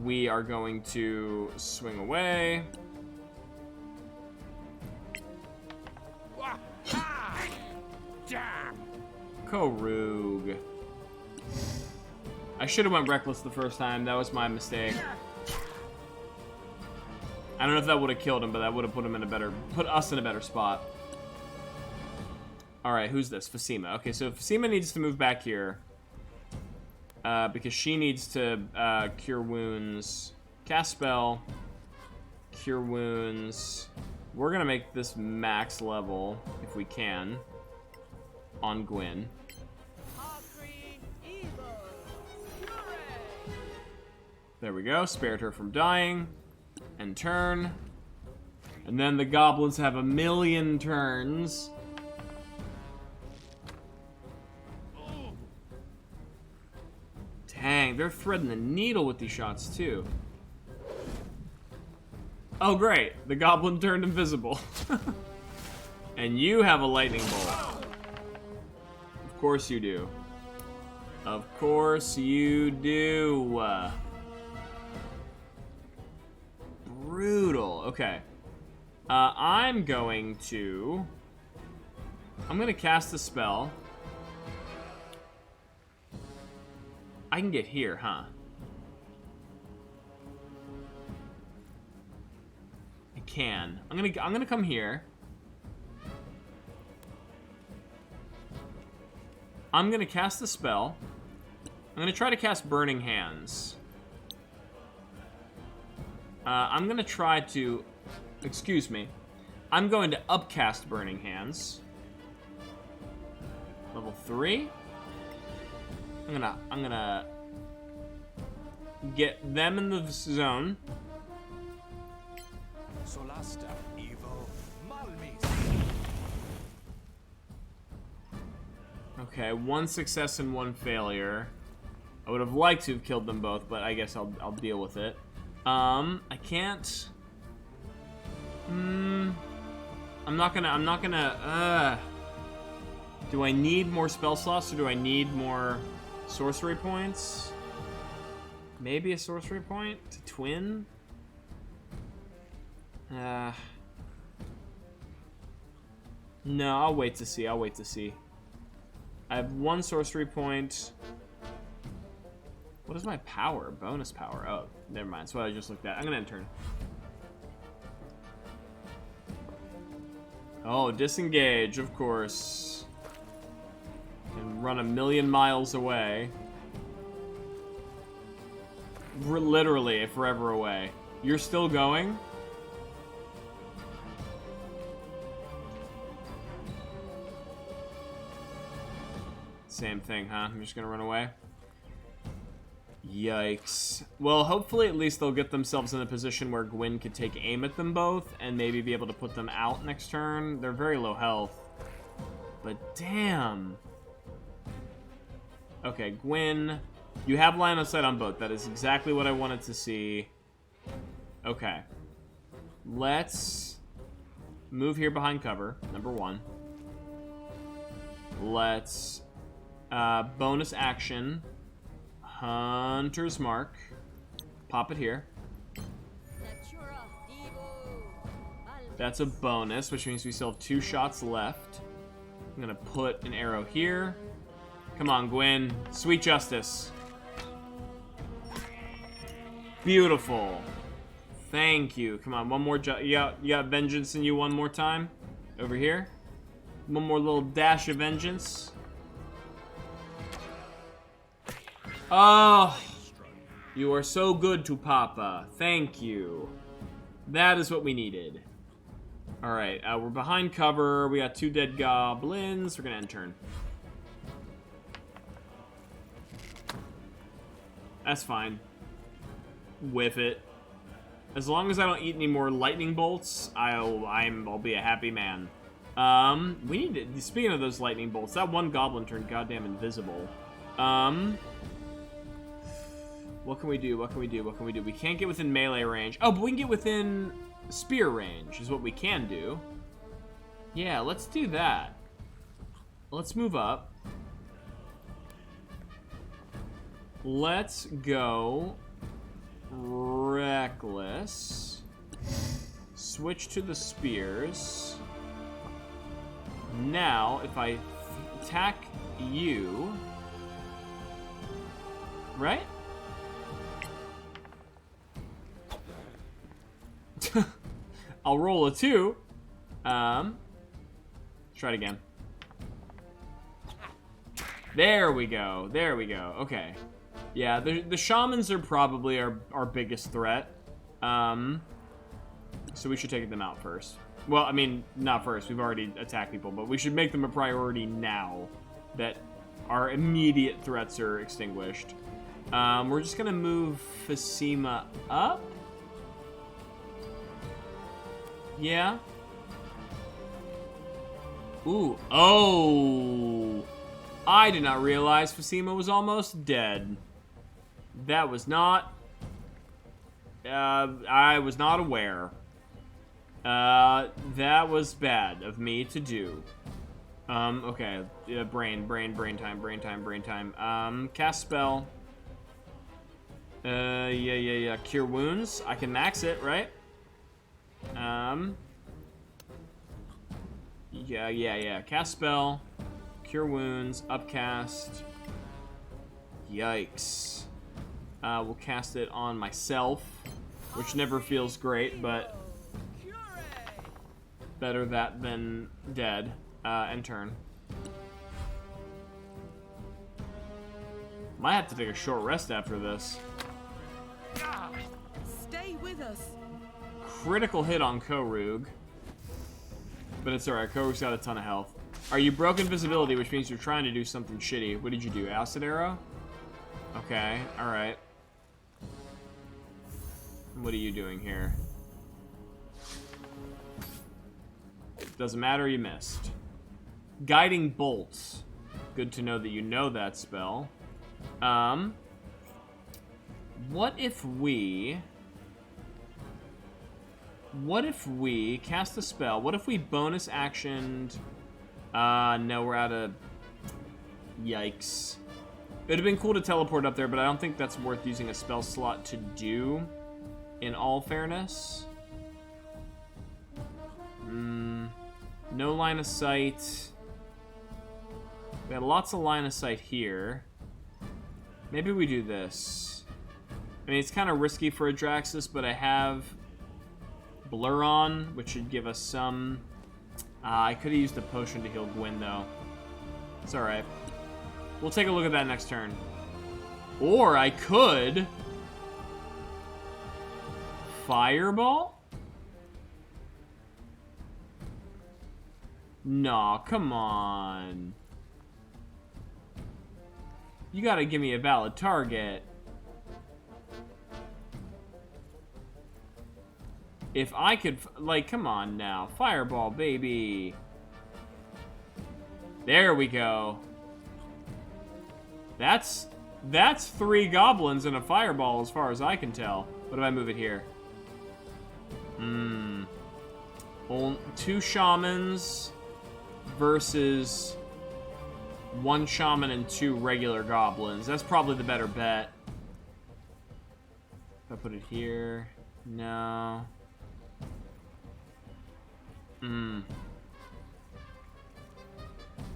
We are going to swing away. Damn! Korug. I should have went reckless the first time. That was my mistake. I don't know if that would have killed him, but that would have put us in a better spot. All right, who's this? Fasima. Okay, so Fasima needs to move back here because she needs to cure wounds, cast spell, cure wounds. We're gonna make this max level if we can on Gwyn. There we go. Spared her from dying. And turn. And then the goblins have a million turns. Dang, they're threading the needle with these shots too. Oh great, the goblin turned invisible. And you have a lightning bolt. Of course you do. Of course you do. Brutal. Okay. I'm gonna cast a spell. I can get here, huh? I can. I'm gonna come here. I'm gonna cast the spell. I'm gonna try to cast Burning Hands. I'm gonna try to, excuse me, I'm going to upcast Burning Hands. Level 3. I'm gonna get them in the zone. Solasta, Evo, Malmis. Okay, 1 success and 1 failure. I would have liked to have killed them both, but I guess I'll deal with it. I can't. I'm not gonna. Do I need more spell slots or do I need more sorcery points? Maybe a sorcery point to twin? No, I'll wait to see. I'll wait to see. I have 1 sorcery point. What is my power? Bonus power. Oh, never mind. That's what I just looked at. I'm gonna end turn. Oh, disengage, of course. And run 1,000,000 miles away. We're literally forever away. You're still going? Same thing, huh? I'm just gonna run away. Yikes. Well, hopefully at least they'll get themselves in a position where Gwyn could take aim at them both and maybe be able to put them out next turn. They're very low health. But damn. Okay, Gwyn, you have line of sight on both. That is exactly what I wanted to see. Okay. Let's move here behind cover, number 1. Let's bonus action. Hunter's Mark. Pop it here. That's a bonus, which means we still have 2 shots left. I'm gonna put an arrow here. Come on, Gwyn. Sweet justice. Beautiful. Thank you. Come on, one more. You got vengeance in you one more time. Over here. One more little dash of vengeance. Oh, you are so good to Papa. Thank you. That is what we needed. All right, we're behind cover. We got 2 dead goblins. We're gonna end turn. That's fine. Whiff it. As long as I don't eat any more lightning bolts, I'll be a happy man. We need to, speaking of those lightning bolts, that one goblin turned goddamn invisible. What can we do? What can we do? What can we do? We can't get within melee range. Oh, but we can get within spear range is what we can do. Yeah, let's do that. Let's move up. Let's go reckless. Switch to the spears. Now, if I attack you, right? I'll roll a 2. Try it again. There we go. There we go. Okay. Yeah, the shamans are probably our biggest threat. So we should take them out first. Well, I mean, not first. We've already attacked people, but we should make them a priority now that our immediate threats are extinguished. We're just gonna move Fasima up. Yeah. Ooh. Oh. I did not realize Fasima was almost dead. That was not... I was not aware. That was bad of me to do. Okay. Brain time. Cast spell. Yeah. Cure wounds. I can max it, right? Yeah. Cast spell. Cure wounds. Upcast. Yikes. We'll cast it on myself, which never feels great, but better that than dead. End turn. Might have to take a short rest after this. Stay with us. Critical hit on Korug. But it's alright, Korug's got a ton of health. Are you broken visibility, which means you're trying to do something shitty? What did you do? Acid arrow? Okay, alright. What are you doing here? Doesn't matter, you missed. Guiding Bolt. Good to know that you know that spell. What if we cast the spell? What if we bonus actioned? No, we're out of... Yikes. It would have been cool to teleport up there, but I don't think that's worth using a spell slot to do, in all fairness. No line of sight. We have lots of line of sight here. Maybe we do this. I mean, it's kind of risky for a Draxus, but I have Blur on, which should give us some... I could have used a potion to heal Gwyn, though. It's alright. We'll take a look at that next turn. Or I could... Fireball? Nah, come on. You gotta give me a valid target. If I could, like, come on now. Fireball, baby. There we go. That's 3 goblins and a fireball as far as I can tell. What if I move it here? 2 shamans versus 1 shaman and 2 regular goblins. That's probably the better bet. If I put it here, no.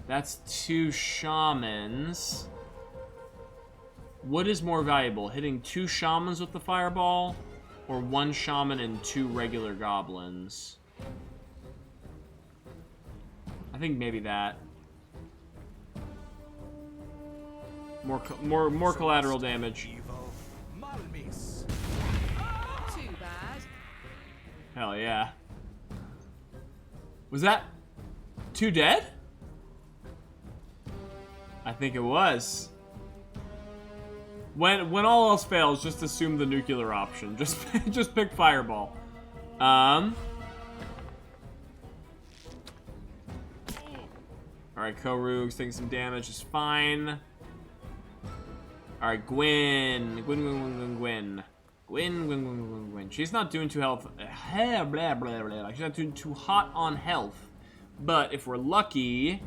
That's 2 shamans. What is more valuable, hitting 2 shamans with the fireball, or 1 shaman and 2 regular goblins? I think maybe that. More collateral damage. Too bad. Hell yeah. Was that 2 dead? I think it was. When all else fails, just assume the nuclear option. Just pick fireball. Alright, Korug's taking some damage, is fine. Alright, Gwyn. Gwyn. She's not doing too health. Blah, blah, blah. She's not doing too hot on health. But if we're lucky,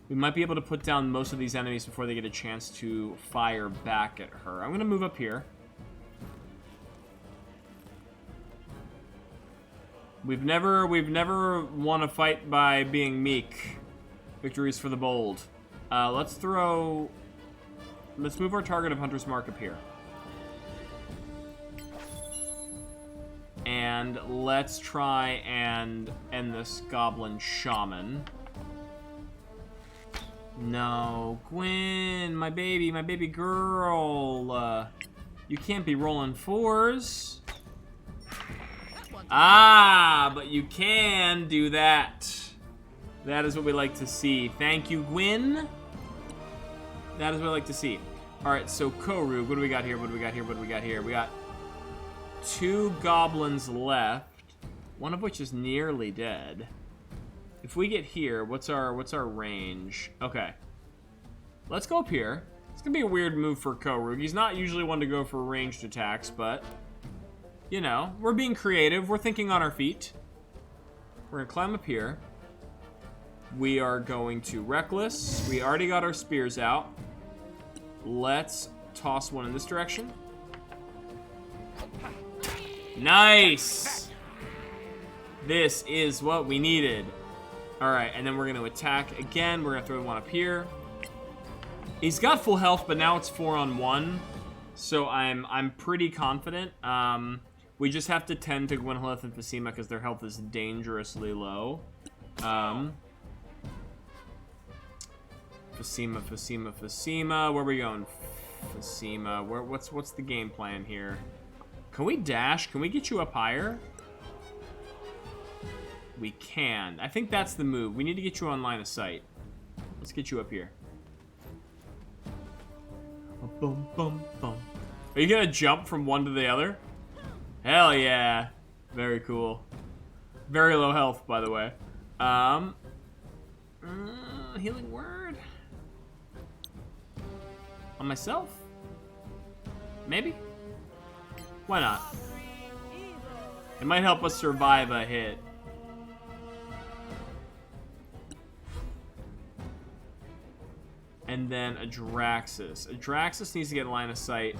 we might be able to put down most of these enemies before they get a chance to fire back at her. I'm gonna move up here. We've never won a fight by being meek. Victories for the bold. Let's move our target of Hunter's Mark up here. And let's try and end this Goblin Shaman. No, Gwyn, my baby girl. You can't be rolling 4s. Ah, but you can do that. That is what we like to see. Thank you, Gwyn. That is what I like to see. Alright, so Korug, what do we got here? We got 2 goblins left, one of which is nearly dead. If we get here, what's our range? Okay. Let's go up here. It's gonna be a weird move for Korug. He's not usually one to go for ranged attacks, but you know, we're being creative. We're thinking on our feet. We're gonna climb up here. We are going to Reckless. We already got our spears out. Let's toss one in this direction. Nice! This is what we needed. Alright, and then we're going to attack again. We're going to throw one up here. He's got full health, but now it's 4-on-1. So I'm pretty confident. We just have to tend to Gwynholith and Phasima because their health is dangerously low. Phasima. Where are we going? Phasima. What's the game plan here? Can we dash? Can we get you up higher? We can. I think that's the move. We need to get you on line of sight. Let's get you up here. Boom, boom, boom. Are you gonna jump from one to the other? Hell yeah. Very cool. Very low health, by the way. Healing word? On myself? Maybe? Why not? It might help us survive a hit. And then Adraxis. Adraxis needs to get line of sight.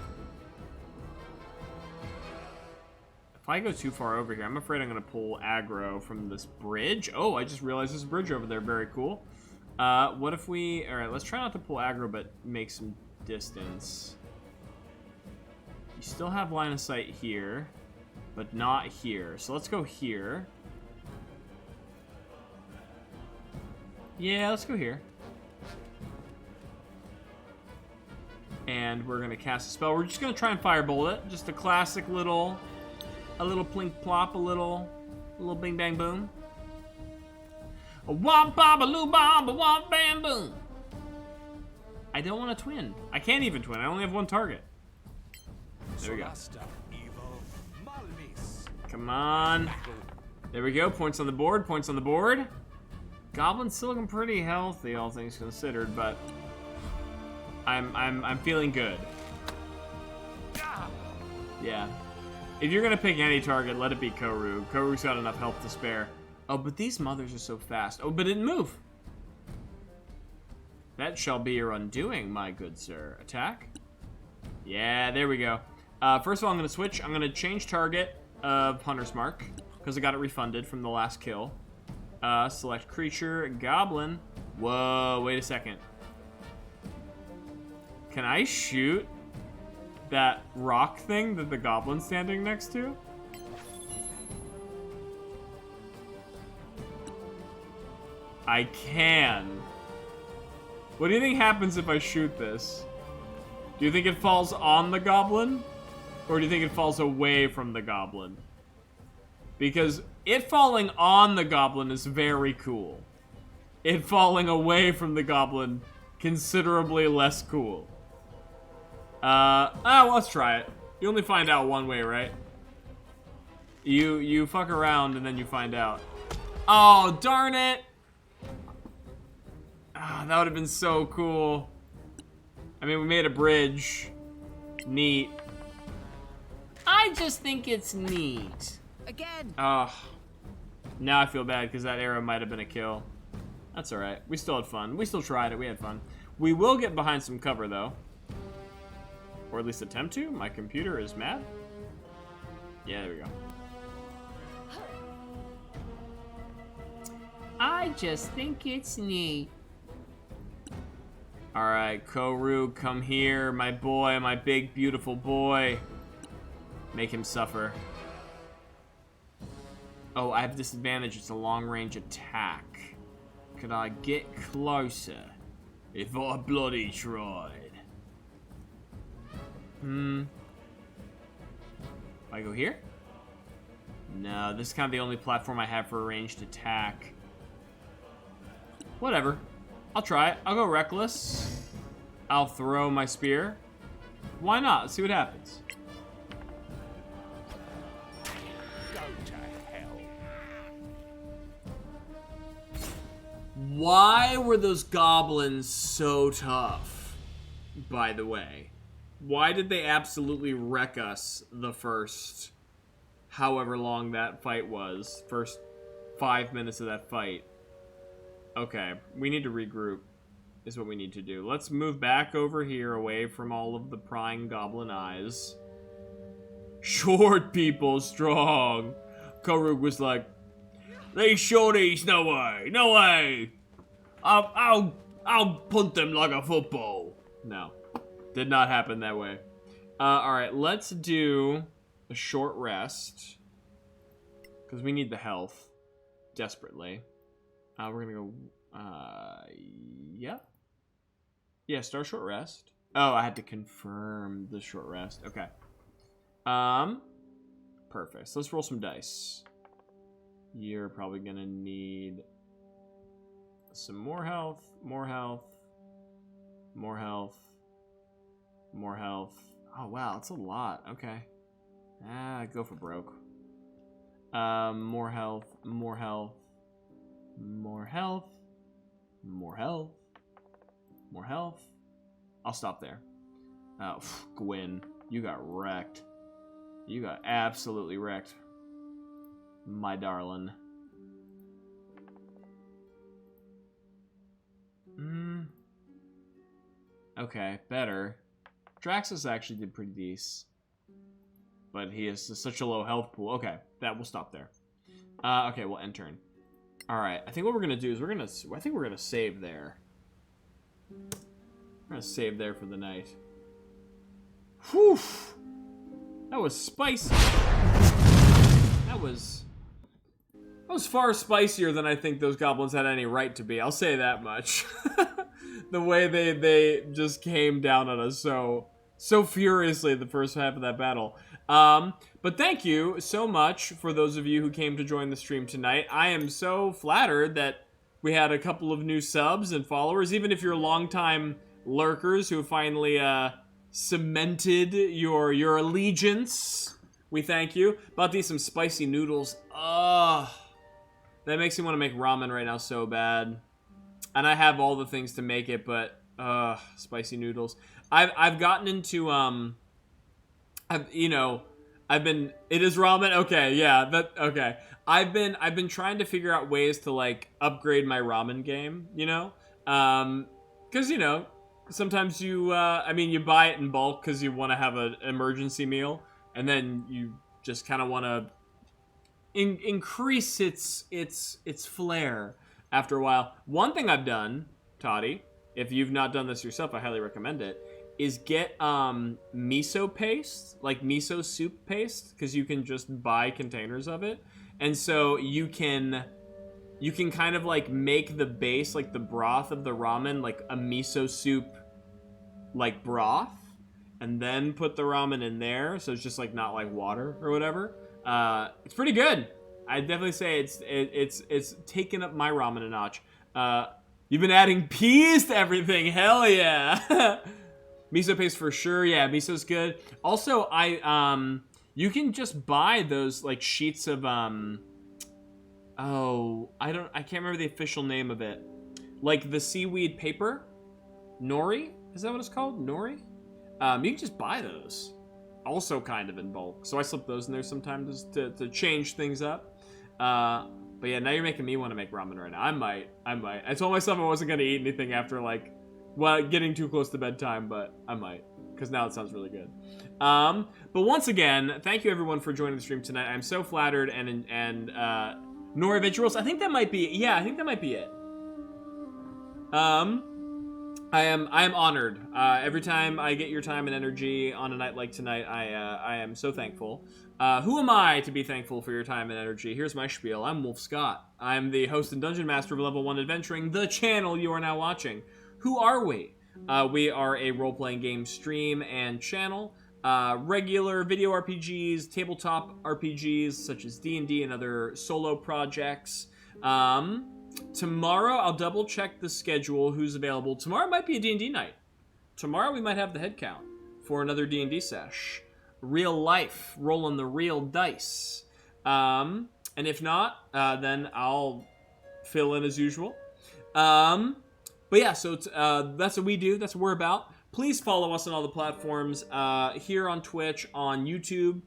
If I go too far over here, I'm afraid I'm going to pull aggro from this bridge. Oh, I just realized there's a bridge over there. Very cool. What if we... Alright, let's try not to pull aggro, but make some distance. You still have line of sight here, but not here. So let's go here. Yeah, let's go here. And we're going to cast a spell. We're just going to try and firebolt it. Just a classic little... A little plink plop, a little bing bang boom. A womp bop, a loo bomb, a womp bam boom. I don't want to twin. I can't even twin. I only have one target. There we go. Solasta, evil Malmis. Come on. There we go. Points on the board. Points on the board. Goblin's still looking pretty healthy, all things considered, but I'm feeling good. Yeah. If you're gonna pick any target, let it be Koru. Koru's got enough health to spare. Oh, but these mothers are so fast. Oh, but it didn't move. That shall be your undoing, my good sir. Attack. Yeah, there we go. First of all, I'm gonna switch. I'm gonna change target of Hunter's Mark because I got it refunded from the last kill. Select creature, goblin. Whoa, wait a second. Can I shoot that rock thing that the goblin's standing next to? I can. What do you think happens if I shoot this? Do you think it falls on the goblin? Or do you think it falls away from the goblin? Because it falling on the goblin is very cool. It falling away from the goblin, considerably less cool. Well, let's try it. You only find out one way, right? You fuck around and then you find out. Oh, darn it! That would have been so cool. I mean, we made a bridge. Neat. I just think it's neat. Again. Oh. Now I feel bad because that arrow might have been a kill. That's alright. We still had fun. We still tried it. We had fun. We will get behind some cover, though. Or at least attempt to. My computer is mad. Yeah, there we go. I just think it's neat. Alright, Koru, come here. My boy, my big, beautiful boy. Make him suffer. Oh, I have disadvantage. It's a long-range attack. Could I get closer if I bloody tried? I go here? No, this is kind of the only platform I have for a ranged attack. Whatever. I'll try it. I'll go reckless. I'll throw my spear. Why not? Let's see what happens. Go to hell. Why were those goblins so tough, by the way? Why did they absolutely wreck us the first however long that fight was? First 5 minutes of that fight. Okay, we need to regroup, is what we need to do. Let's move back over here away from all of the prying goblin eyes. Short people strong. Karuk was like, these shorties, no way, no way. I'll punt them like a football. No, did not happen that way. All right, let's do a short rest because we need the health desperately. We're gonna go, yeah, start short rest. Oh, I had to confirm the short rest. Okay. Perfect. So let's roll some dice. You're probably gonna need some more health, more health, more health, more health. Oh, wow, that's a lot. Okay. Go for broke. More health, more health, more health, more health, more health. I'll stop there. Oh, Gwyn, you got wrecked. You got absolutely wrecked, my darling. Okay, better. Draxus actually did pretty decent. But he has such a low health pool. Okay, that will stop there. Okay, we'll end turn. Alright, I think what we're gonna do is I think we're gonna save there. We're gonna save there for the night. Whew! That was spicy. That was far spicier than I think those goblins had any right to be. I'll say that much. The way they just came down on us so furiously the first half of that battle. But thank you so much for those of you who came to join the stream tonight. I am so flattered that we had a couple of new subs and followers, even if you're longtime lurkers who finally cemented your allegiance. We thank you. About these some spicy noodles. That makes me want to make ramen right now so bad. And I have all the things to make it, but spicy noodles. I've gotten into it is ramen. Okay, yeah, okay. I've been trying to figure out ways to like upgrade my ramen game, cuz sometimes you buy it in bulk cuz you want to have an emergency meal, and then you just kind of want to increase its flair after a while. One thing I've done, Toddy, if you've not done this yourself, I highly recommend it, is get miso paste, like miso soup paste, because you can just buy containers of it. And so you can kind of like make the base, like the broth of the ramen, like a miso soup like broth, and then put the ramen in there, so it's just like not like water or whatever. It's pretty good. I'd definitely say it's taken up my ramen a notch. You've been adding peas to everything. Hell yeah. Miso paste for sure. Yeah, miso's good. Also, you can just buy those like sheets of I can't remember the official name of it. Like the seaweed paper, nori. Is that what it's called? Nori. You can just buy those. Also kind of in bulk. So I slip those in there sometimes to change things up. But yeah, now you're making me want to make ramen right now. I might. I told myself I wasn't going to eat anything after getting too close to bedtime, but I might, because now it sounds really good. But once again, thank you everyone for joining the stream tonight. I'm so flattered, and Nora Vigils, I think that might be it. I am honored. Every time I get your time and energy on a night like tonight, I am so thankful. Who am I to be thankful for your time and energy? Here's my spiel. I'm Wolfe Scott. I'm the host and dungeon master of Level 1 Adventuring, the channel you are now watching. Who are we? We are a role-playing game stream and channel. Regular video RPGs, tabletop RPGs, such as D&D and other solo projects. Tomorrow, I'll double-check the schedule, who's available. Tomorrow might be a D&D night. Tomorrow, we might have the head count for another D&D sesh. Real life, rolling the real dice. And if not, then I'll fill in as usual. But yeah, so that's what we do. That's what we're about. Please follow us on all the platforms, here on Twitch, on YouTube.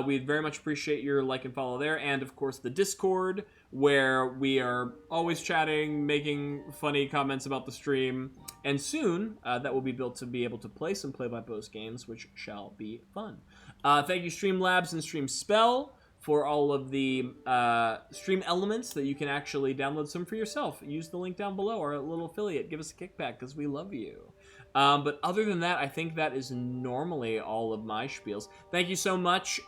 We'd very much appreciate your like and follow there. And, of course, the Discord, where we are always chatting, making funny comments about the stream. And soon, that will be built to be able to play some play-by-post games, which shall be fun. Thank you, StreamLabs and StreamSpell, for all of the stream elements that you can actually download some for yourself. Use the link down below, our little affiliate. Give us a kickback, because we love you. But other than that, I think that is normally all of my spiels. Thank you so much,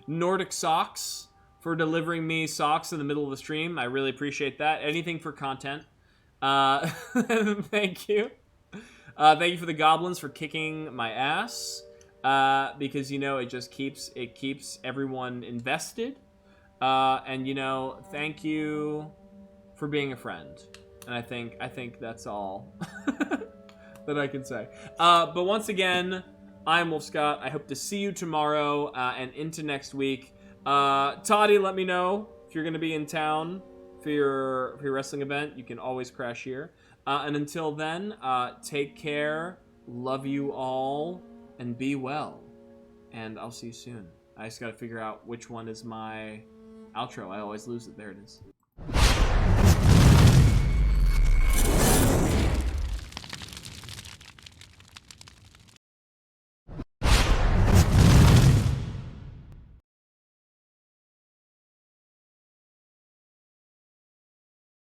Nordic Socks, for delivering me socks in the middle of the stream. I really appreciate that. Anything for content. Thank you. Thank you for the goblins for kicking my ass. Because, it just keeps everyone invested. And, thank you for being a friend. And I think that's all that I can say. But once again, I'm Wolf Scott. I hope to see you tomorrow and into next week. Toddy, let me know if you're going to be in town for your wrestling event. You can always crash here. And until then, take care, love you all, and be well. And I'll see you soon. I just got to figure out which one is my outro. I always lose it. There it is.